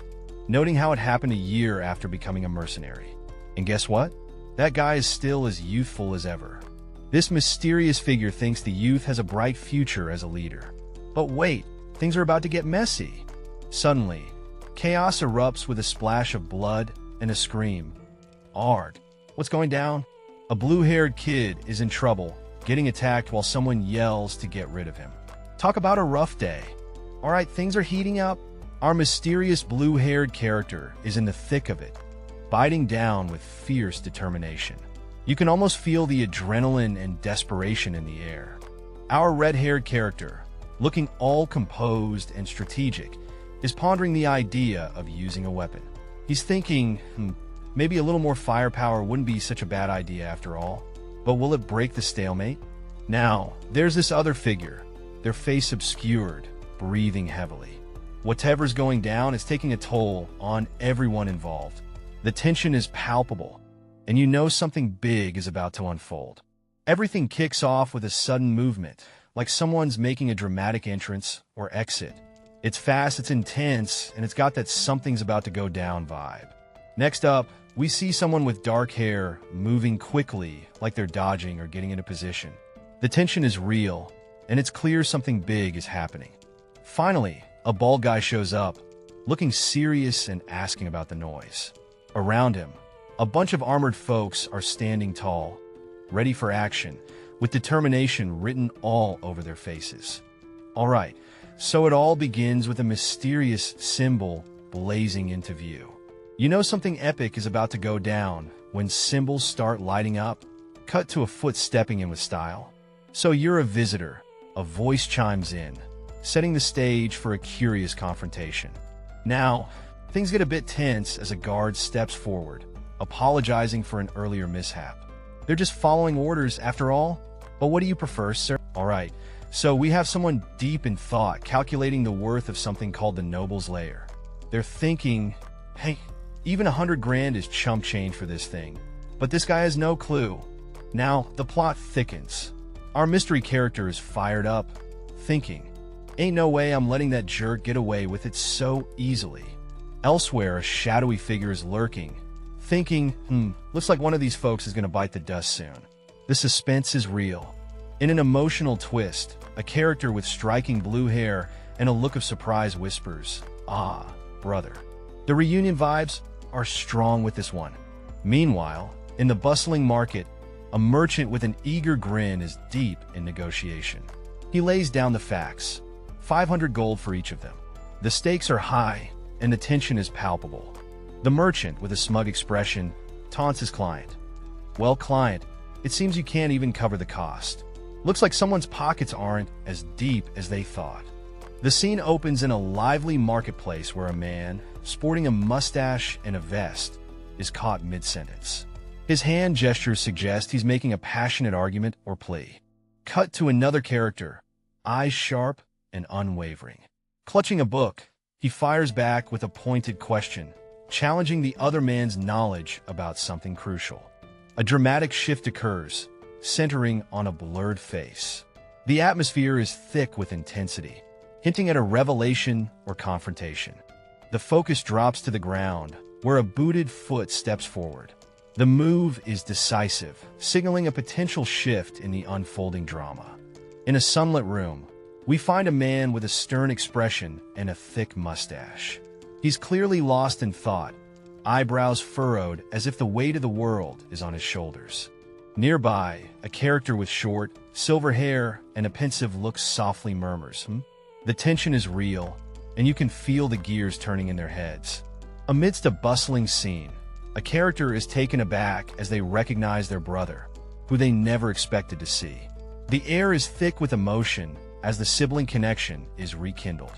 noting how it happened a year after becoming a mercenary. And guess what? That guy is still as youthful as ever. This mysterious figure thinks the youth has a bright future as a leader. But wait, things are about to get messy. Suddenly, chaos erupts with a splash of blood and a scream. Ard, what's going down? A blue-haired kid is in trouble, getting attacked while someone yells to get rid of him. Talk about a rough day. All right, things are heating up. Our mysterious blue-haired character is in the thick of it, biting down with fierce determination. You can almost feel the adrenaline and desperation in the air. Our red-haired character, looking all composed and strategic, is pondering the idea of using a weapon. He's thinking, maybe a little more firepower wouldn't be such a bad idea after all. But will it break the stalemate? Now, there's this other figure, their face obscured, breathing heavily. Whatever's going down is taking a toll on everyone involved. The tension is palpable, and you know something big is about to unfold. Everything kicks off with a sudden movement, like someone's making a dramatic entrance or exit. It's fast, it's intense, and it's got that something's about to go down vibe. Next up, we see someone with dark hair moving quickly, like they're dodging or getting into position. The tension is real, and it's clear something big is happening. Finally, a bald guy shows up, looking serious and asking about the noise. Around him, a bunch of armored folks are standing tall, ready for action, with determination written all over their faces. All right, so it all begins with a mysterious symbol blazing into view. You know something epic is about to go down when symbols start lighting up, cut to a foot stepping in with style. So you're a visitor, a voice chimes in, setting the stage for a curious confrontation. Now, things get a bit tense as a guard steps forward, apologizing for an earlier mishap. They're just following orders after all. But what do you prefer, sir? All right, so we have someone deep in thought, calculating the worth of something called the noble's lair. They're thinking, hey, even 100 grand is chump change for this thing. But this guy has no clue. Now, the plot thickens. Our mystery character is fired up, thinking, ain't no way I'm letting that jerk get away with it so easily. Elsewhere, a shadowy figure is lurking, thinking, looks like one of these folks is going to bite the dust soon. The suspense is real. In an emotional twist, a character with striking blue hair and a look of surprise whispers, "Ah, brother." The reunion vibes are strong with this one. Meanwhile, in the bustling market, a merchant with an eager grin is deep in negotiation. He lays down the facts, 500 gold for each of them. The stakes are high, and the tension is palpable. The merchant, with a smug expression, taunts his client. Well, client, it seems you can't even cover the cost. Looks like someone's pockets aren't as deep as they thought. The scene opens in a lively marketplace where a man, sporting a mustache and a vest, is caught mid-sentence. His hand gestures suggest he's making a passionate argument or plea. Cut to another character, eyes sharp and unwavering. Clutching a book, he fires back with a pointed question, challenging the other man's knowledge about something crucial. A dramatic shift occurs, centering on a blurred face. The atmosphere is thick with intensity, hinting at a revelation or confrontation. The focus drops to the ground, where a booted foot steps forward. The move is decisive, signaling a potential shift in the unfolding drama. In a sunlit room, we find a man with a stern expression and a thick mustache. He's clearly lost in thought, eyebrows furrowed as if the weight of the world is on his shoulders. Nearby, a character with short, silver hair and a pensive look softly murmurs, The tension is real, and you can feel the gears turning in their heads. Amidst a bustling scene, a character is taken aback as they recognize their brother, who they never expected to see. The air is thick with emotion as the sibling connection is rekindled.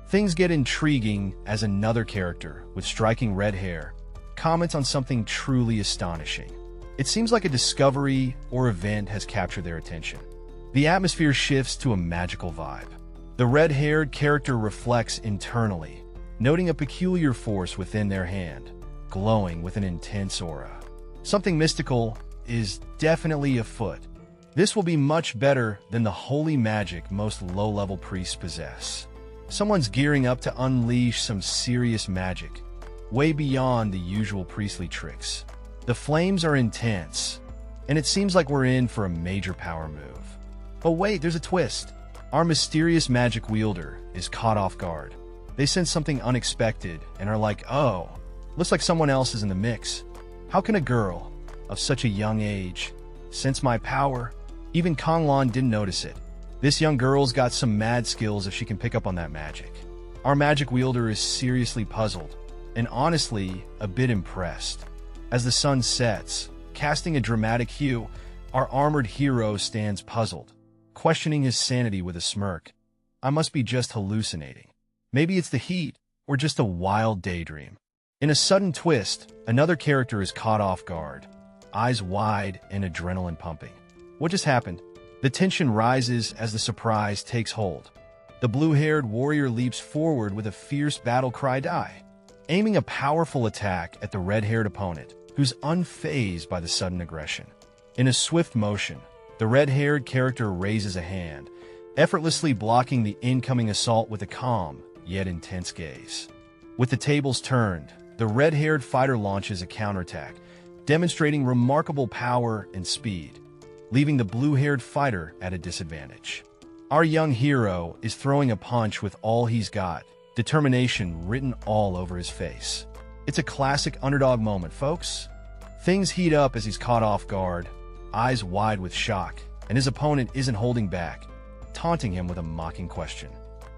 Things get intriguing as another character with striking red hair comments on something truly astonishing. It seems like a discovery or event has captured their attention. The atmosphere shifts to a magical vibe. The red-haired character reflects internally, noting a peculiar force within their hand, glowing with an intense aura. Something mystical is definitely afoot. This will be much better than the holy magic most low-level priests possess. Someone's gearing up to unleash some serious magic, way beyond the usual priestly tricks. The flames are intense, and it seems like we're in for a major power move. But wait, there's a twist. Our mysterious magic wielder is caught off guard. They sense something unexpected and are like, oh, looks like someone else is in the mix. How can a girl of such a young age sense my power? Even Kanglan didn't notice it. This young girl's got some mad skills if she can pick up on that magic. Our magic wielder is seriously puzzled, and honestly, a bit impressed. As the sun sets, casting a dramatic hue, our armored hero stands puzzled, questioning his sanity with a smirk. I must be just hallucinating. Maybe it's the heat, or just a wild daydream. In a sudden twist, another character is caught off guard, eyes wide and adrenaline pumping. What just happened? The tension rises as the surprise takes hold. The blue-haired warrior leaps forward with a fierce battle cry die, aiming a powerful attack at the red-haired opponent, who's unfazed by the sudden aggression. In a swift motion, the red-haired character raises a hand, effortlessly blocking the incoming assault with a calm, yet intense gaze. With the tables turned, the red-haired fighter launches a counterattack, demonstrating remarkable power and speed, leaving the blue-haired fighter at a disadvantage. Our young hero is throwing a punch with all he's got, determination written all over his face. It's a classic underdog moment, folks. Things heat up as he's caught off guard, eyes wide with shock, and his opponent isn't holding back, taunting him with a mocking question.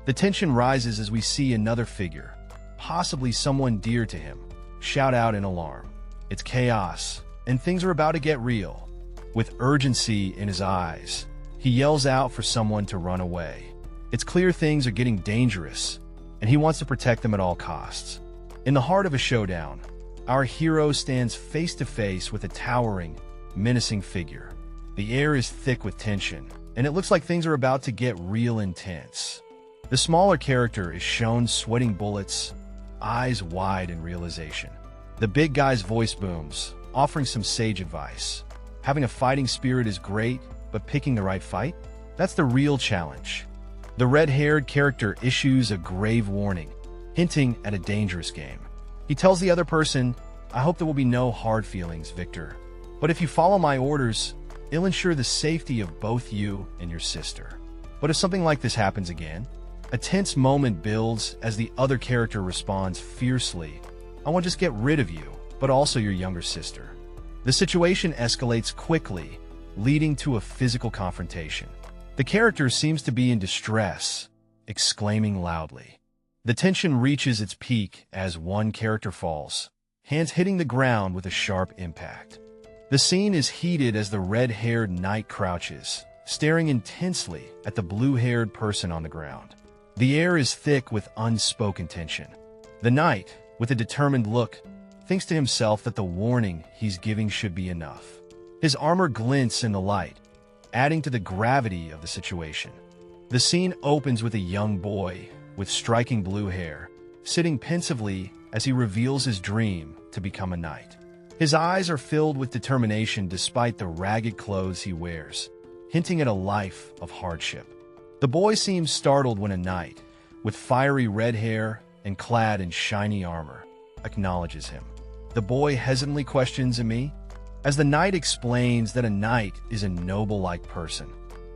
The tension rises as we see another figure, possibly someone dear to him, shout out in alarm. It's chaos, and things are about to get real. With urgency in his eyes, he yells out for someone to run away. It's clear things are getting dangerous, and he wants to protect them at all costs. In the heart of a showdown, our hero stands face to face with a towering, menacing figure. The air is thick with tension, and it looks like things are about to get real intense. The smaller character is shown sweating bullets, eyes wide in realization. The big guy's voice booms, offering some sage advice. Having a fighting spirit is great, but picking the right fight? That's the real challenge. The red-haired character issues a grave warning, hinting at a dangerous game. He tells the other person, I hope there will be no hard feelings, Victor. But if you follow my orders, it'll ensure the safety of both you and your sister. But if something like this happens again, a tense moment builds as the other character responds fiercely, I won't just get rid of you, but also your younger sister. The situation escalates quickly, leading to a physical confrontation. The character seems to be in distress, exclaiming loudly. The tension reaches its peak as one character falls, hands hitting the ground with a sharp impact. The scene is heated as the red-haired knight crouches, staring intensely at the blue-haired person on the ground. The air is thick with unspoken tension. The knight, with a determined look, thinks to himself that the warning he's giving should be enough. His armor glints in the light, adding to the gravity of the situation. The scene opens with a young boy with striking blue hair, sitting pensively as he reveals his dream to become a knight. His eyes are filled with determination despite the ragged clothes he wears, hinting at a life of hardship. The boy seems startled when a knight, with fiery red hair and clad in shiny armor, acknowledges him. The boy hesitantly questions me, as the knight explains that a knight is a noble-like person.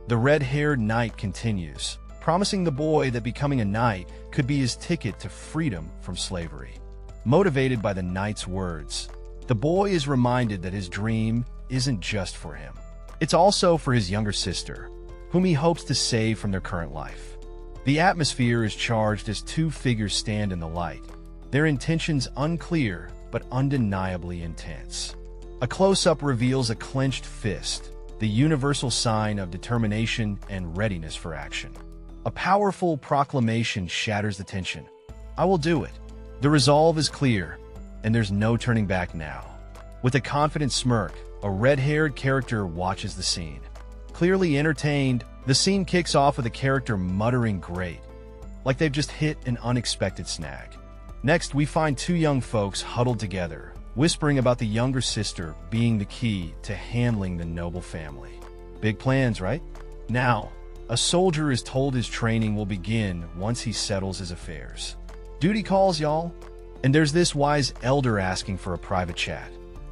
The red-haired knight continues, promising the boy that becoming a knight could be his ticket to freedom from slavery. Motivated by the knight's words, the boy is reminded that his dream isn't just for him. It's also for his younger sister, whom he hopes to save from their current life. The atmosphere is charged as two figures stand in the light, their intentions unclear but undeniably intense. A close-up reveals a clenched fist, the universal sign of determination and readiness for action. A powerful proclamation shatters the tension. I will do it. The resolve is clear, and there's no turning back now. With a confident smirk, a red-haired character watches the scene. Clearly entertained, the scene kicks off with a character muttering "great," like they've just hit an unexpected snag. Next, we find two young folks huddled together, whispering about the younger sister being the key to handling the noble family. Big plans, right? Now, a soldier is told his training will begin once he settles his affairs. Duty calls, y'all. And there's this wise elder asking for a private chat.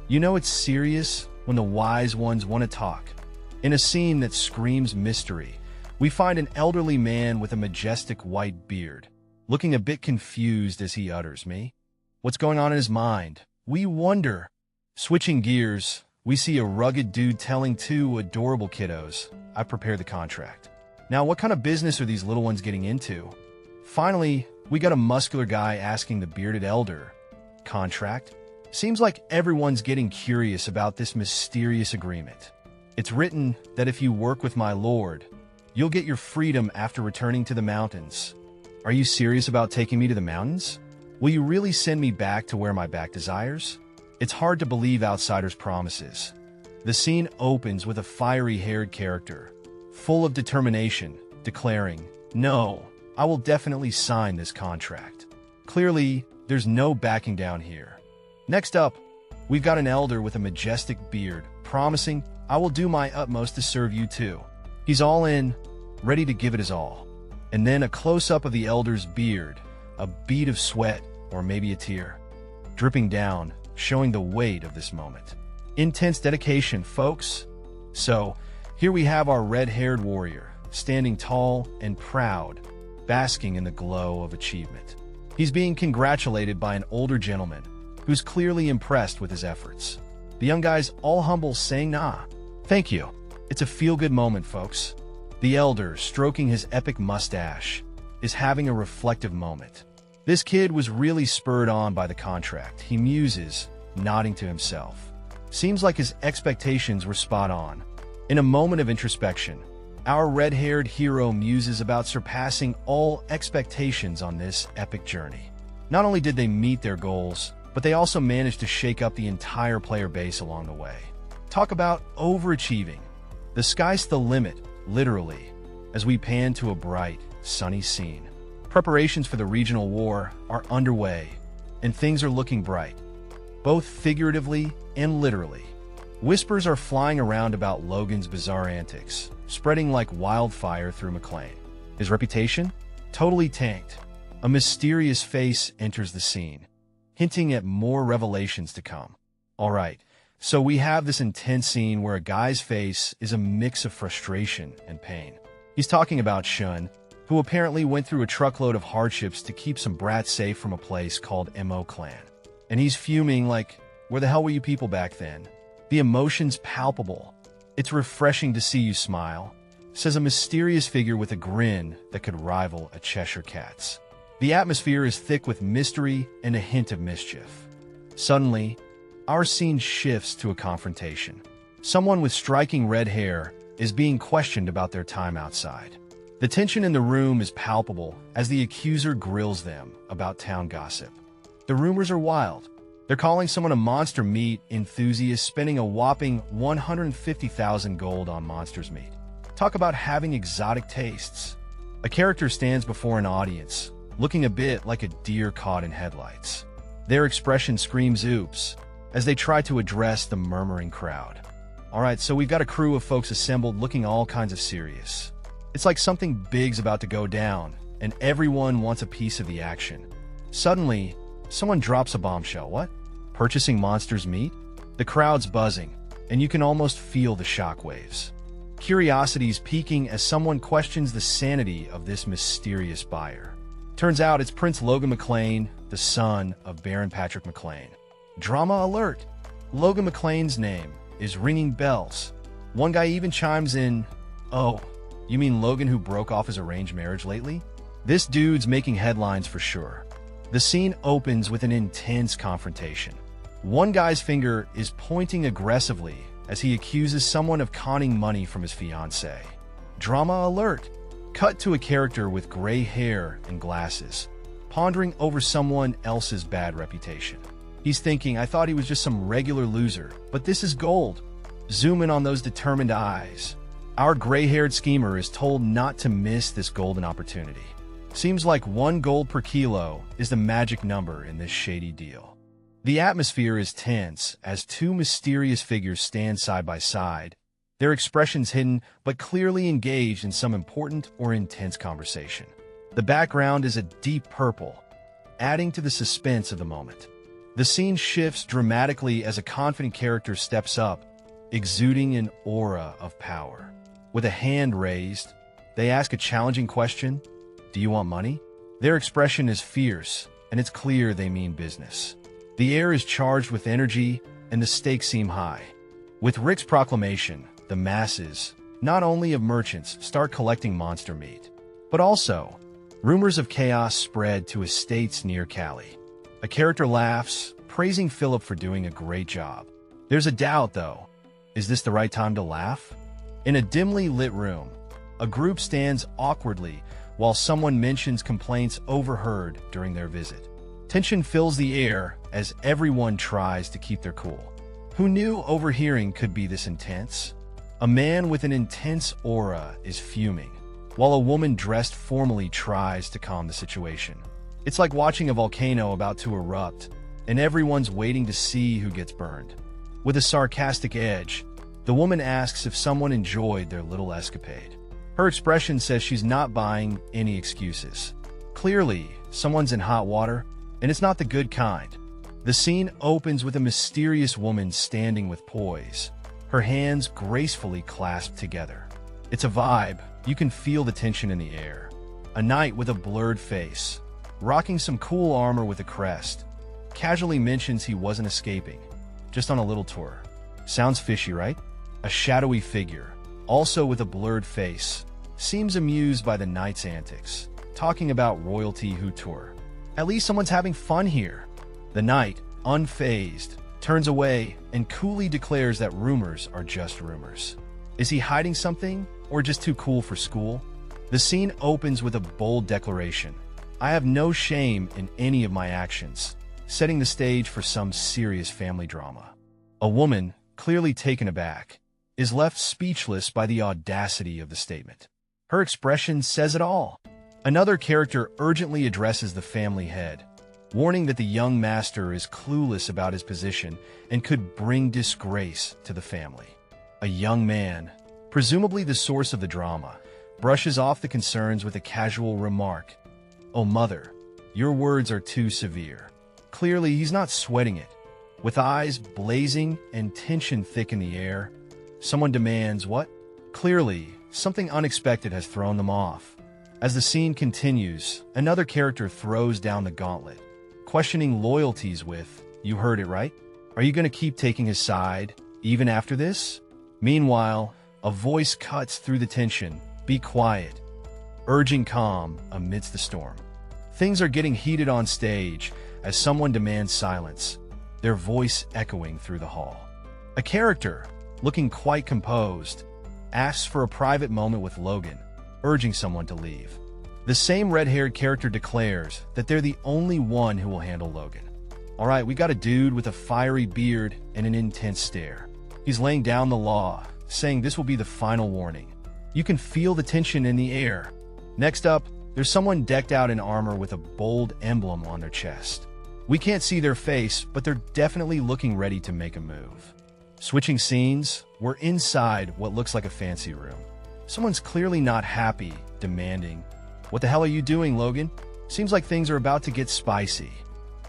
You know it's serious when the wise ones want to talk. In a scene that screams mystery, we find an elderly man with a majestic white beard, looking a bit confused as he utters, "Me? What's going on in his mind?" We wonder. Switching gears, we see a rugged dude telling two adorable kiddos, "I prepared the contract." Now, what kind of business are these little ones getting into? Finally, we got a muscular guy asking the bearded elder, "Contract?" Seems like everyone's getting curious about this mysterious agreement. It's written that if you work with my lord, you'll get your freedom after returning to the mountains. Are you serious about taking me to the mountains? Will you really send me back to where my back desires? It's hard to believe outsiders' promises. The scene opens with a fiery-haired character, full of determination, declaring, "No, I will definitely sign this contract." Clearly, there's no backing down here. Next up, we've got an elder with a majestic beard, promising, "I will do my utmost to serve you too." He's all in, ready to give it his all. And then a close-up of the elder's beard, a bead of sweat, or maybe a tear, dripping down, showing the weight of this moment. Intense dedication, folks. So, here we have our red-haired warrior, standing tall and proud, basking in the glow of achievement. He's being congratulated by an older gentleman, who's clearly impressed with his efforts. The young guy's all humble, saying, "Nah, thank you." It's a feel-good moment, folks. The elder, stroking his epic mustache, is having a reflective moment. This kid was really spurred on by the contract, he muses, nodding to himself. Seems like his expectations were spot on. In a moment of introspection, our red-haired hero muses about surpassing all expectations on this epic journey. Not only did they meet their goals, but they also managed to shake up the entire player base along the way. Talk about overachieving. The sky's the limit, literally, as we pan to a bright, sunny scene. Preparations for the regional war are underway, and things are looking bright, both figuratively and literally. Whispers are flying around about Logan's bizarre antics, spreading like wildfire through McLean. His reputation? Totally tanked. A mysterious face enters the scene, hinting at more revelations to come. Alright, so we have this intense scene where a guy's face is a mix of frustration and pain. He's talking about Shun, who apparently went through a truckload of hardships to keep some brats safe from a place called Mo Clan. And he's fuming like, "Where the hell were you people back then?" The emotion's palpable. "It's refreshing to see you smile," says a mysterious figure with a grin that could rival a Cheshire Cat's. The atmosphere is thick with mystery and a hint of mischief. Suddenly, our scene shifts to a confrontation. Someone with striking red hair is being questioned about their time outside. The tension in the room is palpable as the accuser grills them about town gossip. The rumors are wild. They're calling someone a monster meat enthusiast, spending a whopping 150,000 gold on monster's meat. Talk about having exotic tastes. A character stands before an audience, looking a bit like a deer caught in headlights. Their expression screams oops as they try to address the murmuring crowd. Alright, so we've got a crew of folks assembled looking all kinds of serious. It's like something big's about to go down, and everyone wants a piece of the action. Suddenly, someone drops a bombshell. What? Purchasing monster's meat? The crowd's buzzing, and you can almost feel the shockwaves. Curiosity's peaking as someone questions the sanity of this mysterious buyer. Turns out it's Prince Logan McLean, the son of Baron Patrick McLean. Drama alert! Logan McLean's name is ringing bells. One guy even chimes in, "Oh, you mean Logan who broke off his arranged marriage lately?" This dude's making headlines for sure. The scene opens with an intense confrontation. One guy's finger is pointing aggressively as he accuses someone of conning money from his fiancée. Drama alert! Cut to a character with gray hair and glasses, pondering over someone else's bad reputation. He's thinking, "I thought he was just some regular loser, but this is gold." Zoom in on those determined eyes. Our gray-haired schemer is told not to miss this golden opportunity. Seems like 1 gold per kilo is the magic number in this shady deal. The atmosphere is tense as 2 mysterious figures stand side by side, their expressions hidden but clearly engaged in some important or intense conversation. The background is a deep purple, adding to the suspense of the moment. The scene shifts dramatically as a confident character steps up, exuding an aura of power. With a hand raised, they ask a challenging question: "Do you want money?" Their expression is fierce, and it's clear they mean business. The air is charged with energy, and the stakes seem high. With Rick's proclamation, the masses, not only of merchants, start collecting monster meat, but also rumors of chaos spread to estates near Cali. A character laughs, praising Philip for doing a great job. There's a doubt, though. Is this the right time to laugh? In a dimly lit room, a group stands awkwardly while someone mentions complaints overheard during their visit. Tension fills the air as everyone tries to keep their cool. Who knew overhearing could be this intense? A man with an intense aura is fuming, while a woman dressed formally tries to calm the situation. It's like watching a volcano about to erupt, and everyone's waiting to see who gets burned. With a sarcastic edge, the woman asks if someone enjoyed their little escapade. Her expression says she's not buying any excuses. Clearly, someone's in hot water, and it's not the good kind. The scene opens with a mysterious woman standing with poise, her hands gracefully clasped together. It's a vibe. You can feel the tension in the air. A knight with a blurred face, rocking some cool armor with a crest, casually mentions he wasn't escaping, just on a little tour. Sounds fishy, right? A shadowy figure, also with a blurred face, seems amused by the knight's antics, talking about royalty who tour. At least someone's having fun here. The knight, unfazed, turns away and coolly declares that rumors are just rumors. Is he hiding something, or just too cool for school? The scene opens with a bold declaration: "I have no shame in any of my actions," setting the stage for some serious family drama. A woman, clearly taken aback, is left speechless by the audacity of the statement. Her expression says it all. Another character urgently addresses the family head, warning that the young master is clueless about his position and could bring disgrace to the family. A young man, presumably the source of the drama, brushes off the concerns with a casual remark: "Oh, mother, your words are too severe." Clearly, he's not sweating it. With eyes blazing and tension thick in the air, someone demands, "What?" Clearly, something unexpected has thrown them off. As the scene continues, another character throws down the gauntlet, questioning loyalties with, "You heard it right? Are you going to keep taking his side, even after this?" Meanwhile, a voice cuts through the tension: "Be quiet," urging calm amidst the storm. Things are getting heated on stage as someone demands silence, their voice echoing through the hall. A character, looking quite composed, asks for a private moment with Logan, urging someone to leave. The same red-haired character declares that they're the only one who will handle Logan. All right, we got a dude with a fiery beard and an intense stare. He's laying down the law, saying this will be the final warning. You can feel the tension in the air. Next up, there's someone decked out in armor with a bold emblem on their chest. We can't see their face, but they're definitely looking ready to make a move. Switching scenes, we're inside what looks like a fancy room. Someone's clearly not happy, demanding, "What the hell are you doing, Logan?" Seems like things are about to get spicy.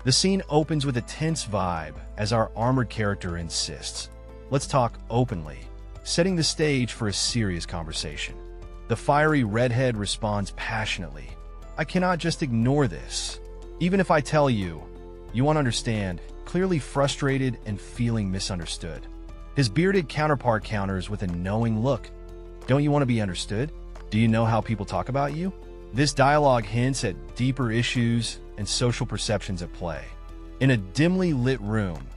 The scene opens with a tense vibe as our armored character insists, "Let's talk openly," setting the stage for a serious conversation. The fiery redhead responds passionately, I cannot just ignore this. Even if I tell you, you won't understand, clearly frustrated and feeling misunderstood. His bearded counterpart counters with a knowing look. Don't you want to be understood? Do you know how people talk about you? This dialogue hints at deeper issues and social perceptions at play. In a dimly lit room,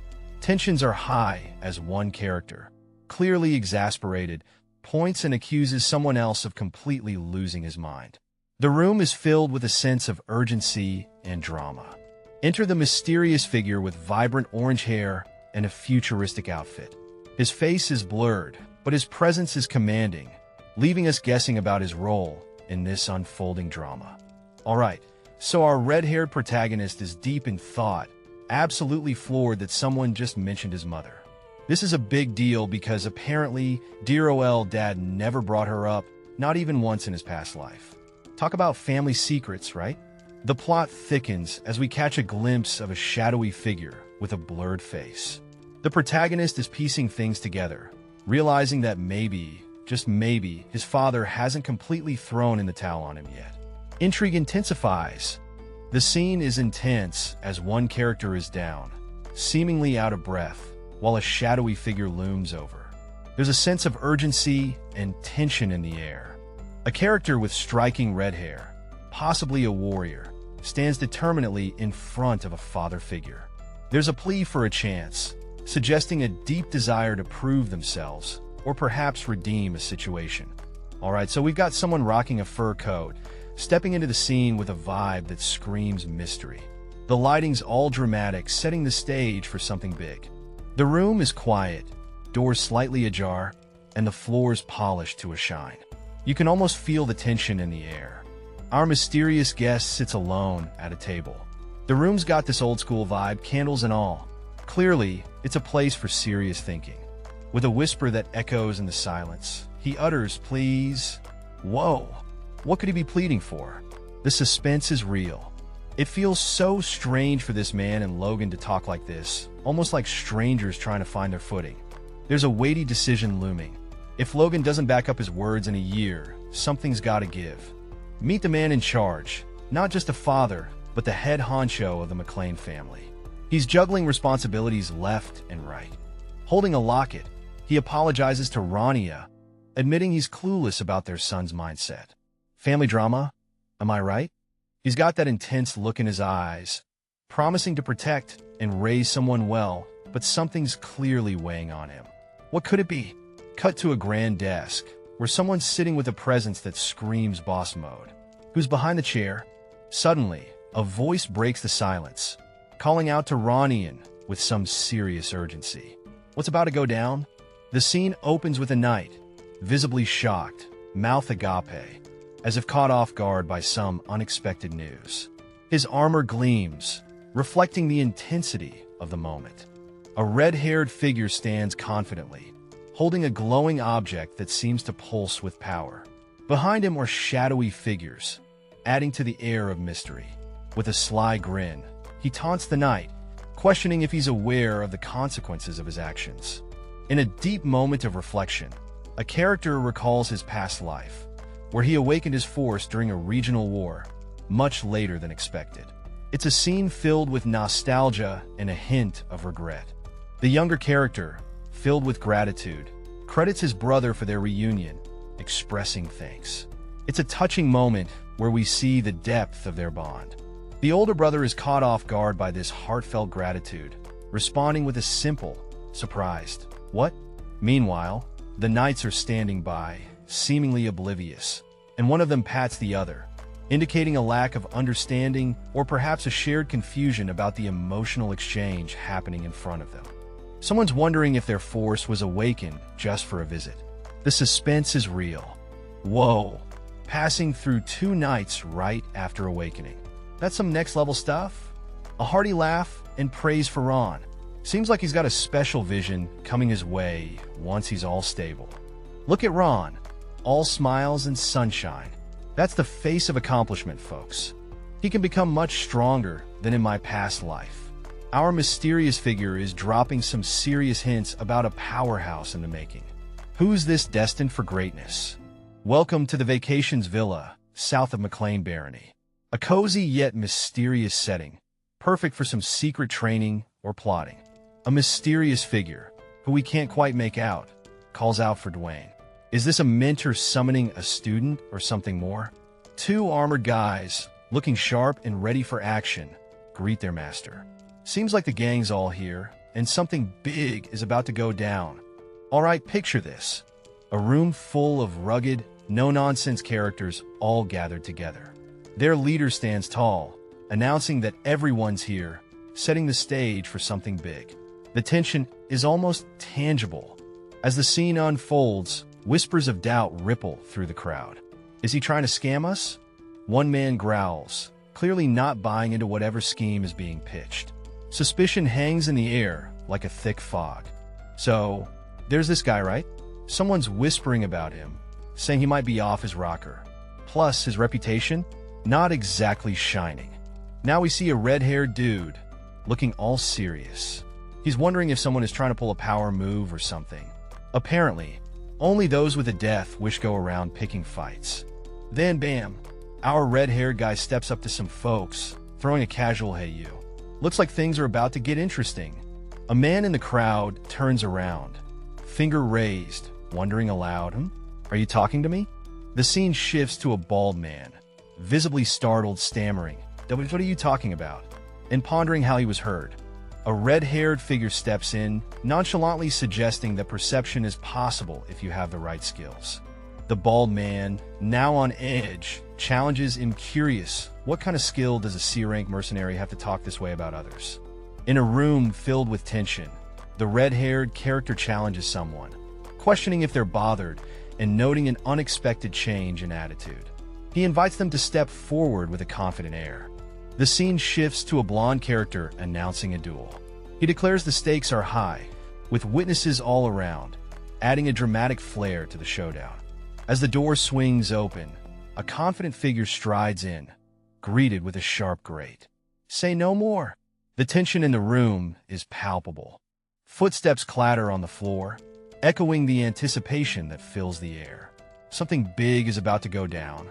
tensions are high as one character, clearly exasperated, points and accuses someone else of completely losing his mind. The room is filled with a sense of urgency and drama. Enter the mysterious figure with vibrant orange hair and a futuristic outfit. His face is blurred, but his presence is commanding, leaving us guessing about his role in this unfolding drama. Alright, so our red-haired protagonist is deep in thought, absolutely floored that someone just mentioned his mother. This is a big deal because apparently dear OL dad never brought her up, not even once in his past life. Talk about family secrets, right? The plot thickens as we catch a glimpse of a shadowy figure with a blurred face. The protagonist is piecing things together, realizing that maybe, just maybe, his father hasn't completely thrown in the towel on him yet. Intrigue intensifies. The scene is intense as one character is down, seemingly out of breath, while a shadowy figure looms over. There's a sense of urgency and tension in the air. A character with striking red hair, possibly a warrior, stands determinedly in front of a father figure. There's a plea for a chance, suggesting a deep desire to prove themselves, or perhaps redeem a situation. Alright, so we've got someone rocking a fur coat, stepping into the scene with a vibe that screams mystery. The lighting's all dramatic, setting the stage for something big. The room is quiet, doors slightly ajar, and the floor's polished to a shine. You can almost feel the tension in the air. Our mysterious guest sits alone at a table. The room's got this old-school vibe, candles and all. Clearly, it's a place for serious thinking. With a whisper that echoes in the silence, he utters, "Please." Whoa! What could he be pleading for? The suspense is real. It feels so strange for this man and Logan to talk like this, almost like strangers trying to find their footing. There's a weighty decision looming. If Logan doesn't back up his words in a year, something's gotta give. Meet the man in charge, not just a father, but the head honcho of the McClane family. He's juggling responsibilities left and right. Holding a locket, he apologizes to Rania, admitting he's clueless about their son's mindset. Family drama? Am I right? He's got that intense look in his eyes, promising to protect and raise someone well, but something's clearly weighing on him. What could it be? Cut to a grand desk, where someone's sitting with a presence that screams boss mode. Who's behind the chair? Suddenly, a voice breaks the silence, calling out to Ronian with some serious urgency. What's about to go down? The scene opens with a knight, visibly shocked, mouth agape, as if caught off guard by some unexpected news. His armor gleams, reflecting the intensity of the moment. A red-haired figure stands confidently, holding a glowing object that seems to pulse with power. Behind him are shadowy figures, adding to the air of mystery. With a sly grin, he taunts the knight, questioning if he's aware of the consequences of his actions. In a deep moment of reflection, a character recalls his past life, where he awakened his force during a regional war, much later than expected. It's a scene filled with nostalgia and a hint of regret. The younger character, filled with gratitude, credits his brother for their reunion, expressing thanks. It's a touching moment where we see the depth of their bond. The older brother is caught off guard by this heartfelt gratitude, responding with a simple, surprised, "What?" Meanwhile, the knights are standing by, seemingly oblivious, and one of them pats the other, indicating a lack of understanding or perhaps a shared confusion about the emotional exchange happening in front of them. Someone's wondering if their force was awakened just for a visit. The suspense is real. Whoa! Passing through two nights right after awakening. That's some next-level stuff? A hearty laugh and praise for Ron. Seems like he's got a special vision coming his way once he's all stable. Look at Ron. All smiles and sunshine. That's the face of accomplishment, folks. He can become much stronger than in my past life. Our mysterious figure is dropping some serious hints about a powerhouse in the making. Who's this destined for greatness? Welcome to the Vacations Villa, south of McClane Barony. A cozy yet mysterious setting, perfect for some secret training or plotting. A mysterious figure, who we can't quite make out, calls out for Dwayne. Is this a mentor summoning a student or something more? Two armored guys, looking sharp and ready for action, greet their master. Seems like the gang's all here, and something big is about to go down. Alright, picture this. A room full of rugged, no-nonsense characters all gathered together. Their leader stands tall, announcing that everyone's here, setting the stage for something big. The tension is almost tangible. As the scene unfolds, whispers of doubt ripple through the crowd. Is he trying to scam us? One man growls, clearly not buying into whatever scheme is being pitched. Suspicion hangs in the air like a thick fog. So, there's this guy, right? Someone's whispering about him, saying he might be off his rocker. Plus, his reputation? Not exactly shining. Now we see a red-haired dude, looking all serious. He's wondering if someone is trying to pull a power move or something. Apparently, only those with a death wish go around picking fights. Then bam, our red-haired guy steps up to some folks, throwing a casual "Hey you." Looks like things are about to get interesting. A man in the crowd turns around, finger raised, wondering aloud, Are you talking to me? The scene shifts to a bald man, visibly startled, stammering, What are you talking about? And pondering how he was heard. A red-haired figure steps in, nonchalantly suggesting that perception is possible if you have the right skills. The bald man, now on edge, challenges him, curious, what kind of skill does a C-rank mercenary have to talk this way about others? In a room filled with tension, the red-haired character challenges someone, questioning if they're bothered and noting an unexpected change in attitude. He invites them to step forward with a confident air. The scene shifts to a blonde character announcing a duel. He declares the stakes are high, with witnesses all around, adding a dramatic flair to the showdown. As the door swings open, a confident figure strides in, greeted with a sharp grate. Say no more. The tension in the room is palpable. Footsteps clatter on the floor, echoing the anticipation that fills the air. Something big is about to go down.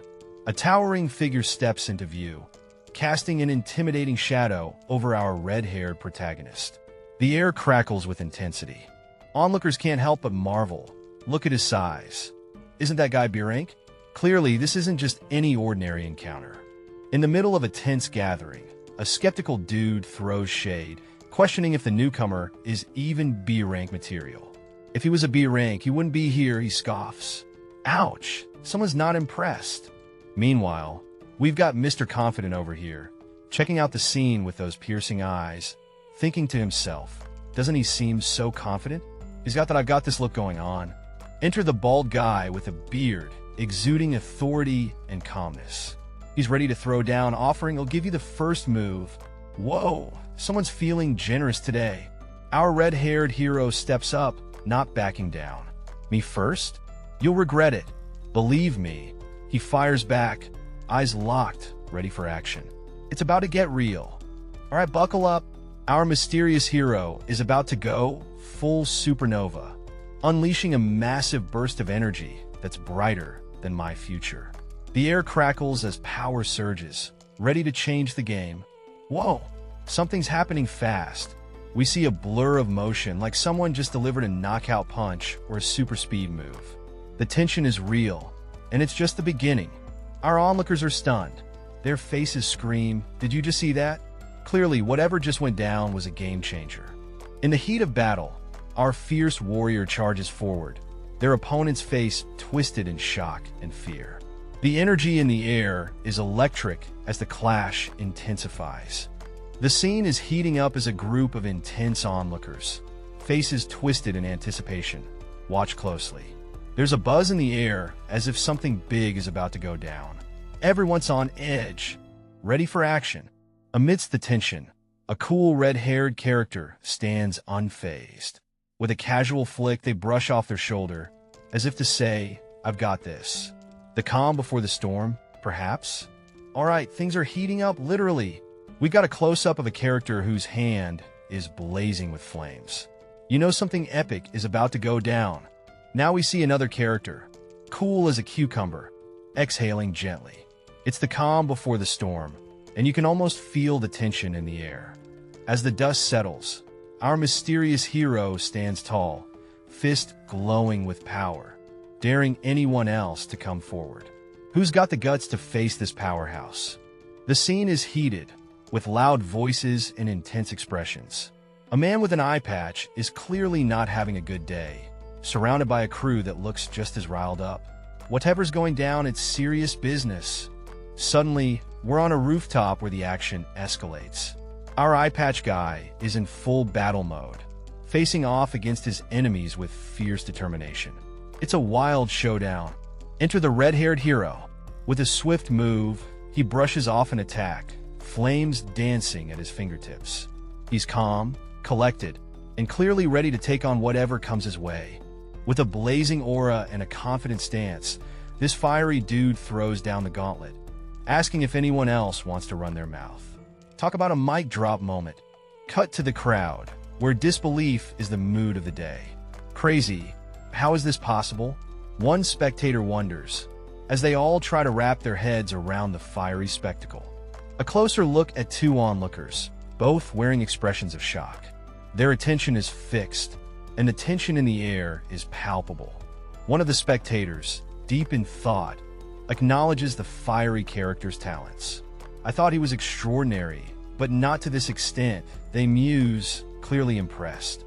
A towering figure steps into view, casting an intimidating shadow over our red-haired protagonist. The air crackles with intensity. Onlookers can't help but marvel. Look at his size. Isn't that guy B-rank? Clearly, this isn't just any ordinary encounter. In the middle of a tense gathering, a skeptical dude throws shade, questioning if the newcomer is even B-rank material. If he was a B-rank, he wouldn't be here, he scoffs. Ouch! Someone's not impressed. Meanwhile, we've got Mr. Confident over here, checking out the scene with those piercing eyes, thinking to himself, doesn't he seem so confident? He's got that "I've got this" look going on. Enter the bald guy with a beard, exuding authority and calmness. He's ready to throw down, offering he'll give you the first move. Whoa, someone's feeling generous today. Our red-haired hero steps up, not backing down. Me first? You'll regret it. Believe me. He fires back, eyes locked, ready for action. It's about to get real. All right, buckle up. Our mysterious hero is about to go full supernova, unleashing a massive burst of energy that's brighter than my future. The air crackles as power surges, ready to change the game. Whoa, something's happening fast. We see a blur of motion, like someone just delivered a knockout punch or a super speed move. The tension is real, and it's just the beginning. Our onlookers are stunned. Their faces scream, "Did you just see that?" Clearly, whatever just went down was a game changer. In the heat of battle, our fierce warrior charges forward, their opponent's face twisted in shock and fear. The energy in the air is electric as the clash intensifies. The scene is heating up as a group of intense onlookers, faces twisted in anticipation. Watch closely. There's a buzz in the air as if something big is about to go down. Everyone's on edge, ready for action. Amidst the tension, a cool red-haired character stands unfazed. With a casual flick, they brush off their shoulder, as if to say, "I've got this." The calm before the storm, perhaps? All right, things are heating up, literally. We got a close-up of a character whose hand is blazing with flames. You know something epic is about to go down. Now we see another character, cool as a cucumber, exhaling gently. It's the calm before the storm, and you can almost feel the tension in the air. As the dust settles, our mysterious hero stands tall, fist glowing with power, daring anyone else to come forward. Who's got the guts to face this powerhouse? The scene is heated, with loud voices and intense expressions. A man with an eye patch is clearly not having a good day, surrounded by a crew that looks just as riled up. Whatever's going down, it's serious business. Suddenly, we're on a rooftop where the action escalates. Our eye patch guy is in full battle mode, facing off against his enemies with fierce determination. It's a wild showdown. Enter the red-haired hero. With a swift move, he brushes off an attack, flames dancing at his fingertips. He's calm, collected, and clearly ready to take on whatever comes his way. With a blazing aura and a confident stance, this fiery dude throws down the gauntlet, asking if anyone else wants to run their mouth. Talk about a mic drop moment. Cut to the crowd, where disbelief is the mood of the day. Crazy. How is this possible? One spectator wonders, as they all try to wrap their heads around the fiery spectacle. A closer look at two onlookers, both wearing expressions of shock. Their attention is fixed, and the tension in the air is palpable. One of the spectators, deep in thought, acknowledges the fiery character's talents. I thought he was extraordinary, but not to this extent, they muse, clearly impressed.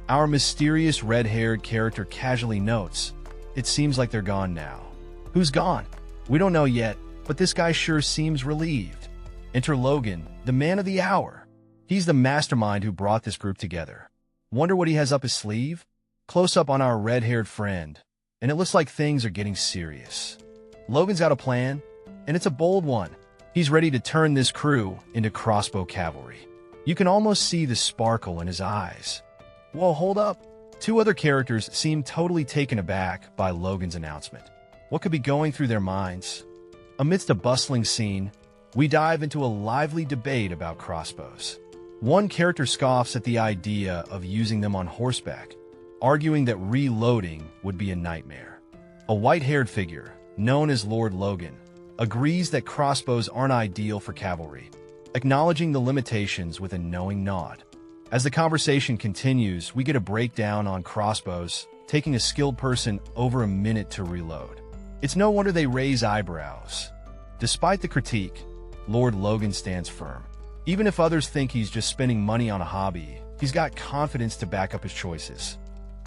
Our mysterious red-haired character casually notes, it seems like they're gone now. Who's gone? We don't know yet, but this guy sure seems relieved. Enter Logan, the man of the hour. He's the mastermind who brought this group together. Wonder what he has up his sleeve? Close up on our red-haired friend, and it looks like things are getting serious. Logan's got a plan, and it's a bold one. He's ready to turn this crew into crossbow cavalry. You can almost see the sparkle in his eyes. Whoa, hold up. Two other characters seem totally taken aback by Logan's announcement. What could be going through their minds? Amidst a bustling scene, we dive into a lively debate about crossbows. One character scoffs at the idea of using them on horseback, arguing that reloading would be a nightmare. A white-haired figure, known as Lord Logan, agrees that crossbows aren't ideal for cavalry, acknowledging the limitations with a knowing nod. As the conversation continues, we get a breakdown on crossbows, taking a skilled person over a minute to reload. It's no wonder they raise eyebrows. Despite the critique, Lord Logan stands firm. Even if others think he's just spending money on a hobby, he's got confidence to back up his choices.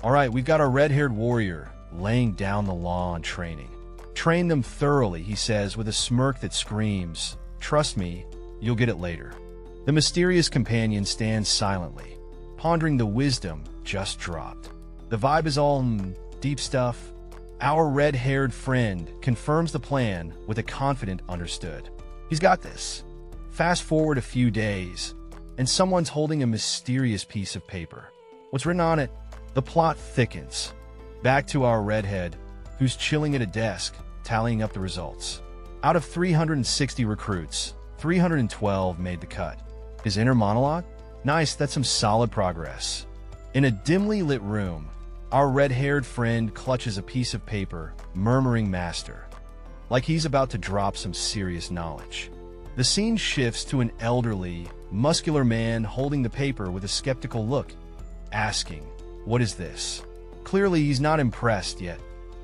All right, we've got our red-haired warrior laying down the law on training. Train them thoroughly, he says with a smirk that screams, trust me, you'll get it later. The mysterious companion stands silently, pondering the wisdom just dropped. The vibe is all deep stuff. Our red-haired friend confirms the plan with a confident understood. He's got this. Fast forward a few days, and someone's holding a mysterious piece of paper. What's written on it? The plot thickens. Back to our redhead, who's chilling at a desk, tallying up the results. Out of 360 recruits, 312 made the cut. His inner monologue? Nice, that's some solid progress. In a dimly lit room, our red-haired friend clutches a piece of paper, murmuring master, like he's about to drop some serious knowledge. The scene shifts to an elderly, muscular man holding the paper with a skeptical look, asking, what is this? Clearly, he's not impressed yet.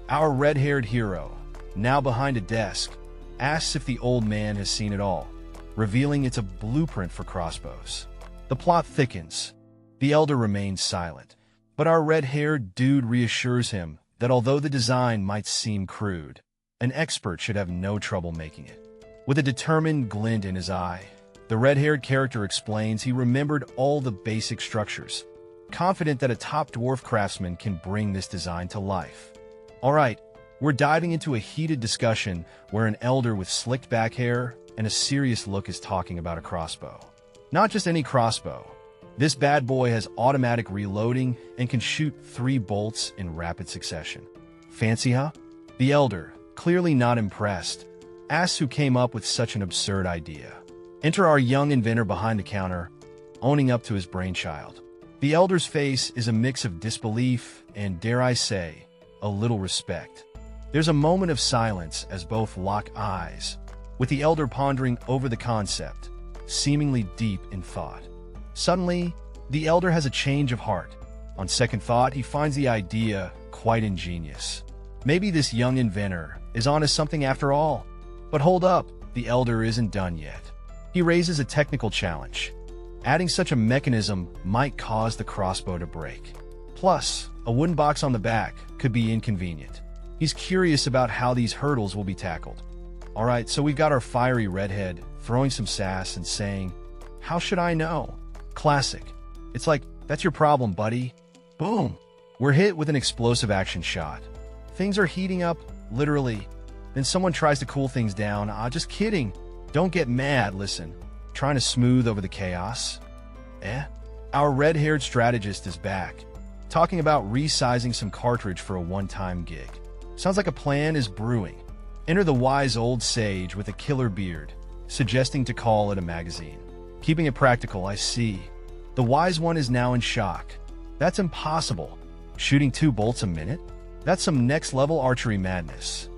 Our red-haired hero, now behind a desk, asks if the old man has seen it all, revealing it's a blueprint for crossbows. The plot thickens. The elder remains silent, but our red-haired dude reassures him that although the design might seem crude, an expert should have no trouble making it. With a determined glint in his eye, the red-haired character explains he remembered all the basic structures, confident that a top dwarf craftsman can bring this design to life. All right, we're diving into a heated discussion where an elder with slicked back hair and a serious look is talking about a crossbow. Not just any crossbow. This bad boy has automatic reloading and can shoot 3 bolts in rapid succession. Fancy, huh? The elder, clearly not impressed, asks who came up with such an absurd idea. Enter our young inventor behind the counter, owning up to his brainchild. The elder's face is a mix of disbelief and, dare I say, a little respect. There's a moment of silence as both lock eyes, with the elder pondering over the concept, seemingly deep in thought. Suddenly, the elder has a change of heart. On second thought, he finds the idea quite ingenious. Maybe this young inventor is onto something after all. But hold up, the elder isn't done yet. He raises a technical challenge. Adding such a mechanism might cause the crossbow to break. Plus, a wooden box on the back could be inconvenient. He's curious about how these hurdles will be tackled. Alright, so we've got our fiery redhead throwing some sass and saying, "How should I know?" Classic. It's like, that's your problem, buddy. Boom! We're hit with an explosive action shot. Things are heating up, literally. Then someone tries to cool things down. Just kidding. Don't get mad, listen. Trying to smooth over the chaos? Our red-haired strategist is back, talking about resizing some cartridge for a one-time gig. Sounds like a plan is brewing. Enter the wise old sage with a killer beard, suggesting to call it a magazine. Keeping it practical, I see. The wise one is now in shock. That's impossible. Shooting 2 bolts a minute? That's some next-level archery madness.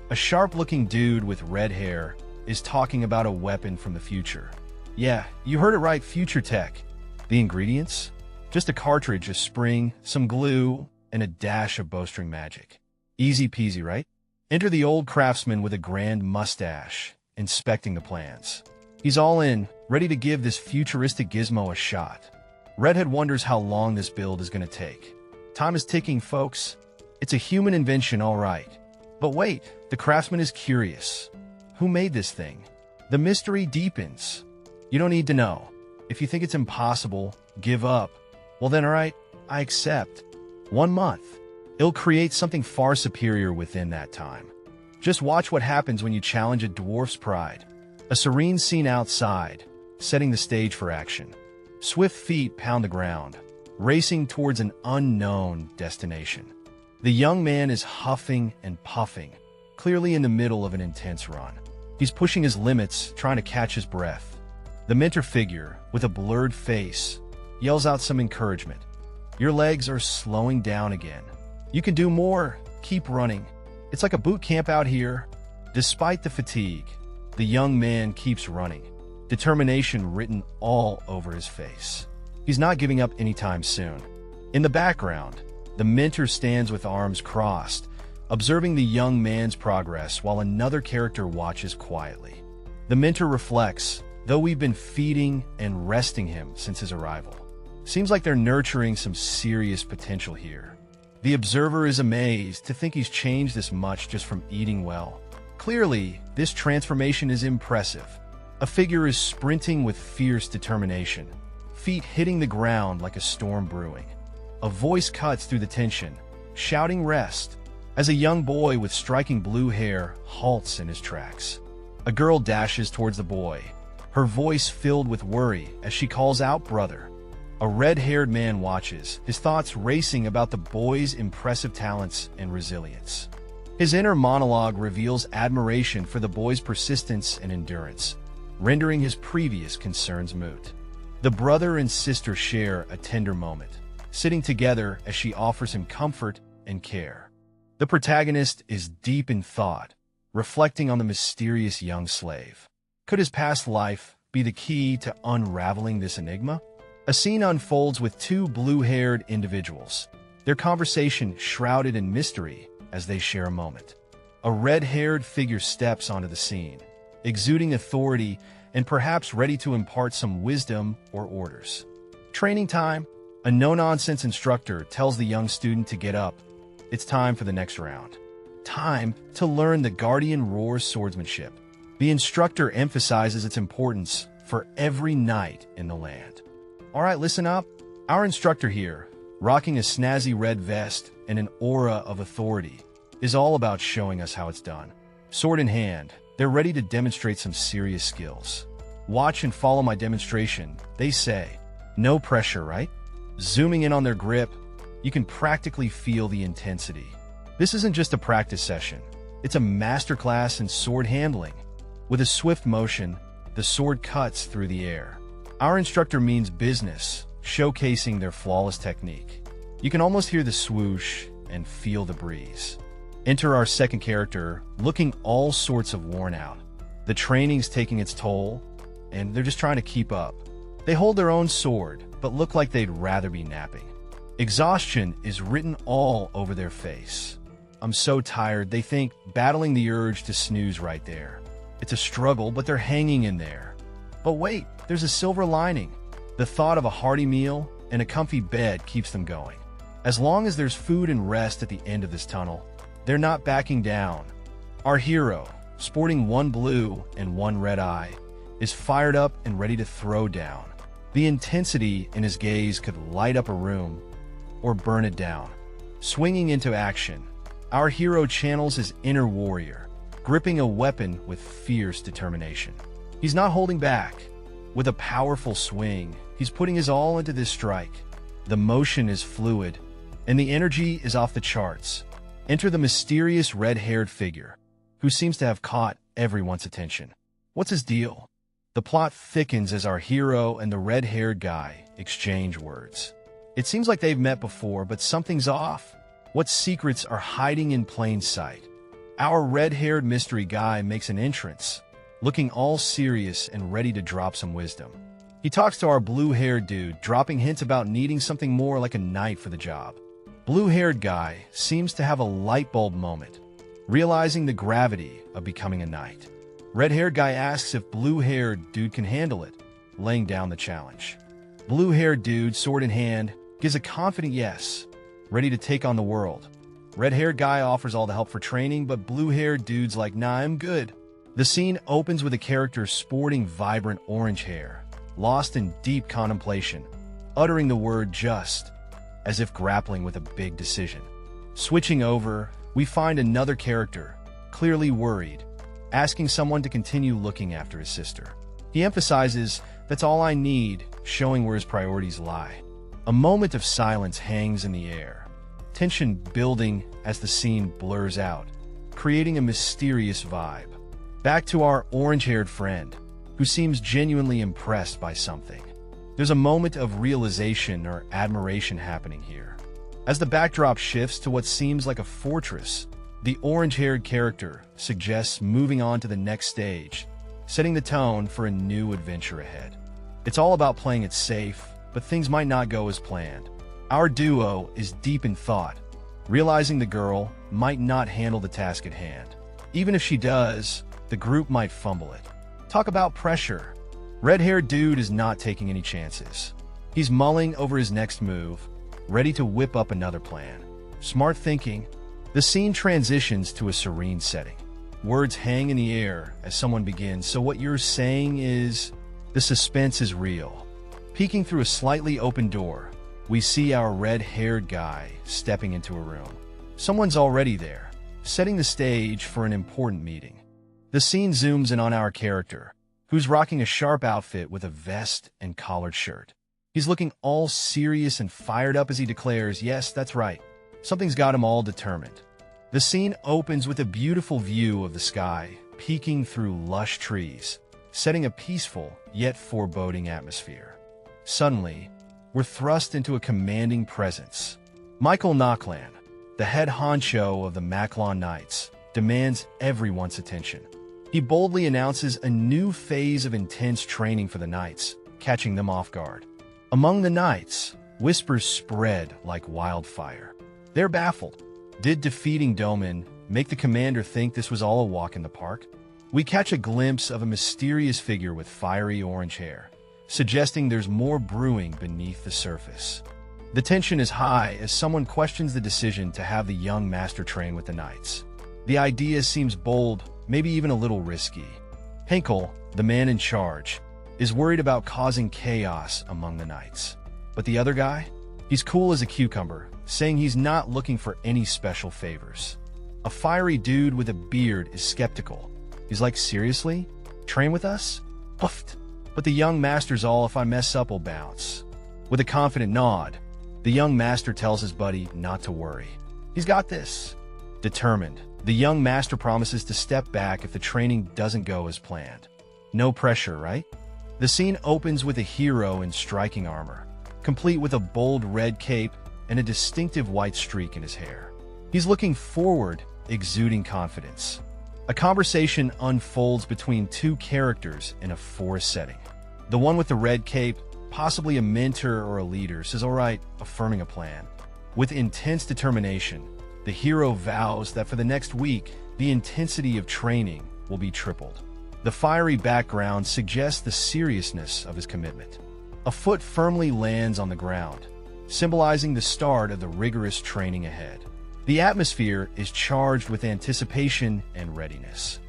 A sharp-looking dude with red hair is talking about a weapon from the future. Yeah, you heard it right, future tech. The ingredients? Just a cartridge, a spring, some glue, and a dash of bowstring magic. Easy peasy, right? Enter the old craftsman with a grand mustache, inspecting the plans. He's all in, ready to give this futuristic gizmo a shot. Redhead wonders how long this build is going to take. Time is ticking, folks. It's a human invention, all right. But wait, the craftsman is curious. Who made this thing? The mystery deepens. You don't need to know. If you think it's impossible, give up. Well then, all right, I accept. 1 month. It'll create something far superior within that time. Just watch what happens when you challenge a dwarf's pride. A serene scene outside, setting the stage for action. Swift feet pound the ground, racing towards an unknown destination. The young man is huffing and puffing, clearly in the middle of an intense run. He's pushing his limits, trying to catch his breath. The mentor figure, with a blurred face, yells out some encouragement. Your legs are slowing down again. You can do more. Keep running. It's like a boot camp out here. Despite the fatigue, the young man keeps running, determination written all over his face. He's not giving up anytime soon. In the background, the mentor stands with arms crossed, observing the young man's progress while another character watches quietly. The mentor reflects, though we've been feeding and resting him since his arrival. Seems like they're nurturing some serious potential here. The observer is amazed to think he's changed this much just from eating well. Clearly, this transformation is impressive. A figure is sprinting with fierce determination, feet hitting the ground like a storm brewing. A voice cuts through the tension, shouting rest, as a young boy with striking blue hair halts in his tracks. A girl dashes towards the boy, her voice filled with worry as she calls out, "Brother." A red-haired man watches, his thoughts racing about the boy's impressive talents and resilience. His inner monologue reveals admiration for the boy's persistence and endurance, rendering his previous concerns moot. The brother and sister share a tender moment, sitting together as she offers him comfort and care. The protagonist is deep in thought, reflecting on the mysterious young slave. Could his past life be the key to unraveling this enigma? A scene unfolds with 2 blue-haired individuals, their conversation shrouded in mystery as they share a moment. A red-haired figure steps onto the scene, exuding authority and perhaps ready to impart some wisdom or orders. Training time. A no-nonsense instructor tells the young student to get up. It's time for the next round. Time to learn the Guardian Roar's swordsmanship. The instructor emphasizes its importance for every knight in the land. All right, listen up. Our instructor here, rocking a snazzy red vest and an aura of authority, is all about showing us how it's done. Sword in hand, they're ready to demonstrate some serious skills. Watch and follow my demonstration, they say. No pressure, right? Zooming in on their grip, you can practically feel the intensity. This isn't just a practice session. It's a masterclass in sword handling. With a swift motion, the sword cuts through the air. Our instructor means business, showcasing their flawless technique. You can almost hear the swoosh and feel the breeze. Enter our second character, looking all sorts of worn out. The training's taking its toll, and they're just trying to keep up. They hold their own sword, but look like they'd rather be napping. Exhaustion is written all over their face. I'm so tired, they think, battling the urge to snooze right there. It's a struggle, but they're hanging in there. But wait, there's a silver lining. The thought of a hearty meal and a comfy bed keeps them going. As long as there's food and rest at the end of this tunnel, they're not backing down. Our hero, sporting one blue and one red eye, is fired up and ready to throw down. The intensity in his gaze could light up a room or burn it down. Swinging into action, our hero channels his inner warrior, gripping a weapon with fierce determination. He's not holding back. With a powerful swing, he's putting his all into this strike. The motion is fluid, and the energy is off the charts. Enter the mysterious red-haired figure, who seems to have caught everyone's attention. What's his deal? The plot thickens as our hero and the red-haired guy exchange words. It seems like they've met before, but something's off. What secrets are hiding in plain sight? Our red-haired mystery guy makes an entrance, looking all serious and ready to drop some wisdom. He talks to our blue-haired dude, dropping hints about needing something more like a knight for the job. Blue-haired guy seems to have a light bulb moment, realizing the gravity of becoming a knight. Red-haired guy asks if blue-haired dude can handle it, laying down the challenge. Blue-haired dude, sword in hand, gives a confident yes, ready to take on the world. Red-haired guy offers all the help for training, but blue-haired dude's like, nah, I'm good. The scene opens with a character sporting vibrant orange hair, lost in deep contemplation, uttering the word just, as if grappling with a big decision. Switching over, we find another character, clearly worried, asking someone to continue looking after his sister. He emphasizes, that's all I need, showing where his priorities lie. A moment of silence hangs in the air, tension building as the scene blurs out, creating a mysterious vibe. Back to our orange-haired friend, who seems genuinely impressed by something. There's a moment of realization or admiration happening here. As the backdrop shifts to what seems like a fortress, the orange-haired character suggests moving on to the next stage, setting the tone for a new adventure ahead. It's all about playing it safe, but things might not go as planned. Our duo is deep in thought, realizing the girl might not handle the task at hand. Even if she does, the group might fumble it. Talk about pressure. Red-haired dude is not taking any chances. He's mulling over his next move, ready to whip up another plan. Smart thinking. The scene transitions to a serene setting. Words hang in the air as someone begins, so what you're saying is, the suspense is real. Peeking through a slightly open door, we see our red-haired guy stepping into a room. Someone's already there, setting the stage for an important meeting. The scene zooms in on our character, who's rocking a sharp outfit with a vest and collared shirt. He's looking all serious and fired up as he declares, yes, that's right. Something's got him all determined. The scene opens with a beautiful view of the sky, peeking through lush trees, setting a peaceful yet foreboding atmosphere. Suddenly, we're thrust into a commanding presence. Michael Nockland, the head honcho of the Macklon Knights, demands everyone's attention. He boldly announces a new phase of intense training for the Knights, catching them off guard. Among the Knights, whispers spread like wildfire. They're baffled. Did defeating Domin make the commander think this was all a walk in the park? We catch a glimpse of a mysterious figure with fiery orange hair, suggesting there's more brewing beneath the surface. The tension is high as someone questions the decision to have the young master train with the Knights. The idea seems bold, maybe even a little risky. Henkel, the man in charge, is worried about causing chaos among the Knights. But the other guy? He's cool as a cucumber, saying he's not looking for any special favors. A fiery dude with a beard is skeptical. He's like, seriously? Train with us? Puffed. But the young master's all, if I mess up, will bounce. With a confident nod, the young master tells his buddy not to worry. He's got this. Determined, the young master promises to step back if the training doesn't go as planned. No pressure, right? The scene opens with a hero in striking armor, complete with a bold red cape and a distinctive white streak in his hair. He's looking forward, exuding confidence. A conversation unfolds between two characters in a forest setting. The one with the red cape, possibly a mentor or a leader, says, "All right," affirming a plan. With intense determination, the hero vows that for the next week, the intensity of training will be tripled. The fiery background suggests the seriousness of his commitment. A foot firmly lands on the ground, symbolizing the start of the rigorous training ahead. The atmosphere is charged with anticipation and readiness.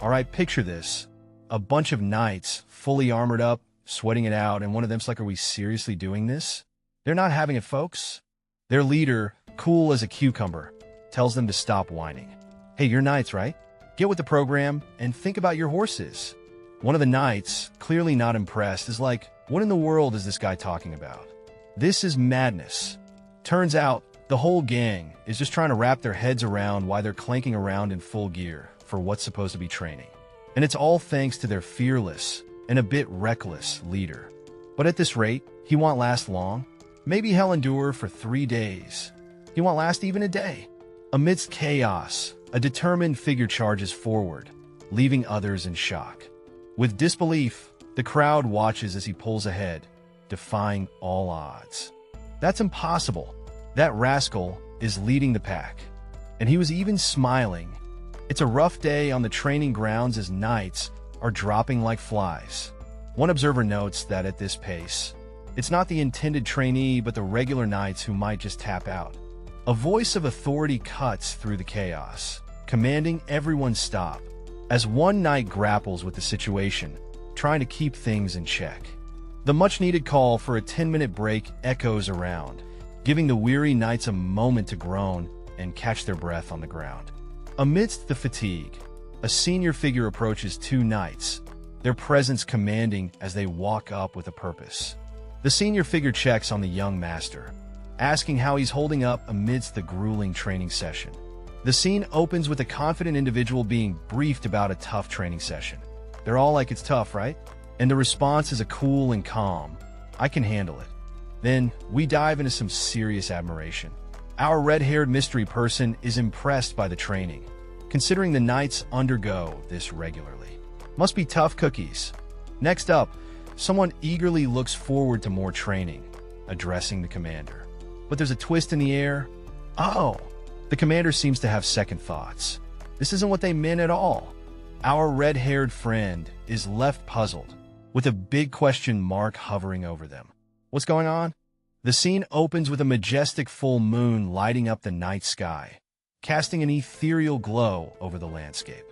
All right, picture this. A bunch of knights, fully armored up, sweating it out, and one of them's like, "Are we seriously doing this?" They're not having it, folks. Their leader, cool as a cucumber, tells them to stop whining. "Hey, you're knights, right? Get with the program and think about your horses." One of the knights, clearly not impressed, is like, "What in the world is this guy talking about? This is madness." Turns out, the whole gang is just trying to wrap their heads around why they're clanking around in full gear for what's supposed to be training. And it's all thanks to their fearless and a bit reckless leader. But at this rate, he won't last long. Maybe he'll endure for 3 days. He won't last even a day. Amidst chaos, a determined figure charges forward, leaving others in shock. With disbelief, the crowd watches as he pulls ahead, defying all odds. That's impossible. That rascal is leading the pack. And he was even smiling. It's a rough day on the training grounds as knights are dropping like flies. One observer notes that at this pace, it's not the intended trainee but the regular knights who might just tap out. A voice of authority cuts through the chaos, commanding everyone stop, as one knight grapples with the situation, trying to keep things in check. The much-needed call for a 10-minute break echoes around, giving the weary knights a moment to groan and catch their breath on the ground. Amidst the fatigue, a senior figure approaches two knights, their presence commanding as they walk up with a purpose. The senior figure checks on the young master, asking how he's holding up amidst the grueling training session. The scene opens with a confident individual being briefed about a tough training session. They're all like, "It's tough, right?" And the response is a cool and calm, "I can handle it." Then we dive into some serious admiration. Our red-haired mystery person is impressed by the training, considering the knights undergo this regularly. Must be tough cookies. Next up, someone eagerly looks forward to more training, addressing the commander. But there's a twist in the air. Oh, the commander seems to have second thoughts. This isn't what they meant at all. Our red-haired friend is left puzzled, with a big question mark hovering over them. What's going on? The scene opens with a majestic full moon lighting up the night sky, casting an ethereal glow over the landscape.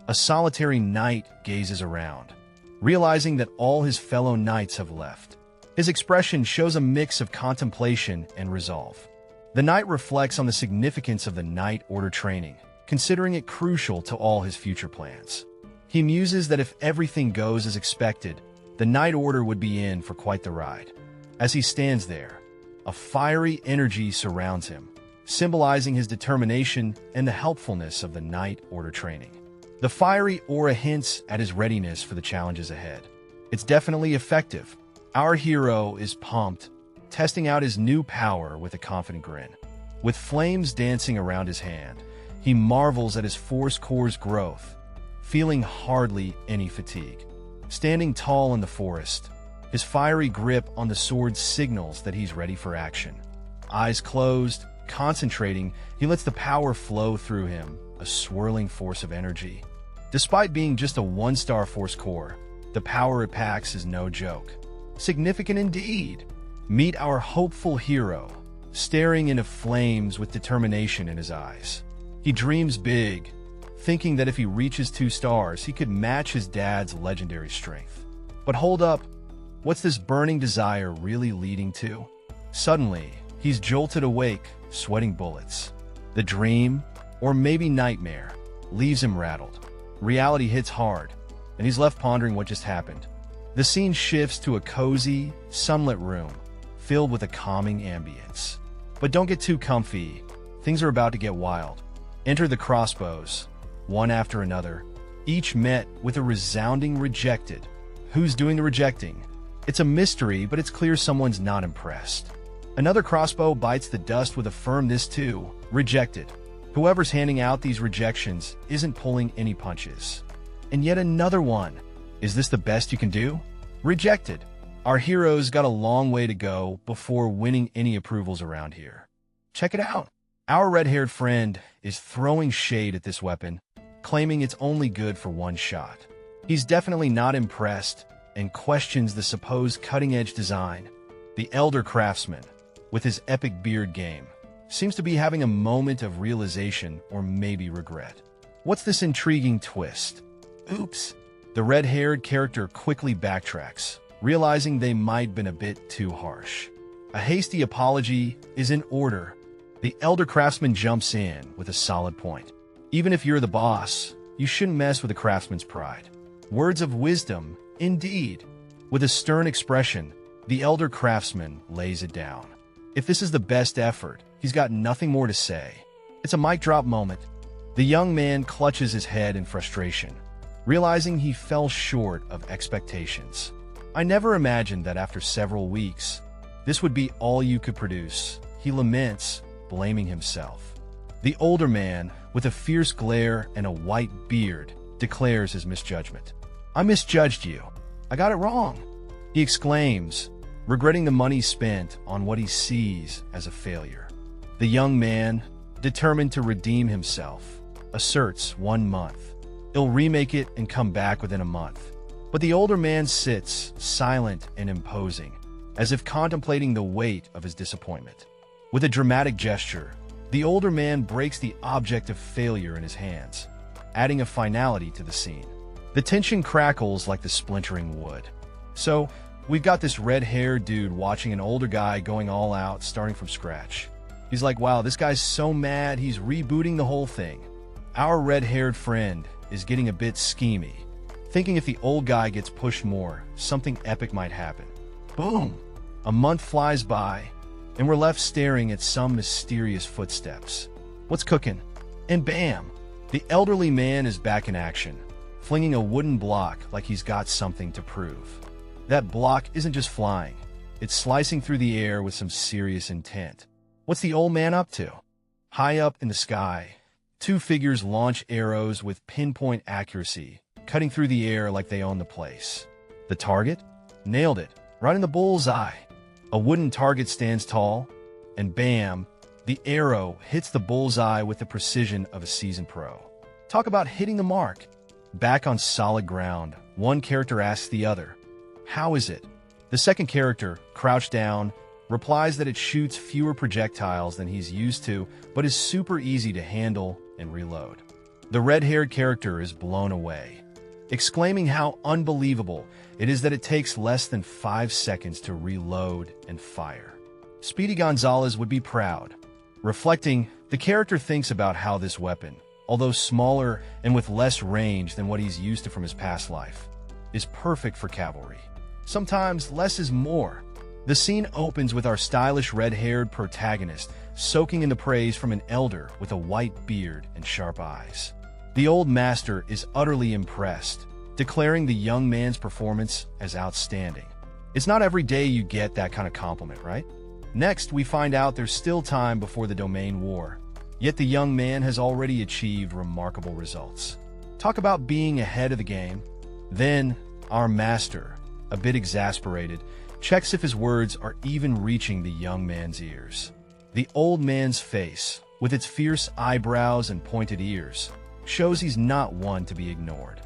A solitary knight gazes around, realizing that all his fellow knights have left. His expression shows a mix of contemplation and resolve. The knight reflects on the significance of the Knight Order training, considering it crucial to all his future plans. He muses that if everything goes as expected, the Knight Order would be in for quite the ride. As he stands there, a fiery energy surrounds him, symbolizing his determination and the helpfulness of the Knight Order training. The fiery aura hints at his readiness for the challenges ahead. It's definitely effective. Our hero is pumped, testing out his new power with a confident grin. With flames dancing around his hand, he marvels at his force core's growth, feeling hardly any fatigue. Standing tall in the forest, his fiery grip on the sword signals that he's ready for action. Eyes closed, concentrating, he lets the power flow through him, a swirling force of energy. Despite being just a one-star force core, the power it packs is no joke. Significant indeed. Meet our hopeful hero, staring into flames with determination in his eyes. He dreams big, thinking that if he reaches 2 stars, he could match his dad's legendary strength. But hold up, what's this burning desire really leading to? Suddenly, he's jolted awake, sweating bullets. The dream, or maybe nightmare, leaves him rattled. Reality hits hard, and he's left pondering what just happened. The scene shifts to a cozy, sunlit room, filled with a calming ambience. But don't get too comfy. Things are about to get wild. Enter the crossbows, one after another, each met with a resounding rejected. Who's doing the rejecting? It's a mystery, but it's clear someone's not impressed. Another crossbow bites the dust with a firm "this too, rejected." Whoever's handing out these rejections isn't pulling any punches. And yet another one. Is this the best you can do? Rejected. Our hero's got a long way to go before winning any approvals around here. Check it out. Our red-haired friend is throwing shade at this weapon, claiming it's only good for one shot. He's definitely not impressed and questions the supposed cutting-edge design. The elder craftsman, with his epic beard game, seems to be having a moment of realization or maybe regret. What's this intriguing twist? Oops. The red-haired character quickly backtracks, realizing they might have been a bit too harsh. A hasty apology is in order. The elder craftsman jumps in with a solid point. Even if you're the boss, you shouldn't mess with the craftsman's pride. Words of wisdom, indeed. With a stern expression, the elder craftsman lays it down. If this is the best effort, he's got nothing more to say. It's a mic drop moment. The young man clutches his head in frustration, realizing he fell short of expectations. I never imagined that after several weeks, this would be all you could produce, he laments, blaming himself. The older man, with a fierce glare and a white beard, declares his misjudgment. I misjudged you. I got it wrong, he exclaims, regretting the money spent on what he sees as a failure. The young man, determined to redeem himself, asserts 1 month. He'll remake it and come back within a month. But the older man sits, silent and imposing, as if contemplating the weight of his disappointment. With a dramatic gesture, the older man breaks the object of failure in his hands, adding a finality to the scene. The tension crackles like the splintering wood. So, we've got this red-haired dude watching an older guy going all out, starting from scratch. He's like, wow, this guy's so mad, he's rebooting the whole thing. Our red-haired friend is getting a bit schemy, thinking if the old guy gets pushed more, something epic might happen. Boom! A month flies by, and we're left staring at some mysterious footsteps. What's cooking? And bam! The elderly man is back in action, flinging a wooden block like he's got something to prove. That block isn't just flying, it's slicing through the air with some serious intent. What's the old man up to? High up in the sky, 2 figures launch arrows with pinpoint accuracy, cutting through the air like they own the place. The target? Nailed it, right in the bullseye. A wooden target stands tall, and bam, the arrow hits the bullseye with the precision of a seasoned pro. Talk about hitting the mark. Back on solid ground, one character asks the other, "How is it?" The second character, crouched down, replies that it shoots fewer projectiles than he's used to, but is super easy to handle and reload. The red-haired character is blown away, exclaiming how unbelievable it is that it takes less than 5 seconds to reload and fire. Speedy Gonzalez would be proud. Reflecting, the character thinks about how this weapon, although smaller and with less range than what he's used to from his past life, is perfect for cavalry. Sometimes less is more. The scene opens with our stylish red-haired protagonist soaking in the praise from an elder with a white beard and sharp eyes. The old master is utterly impressed, declaring the young man's performance as outstanding. It's not every day you get that kind of compliment, right? Next, we find out there's still time before the domain war, yet the young man has already achieved remarkable results. Talk about being ahead of the game. Then, our master, a bit exasperated, checks if his words are even reaching the young man's ears. The old man's face, with its fierce eyebrows and pointed ears, shows he's not one to be ignored.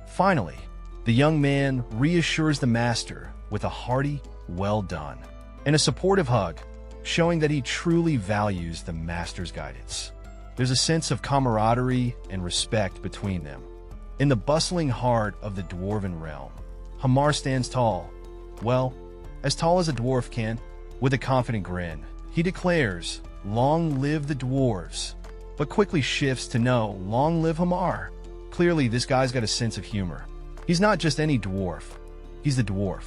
Finally, the young man reassures the master with a hearty, "Well done," and a supportive hug, showing that he truly values the master's guidance. There's a sense of camaraderie and respect between them. In the bustling heart of the dwarven realm, Hamar stands tall. Well, as tall as a dwarf can. With a confident grin, he declares, "Long live the dwarves," but quickly shifts to no, "Long live Hamar." Clearly, this guy's got a sense of humor. He's not just any dwarf, he's the dwarf.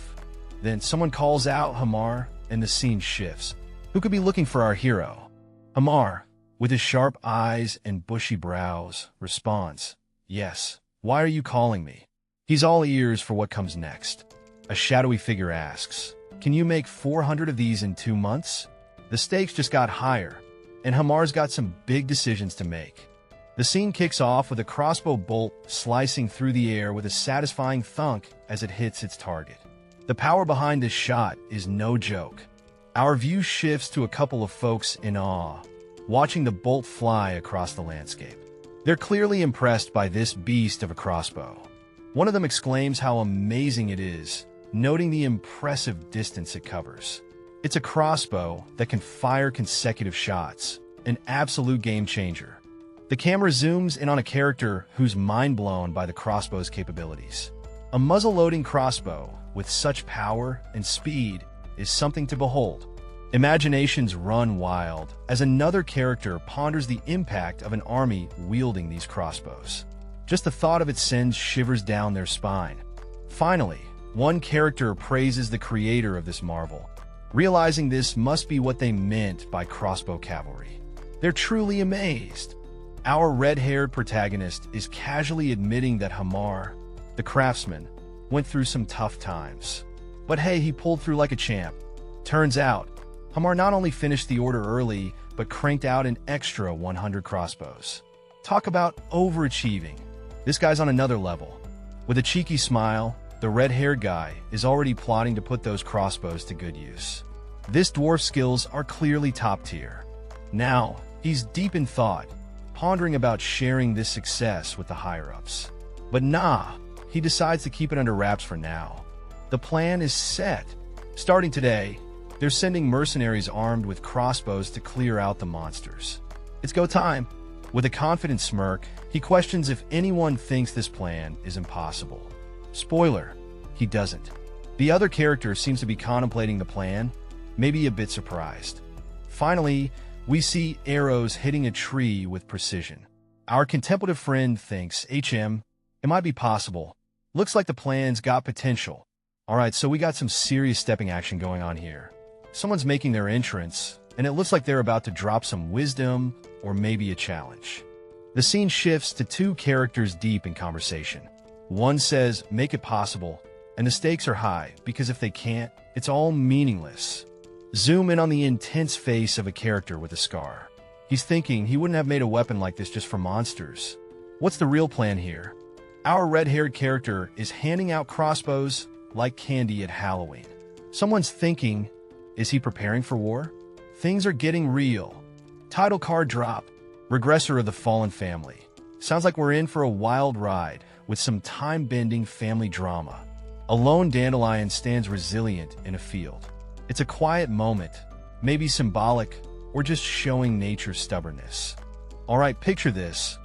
Then someone calls out Hamar, and the scene shifts. Who could be looking for our hero? Hamar, with his sharp eyes and bushy brows, responds, "Yes, why are you calling me?" He's all ears for what comes next. A shadowy figure asks, "Can you make 400 of these in 2 months?" The stakes just got higher. and Hamar's got some big decisions to make. The scene kicks off with a crossbow bolt slicing through the air with a satisfying thunk as it hits its target. The power behind this shot is no joke. Our view shifts to a couple of folks in awe, watching the bolt fly across the landscape. They're clearly impressed by this beast of a crossbow. One of them exclaims how amazing it is, noting the impressive distance it covers. It's a crossbow that can fire consecutive shots, an absolute game changer. The camera zooms in on a character who's mind-blown by the crossbow's capabilities. A muzzle-loading crossbow with such power and speed is something to behold. Imaginations run wild as another character ponders the impact of an army wielding these crossbows. Just the thought of it sends shivers down their spine. Finally, one character praises the creator of this marvel, realizing this must be what they meant by crossbow cavalry. They're truly amazed. Our red-haired protagonist is casually admitting that Hamar, the craftsman, went through some tough times. But hey, he pulled through like a champ. Turns out, Hamar not only finished the order early, but cranked out an extra 100 crossbows. Talk about overachieving. This guy's on another level. With a cheeky smile, the red-haired guy is already plotting to put those crossbows to good use. This dwarf's skills are clearly top tier. Now, he's deep in thought, pondering about sharing this success with the higher-ups. But nah, he decides to keep it under wraps for now. The plan is set. Starting today, they're sending mercenaries armed with crossbows to clear out the monsters. It's go time. With a confident smirk, he questions if anyone thinks this plan is impossible. Spoiler, he doesn't. The other character seems to be contemplating the plan, maybe a bit surprised. Finally, we see arrows hitting a tree with precision. Our contemplative friend thinks, it might be possible. Looks like the plan's got potential. Alright, so we got some serious stepping action going on here. Someone's making their entrance, and it looks like they're about to drop some wisdom or maybe a challenge. The scene shifts to two characters deep in conversation. One says, make it possible, and the stakes are high because if they can't, it's all meaningless. Zoom in on the intense face of a character with a scar. He's thinking he wouldn't have made a weapon like this just for monsters. What's the real plan here? Our red-haired character is handing out crossbows like candy at Halloween. Someone's thinking, is he preparing for war? Things are getting real. Title card drop. Regressor of the Fallen Family. Sounds like we're in for a wild ride with some time-bending family drama. A lone dandelion stands resilient in a field. It's a quiet moment, maybe symbolic or just showing nature's stubbornness. Alright, picture this.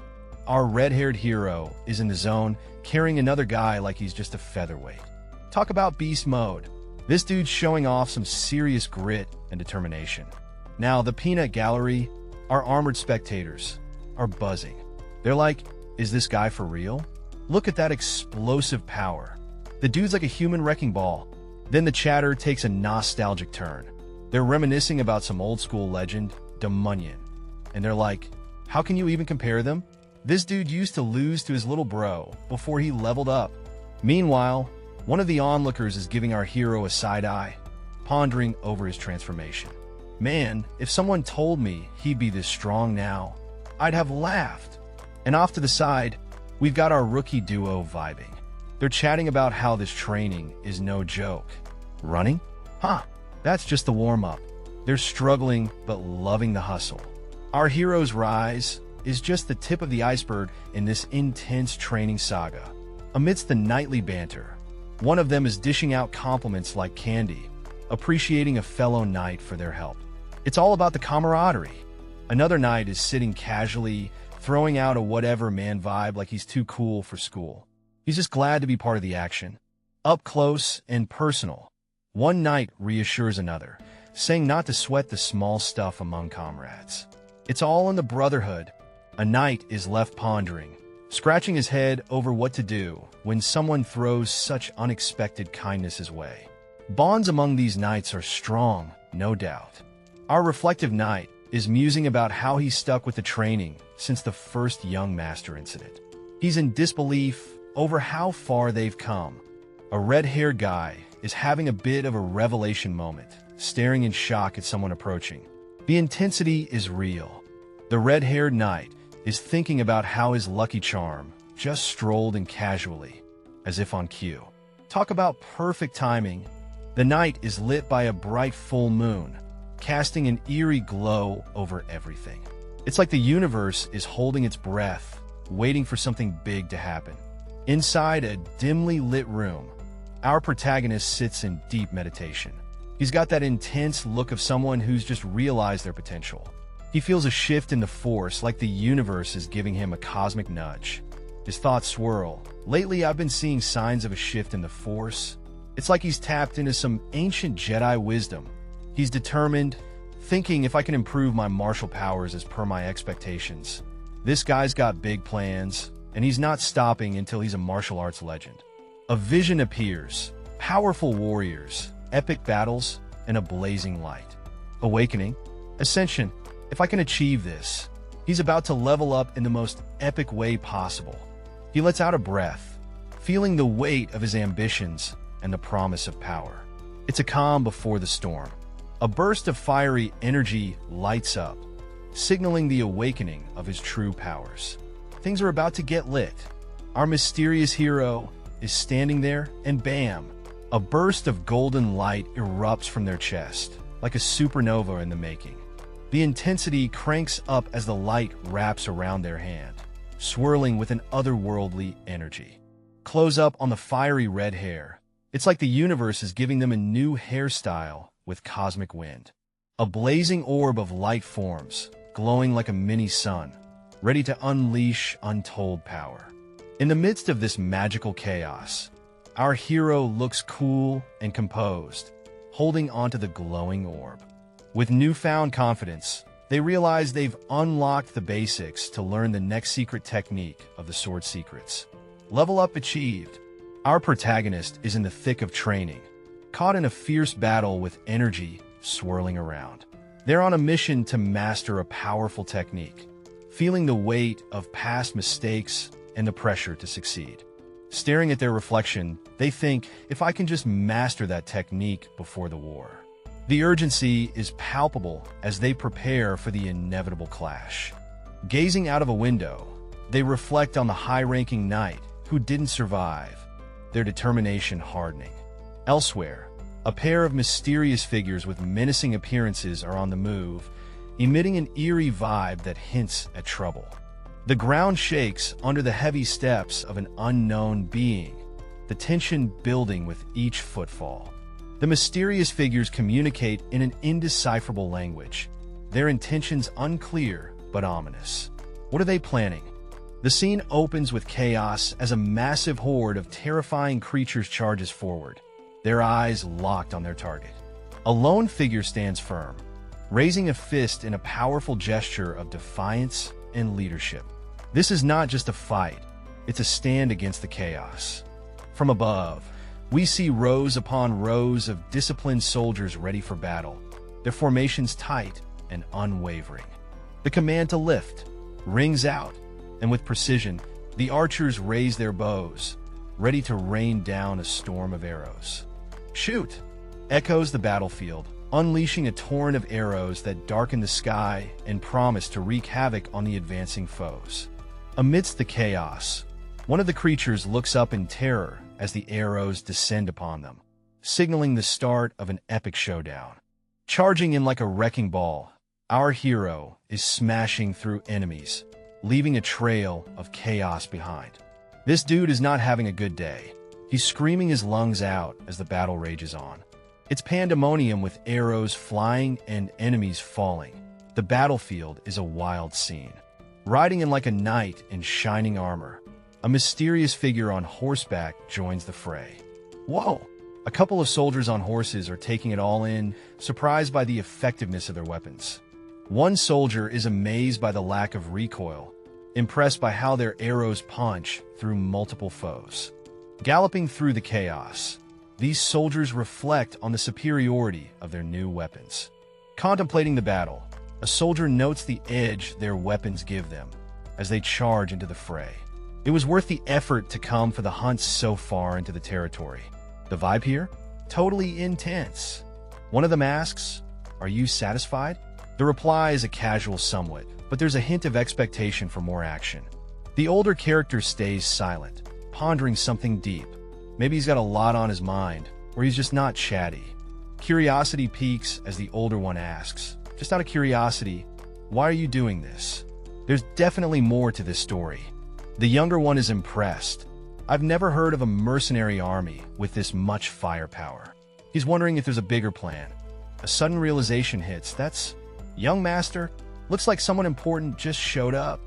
Our red-haired hero is in the zone, carrying another guy like he's just a featherweight. Talk about beast mode. This dude's showing off some serious grit and determination. Now, the peanut gallery, our armored spectators, are buzzing. They're like, is this guy for real? Look at that explosive power. The dude's like a human wrecking ball. Then the chatter takes a nostalgic turn. They're reminiscing about some old-school legend, Dominion. And they're like, how can you even compare them? This dude used to lose to his little bro before he leveled up. Meanwhile, one of the onlookers is giving our hero a side eye, pondering over his transformation. Man, if someone told me he'd be this strong now, I'd have laughed. And off to the side, we've got our rookie duo vibing. They're chatting about how this training is no joke. Running? Huh, that's just the warm-up. They're struggling but loving the hustle. Our hero's rise is just the tip of the iceberg in this intense training saga. Amidst the nightly banter, one of them is dishing out compliments like candy, appreciating a fellow knight for their help. It's all about the camaraderie. Another knight is sitting casually, throwing out a whatever man vibe like he's too cool for school. He's just glad to be part of the action. Up close and personal, one knight reassures another, saying not to sweat the small stuff among comrades. It's all in the brotherhood. A knight is left pondering, scratching his head over what to do when someone throws such unexpected kindness his way. Bonds among these knights are strong, no doubt. Our reflective knight is musing about how he's stuck with the training since the first young master incident. He's in disbelief over how far they've come. A red-haired guy is having a bit of a revelation moment, staring in shock at someone approaching. The intensity is real. The red-haired knight is thinking about how his lucky charm just strolled in casually, as if on cue. Talk about perfect timing. The night is lit by a bright full moon, casting an eerie glow over everything. It's like the universe is holding its breath, waiting for something big to happen. Inside a dimly lit room, our protagonist sits in deep meditation. He's got that intense look of someone who's just realized their potential. He feels a shift in the force, like the universe is giving him a cosmic nudge. His thoughts swirl. Lately, I've been seeing signs of a shift in the force. It's like he's tapped into some ancient Jedi wisdom. He's determined, thinking if I can improve my martial powers as per my expectations. This guy's got big plans, and he's not stopping until he's a martial arts legend. A vision appears, powerful warriors, epic battles, and a blazing light. Awakening, ascension. If I can achieve this, he's about to level up in the most epic way possible. He lets out a breath, feeling the weight of his ambitions and the promise of power. It's a calm before the storm. A burst of fiery energy lights up, signaling the awakening of his true powers. Things are about to get lit. Our mysterious hero is standing there, and bam! A burst of golden light erupts from their chest, like a supernova in the making. The intensity cranks up as the light wraps around their hand, swirling with an otherworldly energy. Close up on the fiery red hair. It's like the universe is giving them a new hairstyle with cosmic wind. A blazing orb of light forms, glowing like a mini sun, ready to unleash untold power. In the midst of this magical chaos, our hero looks cool and composed, holding onto the glowing orb. With newfound confidence, they realize they've unlocked the basics to learn the next secret technique of the sword secrets. Level up achieved. Our protagonist is in the thick of training, caught in a fierce battle with energy swirling around. They're on a mission to master a powerful technique, feeling the weight of past mistakes and the pressure to succeed. Staring at their reflection, they think, if I can just master that technique before the war. The urgency is palpable as they prepare for the inevitable clash. Gazing out of a window, they reflect on the high-ranking knight who didn't survive, their determination hardening. Elsewhere, a pair of mysterious figures with menacing appearances are on the move, emitting an eerie vibe that hints at trouble. The ground shakes under the heavy steps of an unknown being, the tension building with each footfall. The mysterious figures communicate in an indecipherable language, their intentions unclear but ominous. What are they planning? The scene opens with chaos as a massive horde of terrifying creatures charges forward, their eyes locked on their target. A lone figure stands firm, raising a fist in a powerful gesture of defiance and leadership. This is not just a fight, it's a stand against the chaos. From above, we see rows upon rows of disciplined soldiers ready for battle, their formations tight and unwavering. The command to lift rings out, and with precision, the archers raise their bows, ready to rain down a storm of arrows. Shoot! Echoes the battlefield, unleashing a torrent of arrows that darken the sky and promise to wreak havoc on the advancing foes. Amidst the chaos, one of the creatures looks up in terror as the arrows descend upon them, signaling the start of an epic showdown. Charging in like a wrecking ball, our hero is smashing through enemies, leaving a trail of chaos behind. This dude is not having a good day. He's screaming his lungs out as the battle rages on. It's pandemonium with arrows flying and enemies falling. The battlefield is a wild scene. Riding in like a knight in shining armor, a mysterious figure on horseback joins the fray. Whoa! A couple of soldiers on horses are taking it all in, surprised by the effectiveness of their weapons. One soldier is amazed by the lack of recoil, impressed by how their arrows punch through multiple foes. Galloping through the chaos, these soldiers reflect on the superiority of their new weapons. Contemplating the battle, a soldier notes the edge their weapons give them as they charge into the fray. It was worth the effort to come for the hunt so far into the territory. The vibe here? Totally intense. One of them asks, "Are you satisfied?" The reply is a casual somewhat, but there's a hint of expectation for more action. The older character stays silent, pondering something deep. Maybe he's got a lot on his mind, or he's just not chatty. Curiosity peaks as the older one asks, just out of curiosity, why are you doing this? There's definitely more to this story. The younger one is impressed. I've never heard of a mercenary army with this much firepower. He's wondering if there's a bigger plan. A sudden realization hits. That's young master. Looks like someone important just showed up.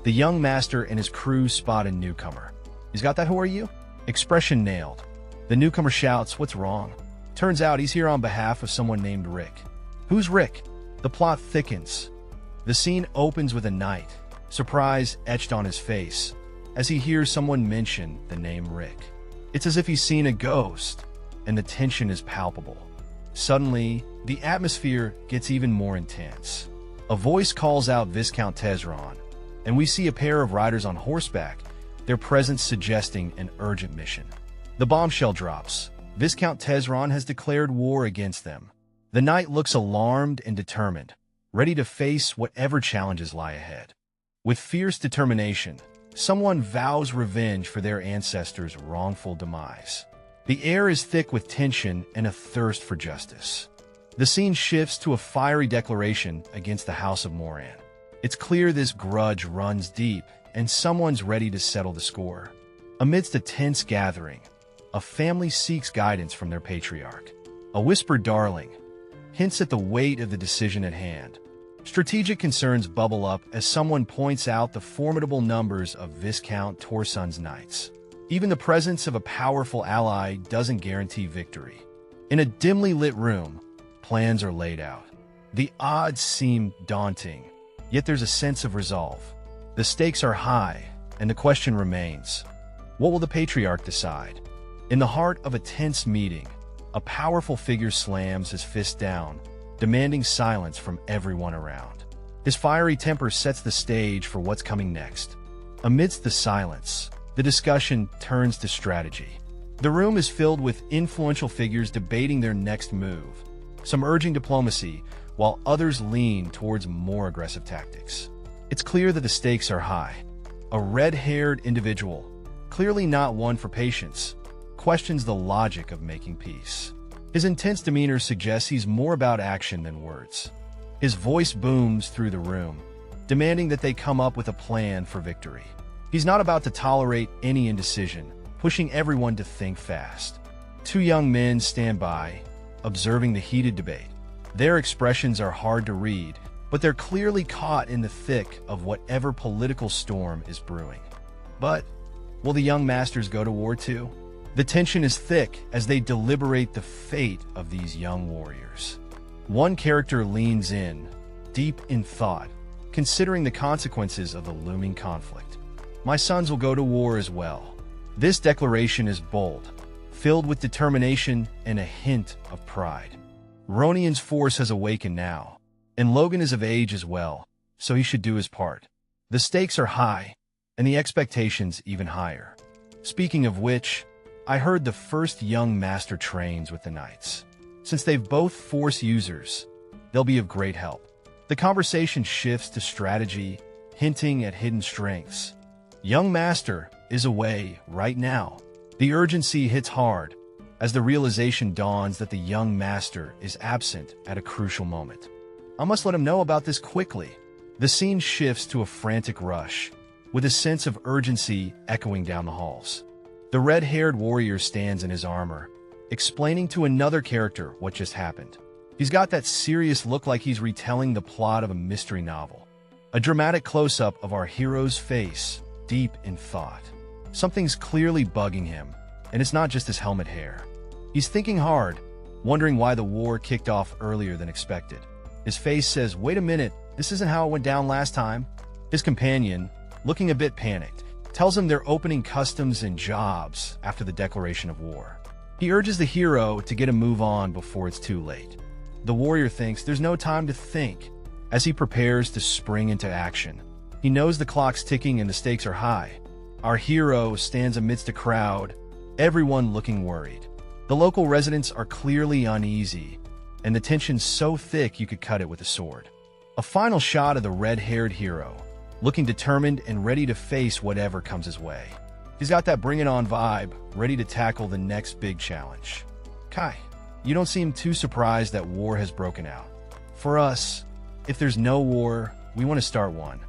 The young master and his crew spot a newcomer. He's got that "who are you?" expression nailed. The newcomer shouts, "What's wrong?" Turns out he's here on behalf of someone named Rick. Who's Rick? The plot thickens. The scene opens with a knight, surprise etched on his face, as he hears someone mention the name Rick. It's as if he's seen a ghost, and the tension is palpable. Suddenly, the atmosphere gets even more intense. A voice calls out Viscount Tesron, and we see a pair of riders on horseback, their presence suggesting an urgent mission. The bombshell drops. Viscount Tesron has declared war against them. The knight looks alarmed and determined, ready to face whatever challenges lie ahead. With fierce determination, someone vows revenge for their ancestors' wrongful demise. The air is thick with tension and a thirst for justice. The scene shifts to a fiery declaration against the House of Moran. It's clear this grudge runs deep, and someone's ready to settle the score. Amidst a tense gathering, a family seeks guidance from their patriarch. A whispered darling hints at the weight of the decision at hand. Strategic concerns bubble up as someone points out the formidable numbers of Viscount Torson's knights. Even the presence of a powerful ally doesn't guarantee victory. In a dimly lit room, plans are laid out. The odds seem daunting, yet there's a sense of resolve. The stakes are high, and the question remains, what will the patriarch decide? In the heart of a tense meeting, a powerful figure slams his fist down, demanding silence from everyone around. His fiery temper sets the stage for what's coming next. Amidst the silence, the discussion turns to strategy. The room is filled with influential figures debating their next move, some urging diplomacy, while others lean towards more aggressive tactics. It's clear that the stakes are high. A red-haired individual, clearly not one for patience, questions the logic of making peace. His intense demeanor suggests he's more about action than words. His voice booms through the room, demanding that they come up with a plan for victory. He's not about to tolerate any indecision, pushing everyone to think fast. Two young men stand by, observing the heated debate. Their expressions are hard to read, but they're clearly caught in the thick of whatever political storm is brewing. But will the young masters go to war too? The tension is thick as they deliberate the fate of these young warriors. One character leans in, deep in thought, considering the consequences of the looming conflict. My sons will go to war as well. This declaration is bold, filled with determination and a hint of pride. Ronian's force has awakened now, and Logan is of age as well, so he should do his part. The stakes are high, and the expectations even higher. Speaking of which, I heard the first young master trains with the knights. Since they've both force users, they'll be of great help. The conversation shifts to strategy, hinting at hidden strengths. Young master is away right now. The urgency hits hard as the realization dawns that the young master is absent at a crucial moment. I must let him know about this quickly. The scene shifts to a frantic rush, with a sense of urgency echoing down the halls. The red-haired warrior stands in his armor, explaining to another character what just happened. He's got that serious look like he's retelling the plot of a mystery novel. A dramatic close-up of our hero's face, deep in thought. Something's clearly bugging him, and it's not just his helmet hair. He's thinking hard, wondering why the war kicked off earlier than expected. His face says, "Wait a minute, this isn't how it went down last time." His companion, looking a bit panicked, tells him they're opening customs and jobs after the declaration of war. He urges the hero to get a move on before it's too late. The warrior thinks there's no time to think as he prepares to spring into action. He knows the clock's ticking and the stakes are high. Our hero stands amidst a crowd, everyone looking worried. The local residents are clearly uneasy, and the tension's so thick you could cut it with a sword. A final shot of the red-haired hero, looking determined and ready to face whatever comes his way. He's got that bring it on vibe, ready to tackle the next big challenge. Kai, you don't seem too surprised that war has broken out. For us, if there's no war, we want to start one.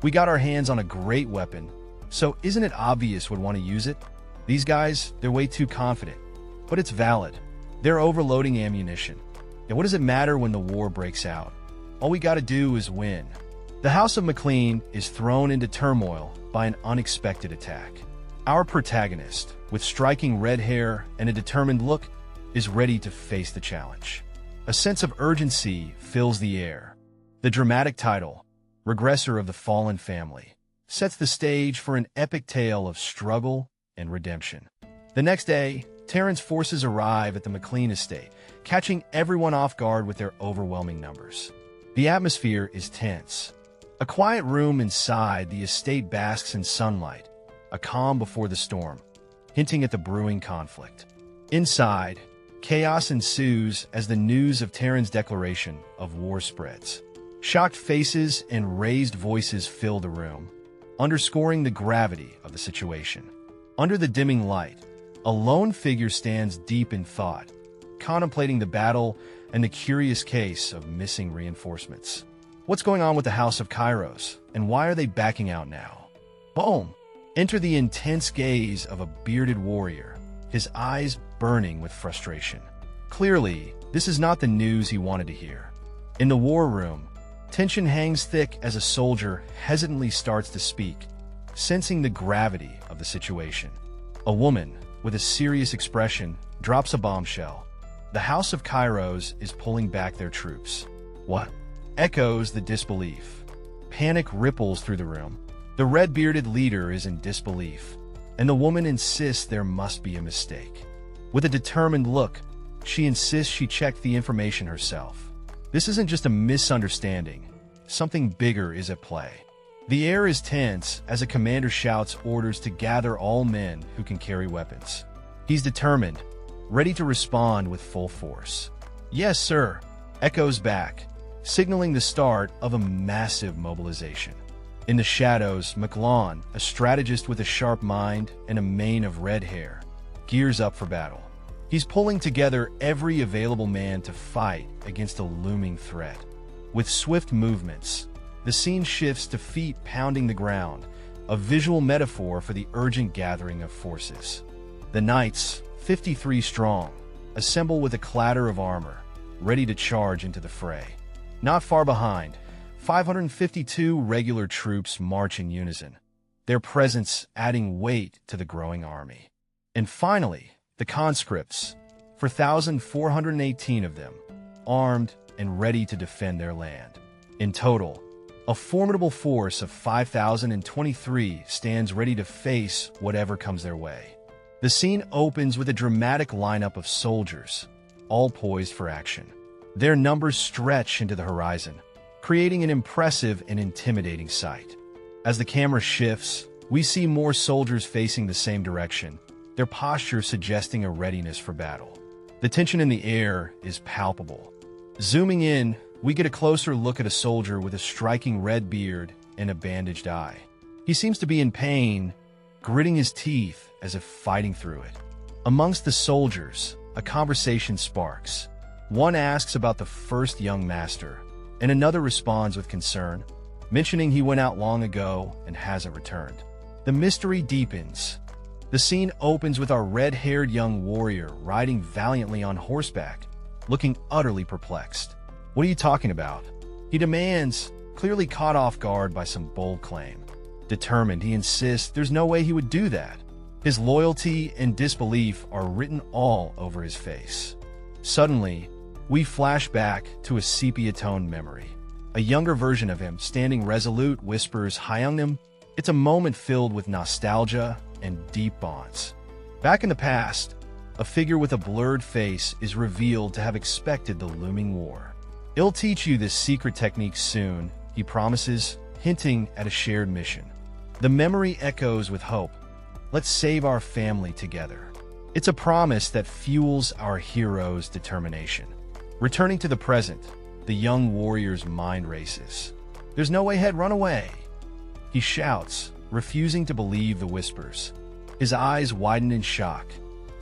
We got our hands on a great weapon, so isn't it obvious we'd want to use it? These guys, they're way too confident, but it's valid. They're overloading ammunition. And what does it matter when the war breaks out? All we gotta do is win. The House of McLean is thrown into turmoil by an unexpected attack. Our protagonist, with striking red hair and a determined look, is ready to face the challenge. A sense of urgency fills the air. The dramatic title, Regressor of the Fallen Family, sets the stage for an epic tale of struggle and redemption. The next day, Terran's forces arrive at the McLean estate, catching everyone off guard with their overwhelming numbers. The atmosphere is tense. A quiet room inside the estate basks in sunlight, a calm before the storm, hinting at the brewing conflict. Inside, chaos ensues as the news of Terran's declaration of war spreads. Shocked faces and raised voices fill the room, underscoring the gravity of the situation. Under the dimming light, a lone figure stands deep in thought, contemplating the battle and the curious case of missing reinforcements. What's going on with the House of Kairos, and why are they backing out now? Boom! Enter the intense gaze of a bearded warrior, his eyes burning with frustration. Clearly, this is not the news he wanted to hear. In the war room, tension hangs thick as a soldier hesitantly starts to speak, sensing the gravity of the situation. A woman, with a serious expression, drops a bombshell. The House of Kairos is pulling back their troops. What? Echoes the disbelief. Panic ripples through the room. The red-bearded leader is in disbelief, and the woman insists there must be a mistake. With a determined look, she insists she checked the information herself. This isn't just a misunderstanding. Something bigger is at play. The air is tense as a commander shouts orders to gather all men who can carry weapons. He's determined, ready to respond with full force. "Yes, sir," echoes back, signaling the start of a massive mobilization. In the shadows, McLawn, a strategist with a sharp mind and a mane of red hair, gears up for battle. He's pulling together every available man to fight against a looming threat. With swift movements, the scene shifts to feet pounding the ground, a visual metaphor for the urgent gathering of forces. The knights, 53 strong, assemble with a clatter of armor, ready to charge into the fray. Not far behind, 552 regular troops march in unison, their presence adding weight to the growing army. And finally, the conscripts, 4,418 of them, armed and ready to defend their land. In total, a formidable force of 5,023 stands ready to face whatever comes their way. The scene opens with a dramatic lineup of soldiers, all poised for action. Their numbers stretch into the horizon, creating an impressive and intimidating sight. As the camera shifts, we see more soldiers facing the same direction, their posture suggesting a readiness for battle. The tension in the air is palpable. Zooming in, we get a closer look at a soldier with a striking red beard and a bandaged eye. He seems to be in pain, gritting his teeth as if fighting through it. Amongst the soldiers, a conversation sparks. One asks about the first young master, and another responds with concern, mentioning he went out long ago and hasn't returned. The mystery deepens. The scene opens with our red-haired young warrior riding valiantly on horseback, looking utterly perplexed. "What are you talking about?" he demands, clearly caught off guard by some bold claim. Determined, he insists there's no way he would do that. His loyalty and disbelief are written all over his face. Suddenly, we flash back to a sepia-toned memory. A younger version of him, standing resolute, whispers, "Hyungnam." It's a moment filled with nostalgia and deep bonds. Back in the past, a figure with a blurred face is revealed to have expected the looming war. "I'll teach you this secret technique soon," he promises, hinting at a shared mission. The memory echoes with hope. "Let's save our family together." It's a promise that fuels our hero's determination. Returning to the present, the young warrior's mind races. "There's no way, head, run away!" He shouts, refusing to believe the whispers. His eyes widen in shock.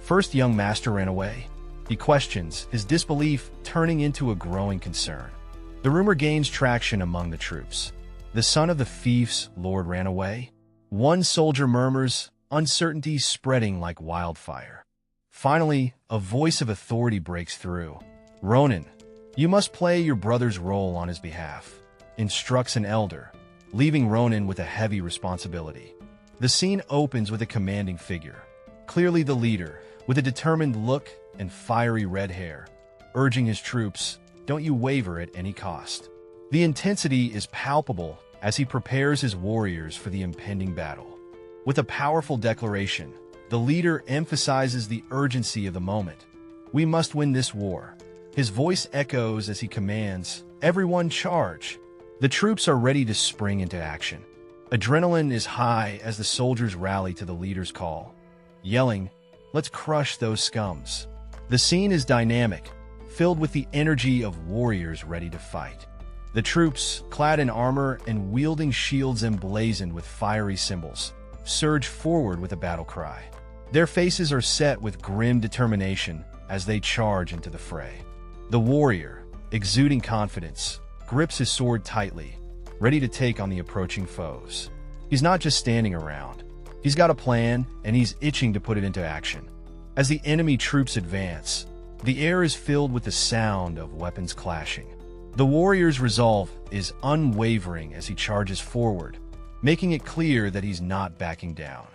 First young master ran away? He questions, his disbelief turning into a growing concern. The rumor gains traction among the troops. The son of the fief's lord ran away? One soldier murmurs, uncertainty spreading like wildfire. Finally, a voice of authority breaks through. "Ronin, you must play your brother's role on his behalf," instructs an elder, leaving Ronin with a heavy responsibility. The scene opens with a commanding figure, clearly the leader, with a determined look and fiery red hair, urging his troops, "Don't you waver at any cost." The intensity is palpable as he prepares his warriors for the impending battle. With a powerful declaration, the leader emphasizes the urgency of the moment. "We must win this war." His voice echoes as he commands, "Everyone charge!" The troops are ready to spring into action. Adrenaline is high as the soldiers rally to the leader's call, yelling, "Let's crush those scums." The scene is dynamic, filled with the energy of warriors ready to fight. The troops, clad in armor and wielding shields emblazoned with fiery symbols, surge forward with a battle cry. Their faces are set with grim determination as they charge into the fray. The warrior, exuding confidence, grips his sword tightly, ready to take on the approaching foes. He's not just standing around. He's got a plan, and he's itching to put it into action. As the enemy troops advance, the air is filled with the sound of weapons clashing. The warrior's resolve is unwavering as he charges forward, making it clear that he's not backing down.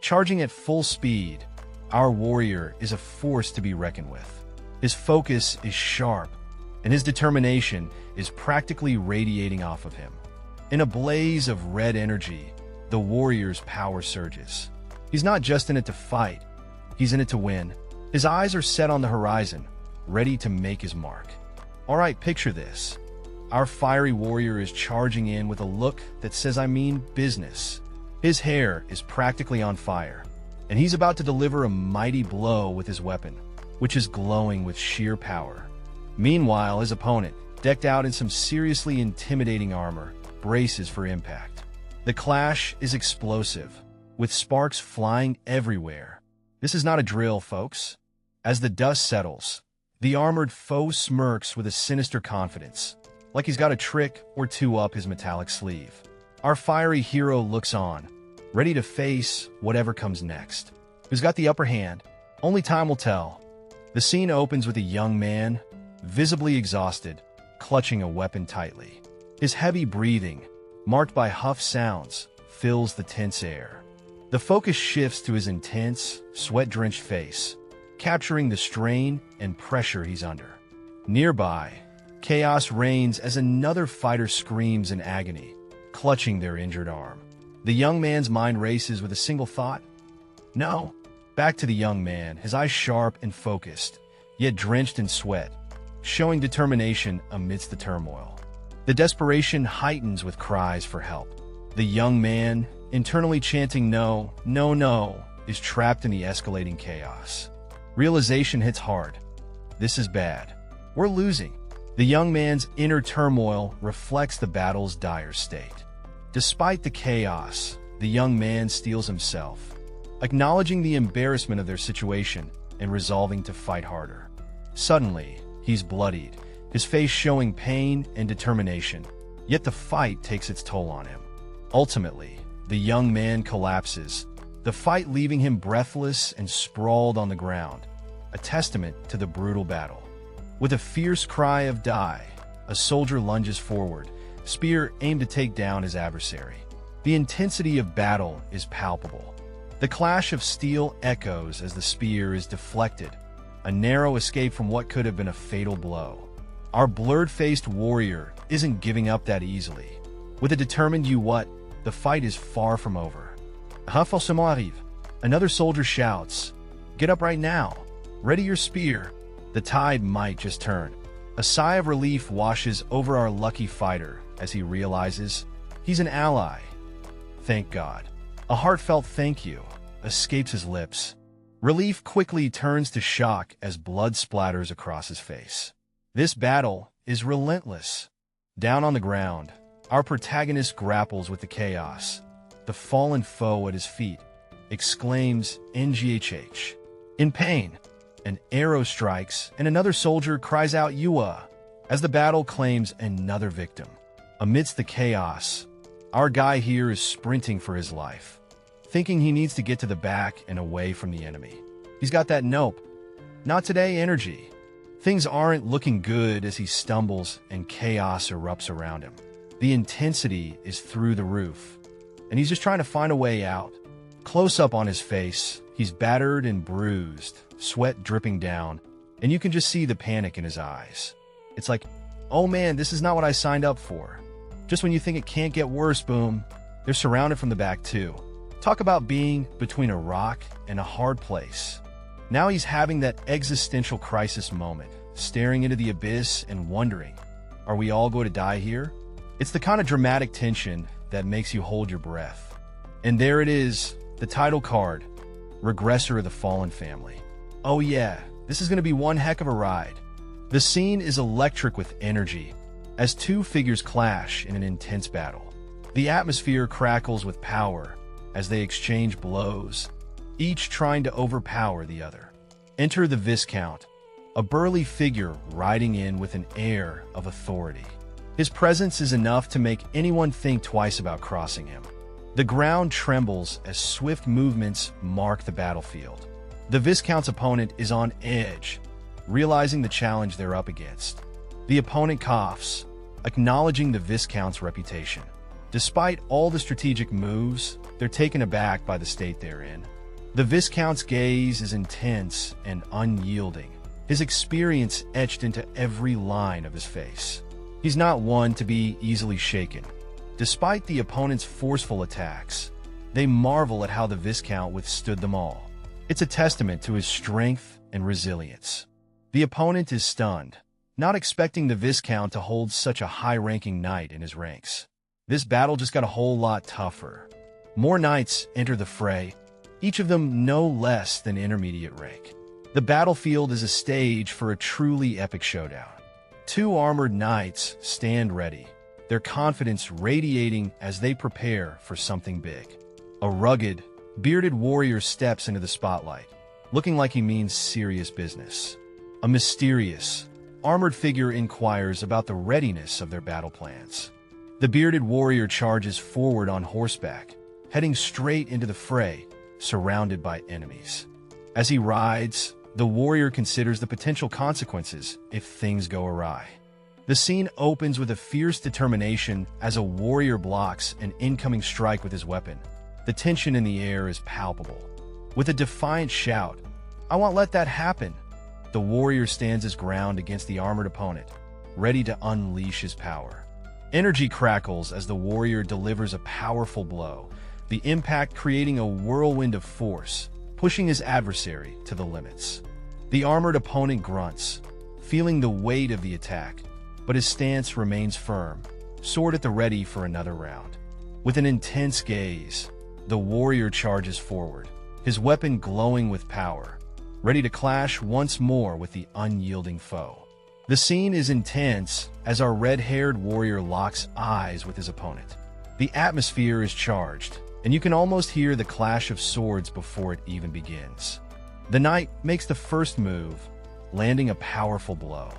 Charging at full speed, our warrior is a force to be reckoned with. His focus is sharp, and his determination is practically radiating off of him. In a blaze of red energy, the warrior's power surges. He's not just in it to fight, he's in it to win. His eyes are set on the horizon, ready to make his mark. All right, picture this. Our fiery warrior is charging in with a look that says, "I mean business." His hair is practically on fire, and he's about to deliver a mighty blow with his weapon, which is glowing with sheer power. Meanwhile, his opponent, decked out in some seriously intimidating armor, braces for impact. The clash is explosive, with sparks flying everywhere. This is not a drill, folks. As the dust settles, the armored foe smirks with a sinister confidence, like he's got a trick or two up his metallic sleeve. Our fiery hero looks on, ready to face whatever comes next. Who's got the upper hand? Only time will tell. The scene opens with a young man, visibly exhausted, clutching a weapon tightly. His heavy breathing, marked by huff sounds, fills the tense air. The focus shifts to his intense, sweat-drenched face, capturing the strain and pressure he's under. Nearby, chaos reigns as another fighter screams in agony, clutching their injured arm. The young man's mind races with a single thought. No. Back to the young man, his eyes sharp and focused, yet drenched in sweat, showing determination amidst the turmoil. The desperation heightens with cries for help. The young man, internally chanting "no, no, no," is trapped in the escalating chaos. Realization hits hard. This is bad. We're losing. The young man's inner turmoil reflects the battle's dire state. Despite the chaos, the young man steels himself, acknowledging the embarrassment of their situation and resolving to fight harder. Suddenly, he's bloodied, his face showing pain and determination, yet the fight takes its toll on him. Ultimately, the young man collapses, the fight leaving him breathless and sprawled on the ground, a testament to the brutal battle. With a fierce cry of "Die!" a soldier lunges forward, spear aimed to take down his adversary. The intensity of battle is palpable. The clash of steel echoes as the spear is deflected, a narrow escape from what could have been a fatal blow. Our blurred-faced warrior isn't giving up that easily. With a determined "you what," the fight is far from over. "Forcément arrive." Another soldier shouts, "Get up right now. Ready your spear." The tide might just turn. A sigh of relief washes over our lucky fighter as he realizes he's an ally. Thank God. A heartfelt "thank you" escapes his lips. Relief quickly turns to shock as blood splatters across his face. This battle is relentless. Down on the ground, our protagonist grapples with the chaos. The fallen foe at his feet exclaims NGHH. In pain, an arrow strikes and another soldier cries out Yua as the battle claims another victim. Amidst the chaos, our guy here is sprinting for his life, thinking he needs to get to the back and away from the enemy. He's got that nope, not today energy. Things aren't looking good as he stumbles and chaos erupts around him. The intensity is through the roof, and he's just trying to find a way out. Close up on his face, he's battered and bruised, sweat dripping down, and you can just see the panic in his eyes. It's like, oh man, this is not what I signed up for. Just when you think it can't get worse, boom, they're surrounded from the back too. Talk about being between a rock and a hard place. Now he's having that existential crisis moment, staring into the abyss and wondering, are we all going to die here? It's the kind of dramatic tension that makes you hold your breath. And there it is, the title card, Regressor of the Fallen Family. Oh yeah, this is going to be one heck of a ride. The scene is electric with energy as two figures clash in an intense battle. The atmosphere crackles with power as they exchange blows, each trying to overpower the other. Enter the Viscount, a burly figure riding in with an air of authority. His presence is enough to make anyone think twice about crossing him. The ground trembles as swift movements mark the battlefield. The Viscount's opponent is on edge, realizing the challenge they're up against. The opponent coughs, acknowledging the Viscount's reputation. Despite all the strategic moves, they're taken aback by the state they're in. The Viscount's gaze is intense and unyielding, his experience etched into every line of his face. He's not one to be easily shaken. Despite the opponent's forceful attacks, they marvel at how the Viscount withstood them all. It's a testament to his strength and resilience. The opponent is stunned, not expecting the Viscount to hold such a high-ranking knight in his ranks. This battle just got a whole lot tougher. More knights enter the fray, each of them no less than intermediate rank. The battlefield is a stage for a truly epic showdown. Two armored knights stand ready, their confidence radiating as they prepare for something big. A rugged, bearded warrior steps into the spotlight, looking like he means serious business. A mysterious, armored figure inquires about the readiness of their battle plans. The bearded warrior charges forward on horseback, heading straight into the fray, surrounded by enemies. As he rides, the warrior considers the potential consequences if things go awry. The scene opens with a fierce determination as a warrior blocks an incoming strike with his weapon. The tension in the air is palpable. With a defiant shout, "I won't let that happen," the warrior stands his ground against the armored opponent, ready to unleash his power. Energy crackles as the warrior delivers a powerful blow, the impact creating a whirlwind of force, pushing his adversary to the limits. The armored opponent grunts, feeling the weight of the attack, but his stance remains firm, sword at the ready for another round. With an intense gaze, the warrior charges forward, his weapon glowing with power, ready to clash once more with the unyielding foe. The scene is intense as our red-haired warrior locks eyes with his opponent. The atmosphere is charged, and you can almost hear the clash of swords before it even begins. The knight makes the first move, landing a powerful blow.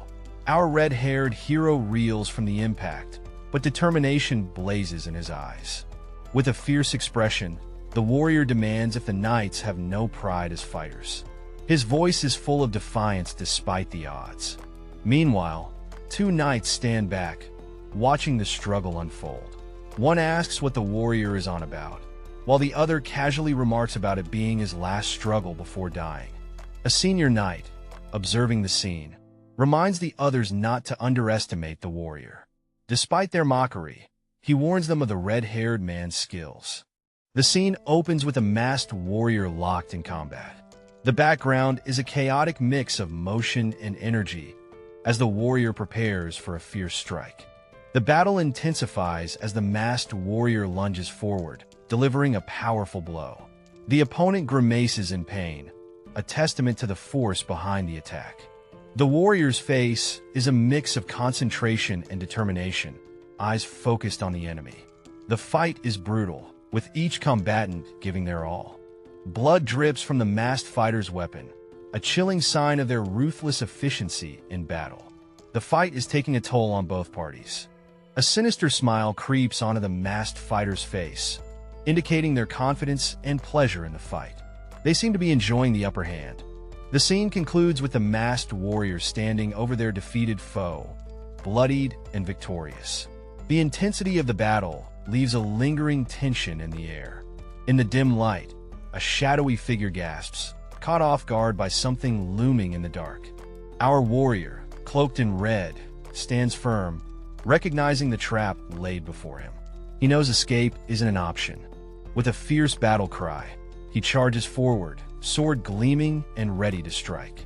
Our red-haired hero reels from the impact, but determination blazes in his eyes. With a fierce expression, the warrior demands if the knights have no pride as fighters. His voice is full of defiance despite the odds. Meanwhile, two knights stand back, watching the struggle unfold. One asks what the warrior is on about, while the other casually remarks about it being his last struggle before dying. A senior knight, observing the scene, reminds the others not to underestimate the warrior. Despite their mockery, he warns them of the red-haired man's skills. The scene opens with a masked warrior locked in combat. The background is a chaotic mix of motion and energy as the warrior prepares for a fierce strike. The battle intensifies as the masked warrior lunges forward, delivering a powerful blow. The opponent grimaces in pain, a testament to the force behind the attack. The warrior's face is a mix of concentration and determination, eyes focused on the enemy. The fight is brutal, with each combatant giving their all. Blood drips from the masked fighter's weapon, a chilling sign of their ruthless efficiency in battle. The fight is taking a toll on both parties. A sinister smile creeps onto the masked fighter's face, indicating their confidence and pleasure in the fight. They seem to be enjoying the upper hand. The scene concludes with the masked warrior standing over their defeated foe, bloodied and victorious. The intensity of the battle leaves a lingering tension in the air. In the dim light, a shadowy figure gasps, caught off guard by something looming in the dark. Our warrior, cloaked in red, stands firm, recognizing the trap laid before him. He knows escape isn't an option. With a fierce battle cry, he charges forward, sword gleaming and ready to strike.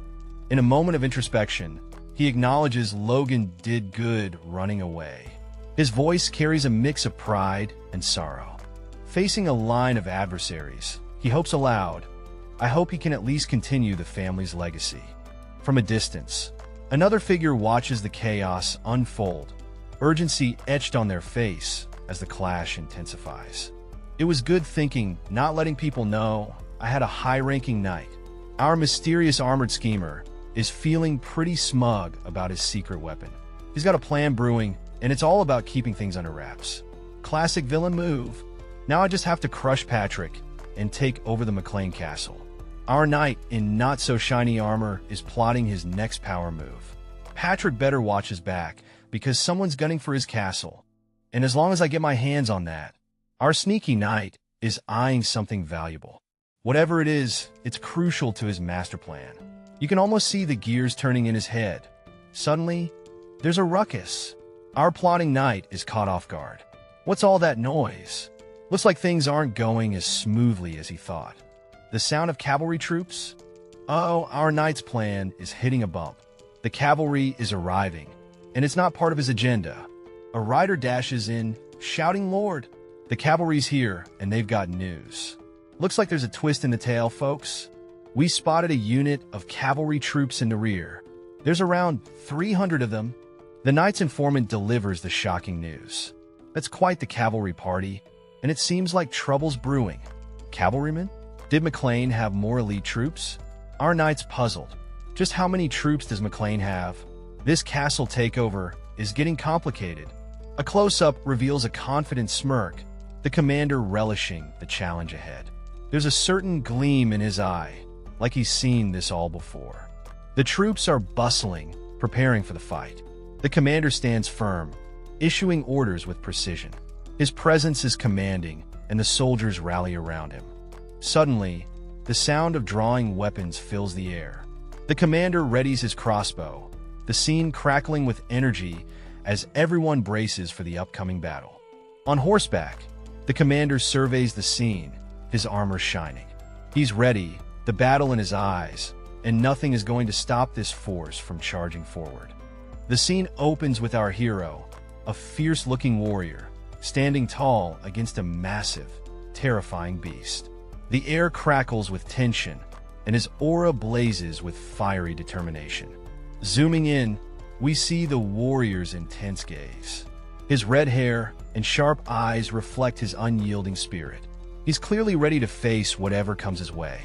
In a moment of introspection, he acknowledges Logan did good running away. His voice carries a mix of pride and sorrow. Facing a line of adversaries, he hopes aloud, "I hope he can at least continue the family's legacy." From a distance, another figure watches the chaos unfold, urgency etched on their face as the clash intensifies. It was good thinking, not letting people know I had a high-ranking knight. Our mysterious armored schemer is feeling pretty smug about his secret weapon. He's got a plan brewing, and it's all about keeping things under wraps. Classic villain move. Now I just have to crush Patrick and take over the McLean castle. Our knight in not-so-shiny armor is plotting his next power move. Patrick better watch his back, because someone's gunning for his castle. And as long as I get my hands on that, our sneaky knight is eyeing something valuable. Whatever it is, it's crucial to his master plan. You can almost see the gears turning in his head. Suddenly, there's a ruckus. Our plotting knight is caught off guard. What's all that noise? Looks like things aren't going as smoothly as he thought. The sound of cavalry troops? Uh-oh, our knight's plan is hitting a bump. The cavalry is arriving, and it's not part of his agenda. A rider dashes in, shouting, "Lord!" The cavalry's here, and they've got news. Looks like there's a twist in the tale, folks. We spotted a unit of cavalry troops in the rear. There's around 300 of them. The knight's informant delivers the shocking news. That's quite the cavalry party, and it seems like trouble's brewing. Cavalrymen? Did McLean have more elite troops? Our knight's puzzled. Just how many troops does McLean have? This castle takeover is getting complicated. A close-up reveals a confident smirk, the commander relishing the challenge ahead. There's a certain gleam in his eye, like he's seen this all before. The troops are bustling, preparing for the fight. The commander stands firm, issuing orders with precision. His presence is commanding, and the soldiers rally around him. Suddenly, the sound of drawing weapons fills the air. The commander readies his crossbow, the scene crackling with energy as everyone braces for the upcoming battle. On horseback, the commander surveys the scene, his armor shining. He's ready, the battle in his eyes, and nothing is going to stop this force from charging forward. The scene opens with our hero, a fierce-looking warrior, standing tall against a massive, terrifying beast. The air crackles with tension, and his aura blazes with fiery determination. Zooming in, we see the warrior's intense gaze. His red hair and sharp eyes reflect his unyielding spirit. He's clearly ready to face whatever comes his way.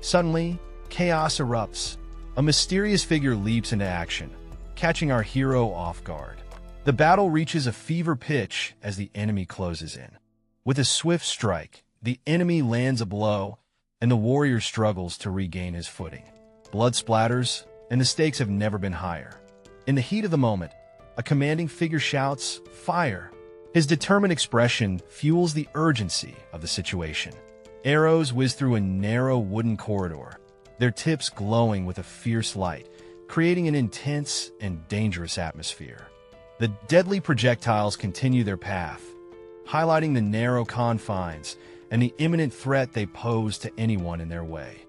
Suddenly, chaos erupts. A mysterious figure leaps into action, catching our hero off guard. The battle reaches a fever pitch as the enemy closes in. With a swift strike, the enemy lands a blow, and the warrior struggles to regain his footing. Blood splatters, and the stakes have never been higher. In the heat of the moment, a commanding figure shouts, "Fire!" His determined expression fuels the urgency of the situation. Arrows whiz through a narrow wooden corridor, their tips glowing with a fierce light, creating an intense and dangerous atmosphere. The deadly projectiles continue their path, highlighting the narrow confines and the imminent threat they pose to anyone in their way.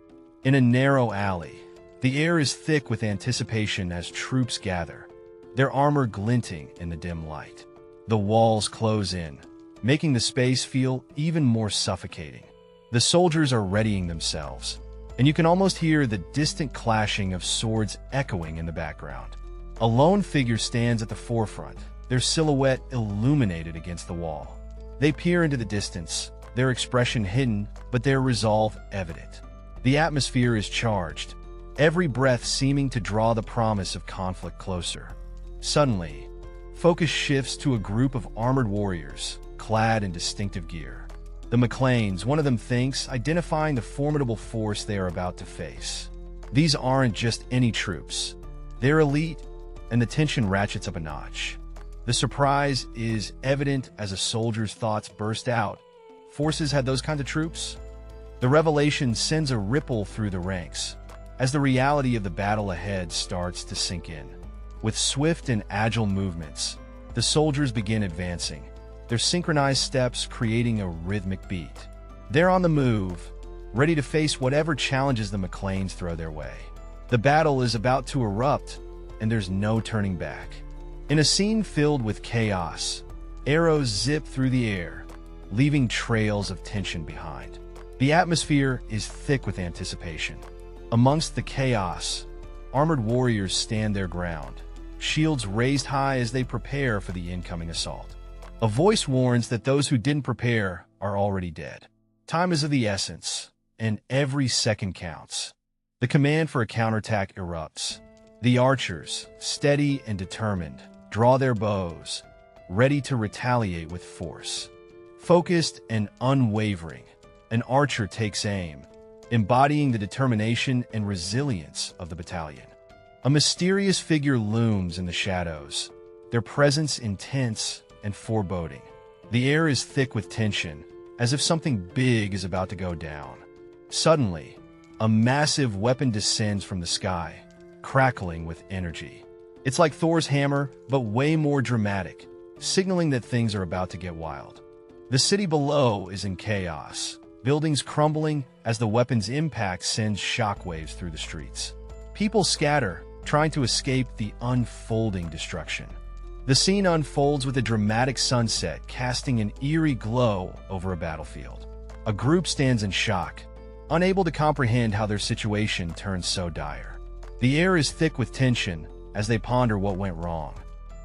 In a narrow alley, the air is thick with anticipation as troops gather, their armor glinting in the dim light. The walls close in, making the space feel even more suffocating. The soldiers are readying themselves, and you can almost hear the distant clashing of swords echoing in the background. A lone figure stands at the forefront, their silhouette illuminated against the wall. They peer into the distance, their expression hidden, but their resolve evident. The atmosphere is charged, every breath seeming to draw the promise of conflict closer. Suddenly, focus shifts to a group of armored warriors, clad in distinctive gear. The McLeans, one of them thinks, identifying the formidable force they are about to face. These aren't just any troops. They're elite, and the tension ratchets up a notch. The surprise is evident as a soldier's thoughts burst out. Forces had those kinds of troops? The revelation sends a ripple through the ranks, as the reality of the battle ahead starts to sink in. With swift and agile movements, the soldiers begin advancing, their synchronized steps creating a rhythmic beat. They're on the move, ready to face whatever challenges the McLeans throw their way. The battle is about to erupt, and there's no turning back. In a scene filled with chaos, arrows zip through the air, leaving trails of tension behind. The atmosphere is thick with anticipation. Amongst the chaos, armored warriors stand their ground, shields raised high as they prepare for the incoming assault. A voice warns that those who didn't prepare are already dead. Time is of the essence, and every second counts. The command for a counterattack erupts. The archers, steady and determined, draw their bows, ready to retaliate with force. Focused and unwavering, an archer takes aim, embodying the determination and resilience of the battalion. A mysterious figure looms in the shadows, their presence intense and foreboding. The air is thick with tension, as if something big is about to go down. Suddenly, a massive weapon descends from the sky, crackling with energy. It's like Thor's hammer, but way more dramatic, signaling that things are about to get wild. The city below is in chaos, buildings crumbling as the weapon's impact sends shockwaves through the streets. People scatter, trying to escape the unfolding destruction. The scene unfolds with a dramatic sunset casting an eerie glow over a battlefield. A group stands in shock, unable to comprehend how their situation turned so dire. The air is thick with tension as they ponder what went wrong.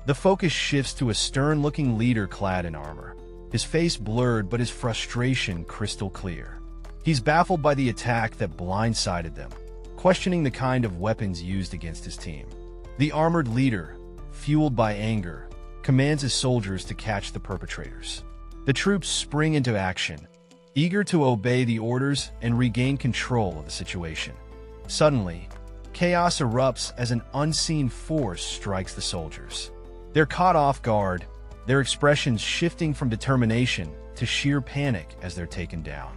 The focus shifts to a stern-looking leader clad in armor, his face blurred but his frustration crystal clear. He's baffled by the attack that blindsided them, questioning the kind of weapons used against his team. The armored leader, fueled by anger, commands his soldiers to catch the perpetrators. The troops spring into action, eager to obey the orders and regain control of the situation. Suddenly, chaos erupts as an unseen force strikes the soldiers. They're caught off guard, their expressions shifting from determination to sheer panic as they're taken down.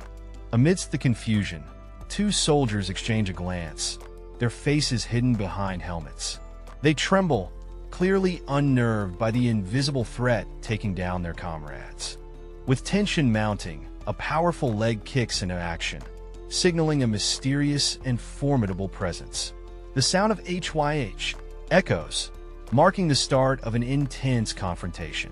Amidst the confusion, two soldiers exchange a glance, their faces hidden behind helmets. They tremble, clearly unnerved by the invisible threat taking down their comrades. With tension mounting, a powerful leg kicks into action, signaling a mysterious and formidable presence. The sound of HYH echoes, marking the start of an intense confrontation.